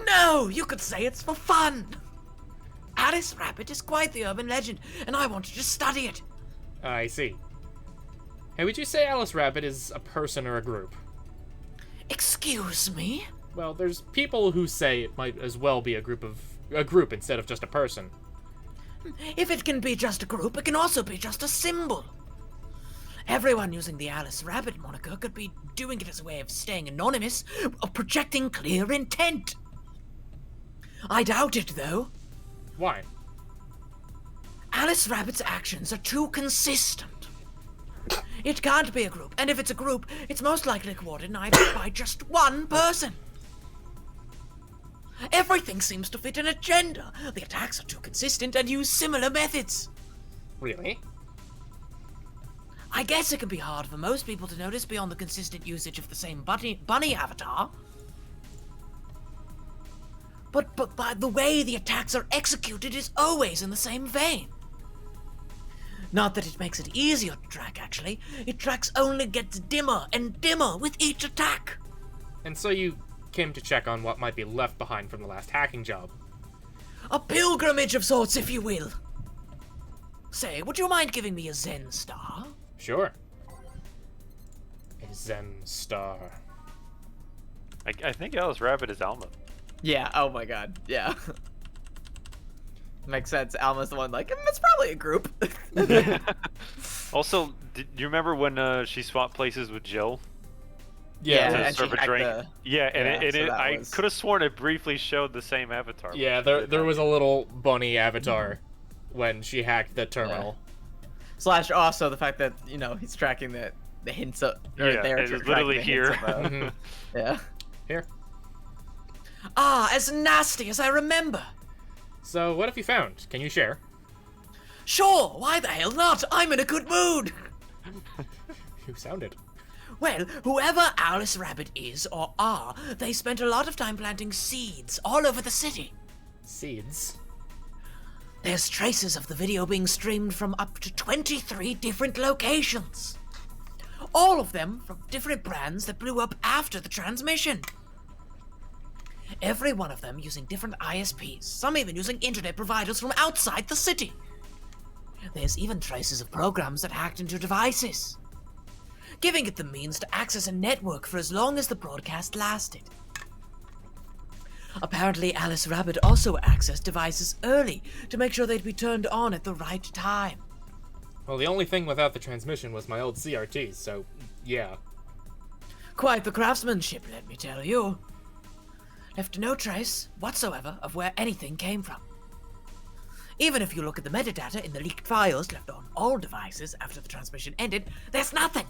No, you could say it's for fun. Alice Rabbit is quite the urban legend, and I wanted to study it. I see. Hey, would you say Alice Rabbit is a person or a group? Excuse me? Well, there's people who say it might as well be a group instead of just a person. If it can be just a group, it can also be just a symbol. Everyone using the Alice Rabbit moniker could be doing it as a way of staying anonymous, of projecting clear intent. I doubt it, though. Why? Alice Rabbit's actions are too consistent. It can't be a group, and if it's a group, it's most likely coordinated by just one person. Everything seems to fit an agenda. The attacks are too consistent and use similar methods. Really? I guess it can be hard for most people to notice beyond the consistent usage of the same bunny avatar. But by the way the attacks are executed is always in the same vein. Not that it makes it easier to track, actually. It tracks only gets dimmer and dimmer with each attack. And so you came to check on what might be left behind from the last hacking job. A pilgrimage of sorts, if you will. Say, would you mind giving me a Zen star? Sure. A Zen star. I think Alice Rabbit is Alma. Yeah. Oh my god. Yeah. Makes sense. Alma's the one like, it's probably a group. Also, do you remember when she swapped places with Jill? Yeah, To and she serve a hacked drink? the- Yeah, and yeah, so that I was- could have sworn it briefly showed the same avatar. Yeah, there was a little bunny avatar when she hacked the terminal. Slash also the fact that, you know, he's tracking the hints of, or Yeah, they're it is tracking literally the here. hints of, Mhm. yeah. Here. Ah, as nasty as I remember. So, what have you found? Can you share? Sure, why the hell not? I'm in a good mood. You sounded. Well, whoever Alice Rabbit is or are, they spent a lot of time planting seeds all over the city. Seeds. There's traces of the video being streamed from up to 23 different locations. All of them from different brands that blew up after the transmission. Every one of them using different ISPs, some even using internet providers from outside the city. There's even traces of programs that hacked into devices, giving it the means to access a network for as long as the broadcast lasted. Apparently, Alice Rabbit also accessed devices early to make sure they'd be turned on at the right time. Well, the only thing without the transmission was my old CRT, so yeah. Quite the craftsmanship, let me tell you. Left no trace whatsoever of where anything came from. Even if you look at the metadata in the leaked files left on all devices after the transmission ended, there's nothing.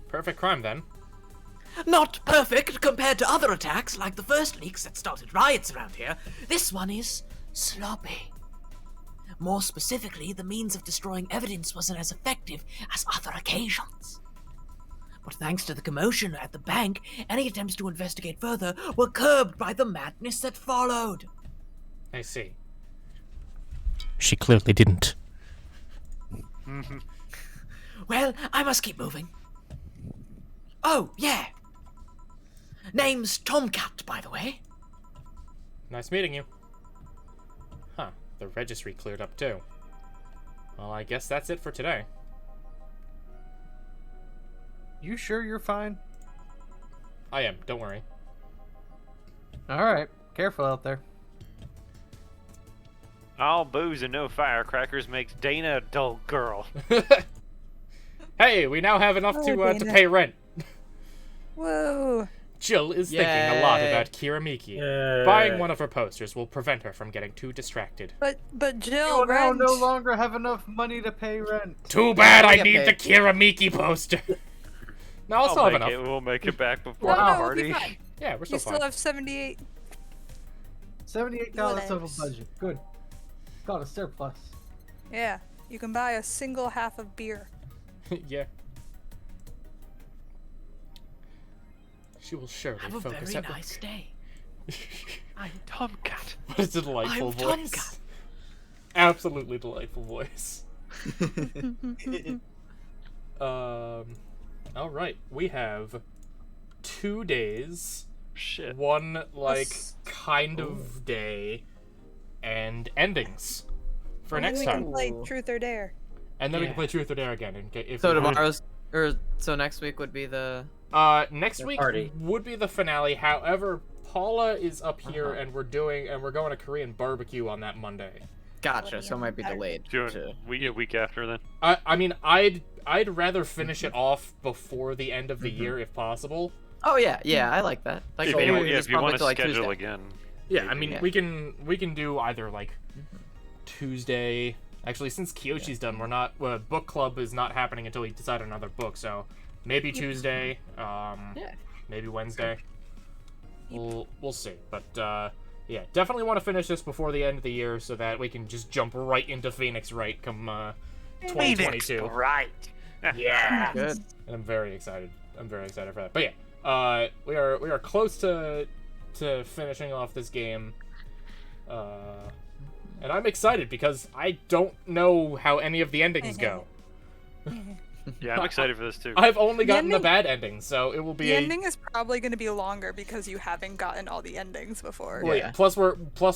Perfect crime, then. Not perfect compared to other attacks like the first leaks that started riots around here. This one is sloppy. More specifically, the means of destroying evidence wasn't as effective as other occasions. But thanks to the commotion at the bank, any attempts to investigate further were curbed by the madness that followed. I see. She clearly didn't. Well, I must keep moving. Oh, yeah. Name's Tomcat, by the way. Nice meeting you. Huh, the registry cleared up too. Well, I guess that's it for today. You sure you're fine? I am, don't worry. Alright, careful out there. All booze and no firecrackers makes Dana a dull girl. Hey, we now have enough to Dana. pay rent. Whoa. Jill is thinking a lot Yay. about Kira Miki. Buying one of her posters will prevent her from getting too distracted. But Jill, You now rent. no longer have enough money to pay rent. Too bad I get need the paid. Kira Miki poster. No, I'll still have enough. We'll make it back before No, the no, we'll be party. fine. Yeah, we're still You still fine. have 78. $78 of Whatevs. a budget. Good. Got a surplus. Yeah, you can buy a single half of beer. Yeah. She will surely Have a focus very at nice day. I'm Tomcat. What a delightful I'm voice. Tomcat. Absolutely delightful voice. Alright, we have 2 days, Shit. one, Yes. kind of day, and endings for And then next we time. can play Truth or Dare. And then we Yeah. can play Truth or Dare again. If So we want. tomorrow's, or so next week would be the. Next The week party. would be the finale. However, Paula is up here, and we're going to Korean barbecue on that Monday. Gotcha. So it might be delayed. Do to- it a week after then. I mean, I'd rather finish it off before the end of the year if possible. Oh yeah, I like that. Like If so you, maybe yeah, just if you bump want it to to, like, schedule Tuesday. again. Yeah, I mean, Yeah. we can do either Tuesday. Actually, since Kyochi's done, we're not. Book club is not happening until we decide on another book. So maybe Tuesday. Maybe Wednesday. We'll see. But yeah, definitely want to finish this before the end of the year so that we can just jump right into Phoenix Wright come 2022. Right. Yeah. Good. And I'm very excited. I'm very excited for that. But yeah, we are close to finishing off this game. And I'm excited because I don't know how any of the endings go. Yeah, I'm excited for this too. I've only gotten the ending- bad endings, so it will be The a ending is probably going to be longer because you haven't gotten all the endings before. well, yeah. Plus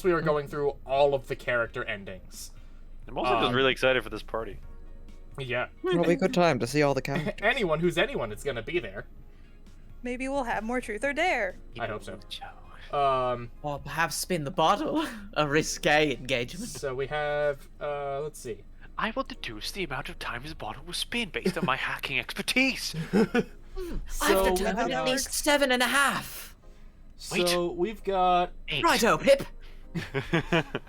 we are going through all of the character endings. I'm also just really excited for this party. Yeah. It'll be a good time to see all the characters. Anyone who's anyone is gonna be there. Maybe we'll have more Truth or Dare. I hope so. Or perhaps spin the bottle. A risque engagement. So we have let's see. I will deduce the amount of time his bottle was spin based on my hacking expertise. So I've determined at least 7.5. So we've got Righto, Pip.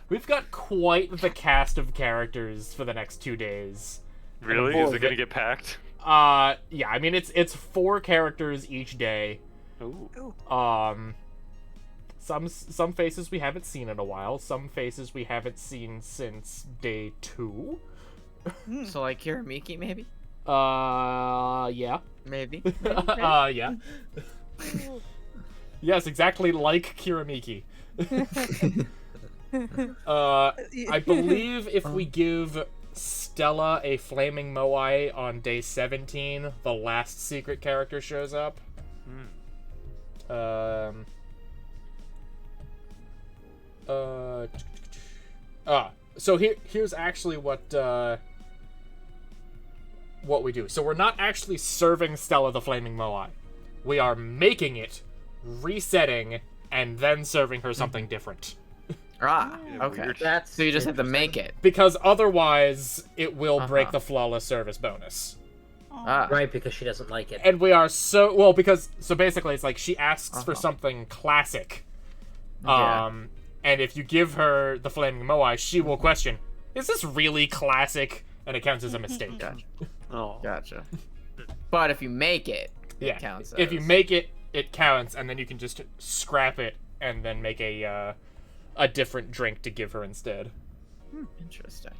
we've got quite the cast of characters for the next 2 days. Really? Is it gonna get packed? Yeah, I mean it's 4 characters each day. Ooh. Some faces we haven't seen in a while, some faces we haven't seen since day 2. So like Kiramiki maybe? Yeah. Maybe. Yeah. Yes, exactly like Kiramiki. I believe if we give Stella a flaming moai on day 17, the last secret character shows up. So here's actually what we do. So we're not actually serving Stella the flaming moai. We are making it, resetting, and then serving her something different. Okay. So you just have to make it. Because otherwise, it will break the flawless service bonus. Right, because she doesn't like it. And we are so basically it's like she asks for something classic. Yeah. And if you give her the flaming moai, she will question, is this really classic? And it counts as a mistake. Gotcha. Oh. Gotcha. But if you make it, Yeah. it counts. If you as- make it, it counts, and then you can just scrap it and then make a different drink to give her instead. Interesting.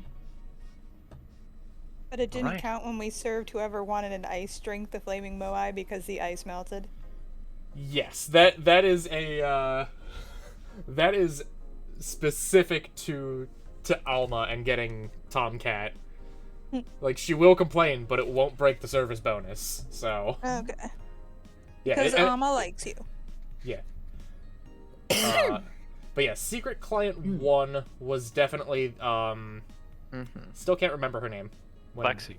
But it didn't Alright. count when we served whoever wanted an ice drink the flaming moai because the ice melted. Yes, that is a that is specific to Alma and getting Tomcat. Like, she will complain, but it won't break the service bonus. So Okay. yeah, Because and- Alma likes you. yeah. But yeah, Secret Client 1 was definitely still can't remember her name. Lexi.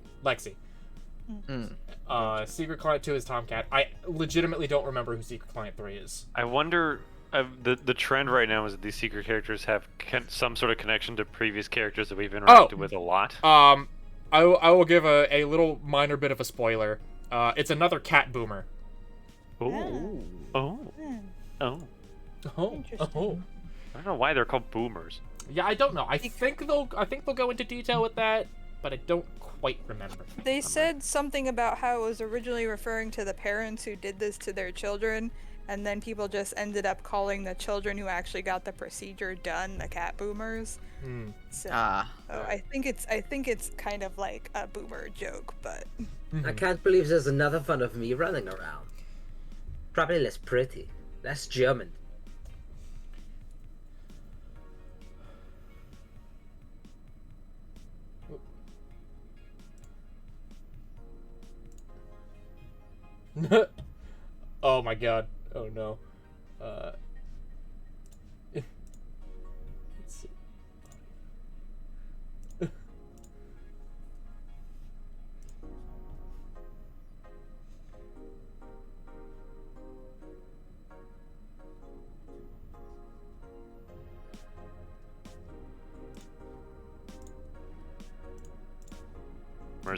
Secret Client 2 is Tomcat. I legitimately don't remember who Secret Client 3 is. I wonder. The trend right now is that these secret characters have some sort of connection to previous characters that we've interacted with a lot. I will give a little minor bit of a spoiler. It's another cat boomer. Oh. Oh. Oh. Oh. Oh. I don't know why they're called boomers. Yeah, I don't know. I think they'll go into detail with that, but I don't quite remember. They said something about how it was originally referring to the parents who did this to their children, and then people just ended up calling the children who actually got the procedure done the cat boomers. So, I think it's kind of like a boomer joke, but I can't believe there's another one of me running around. Probably less pretty, less German. Oh my god. Oh no. Let's see.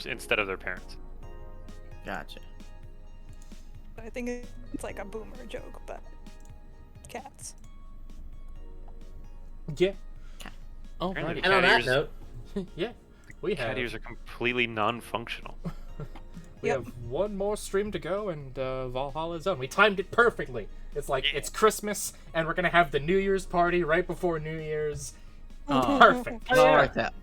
Instead of their parents. Gotcha. I think it's like a boomer joke, but cats. Yeah. Oh, Apparently right. And on that cat note, Yeah. We cat have ears are completely non-functional. we have one more stream to go, and Valhalla's on. We timed it perfectly. It's like it's Christmas, and we're gonna have the New Year's party right before New Year's. Perfect. All right, that.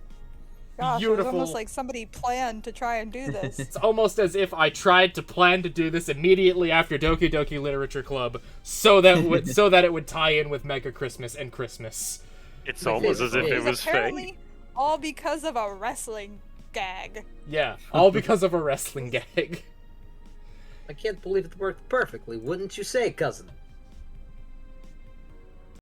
Gosh, it was Beautiful. almost like somebody planned to try and do this. It's almost as if I tried to plan to do this immediately after Doki Doki Literature Club, so that it would tie in with Mega Christmas and Christmas. It's almost as if it was fake. Apparently, all because of a wrestling gag. Yeah, all because of a wrestling gag. I can't believe it worked perfectly, wouldn't you say, cousin?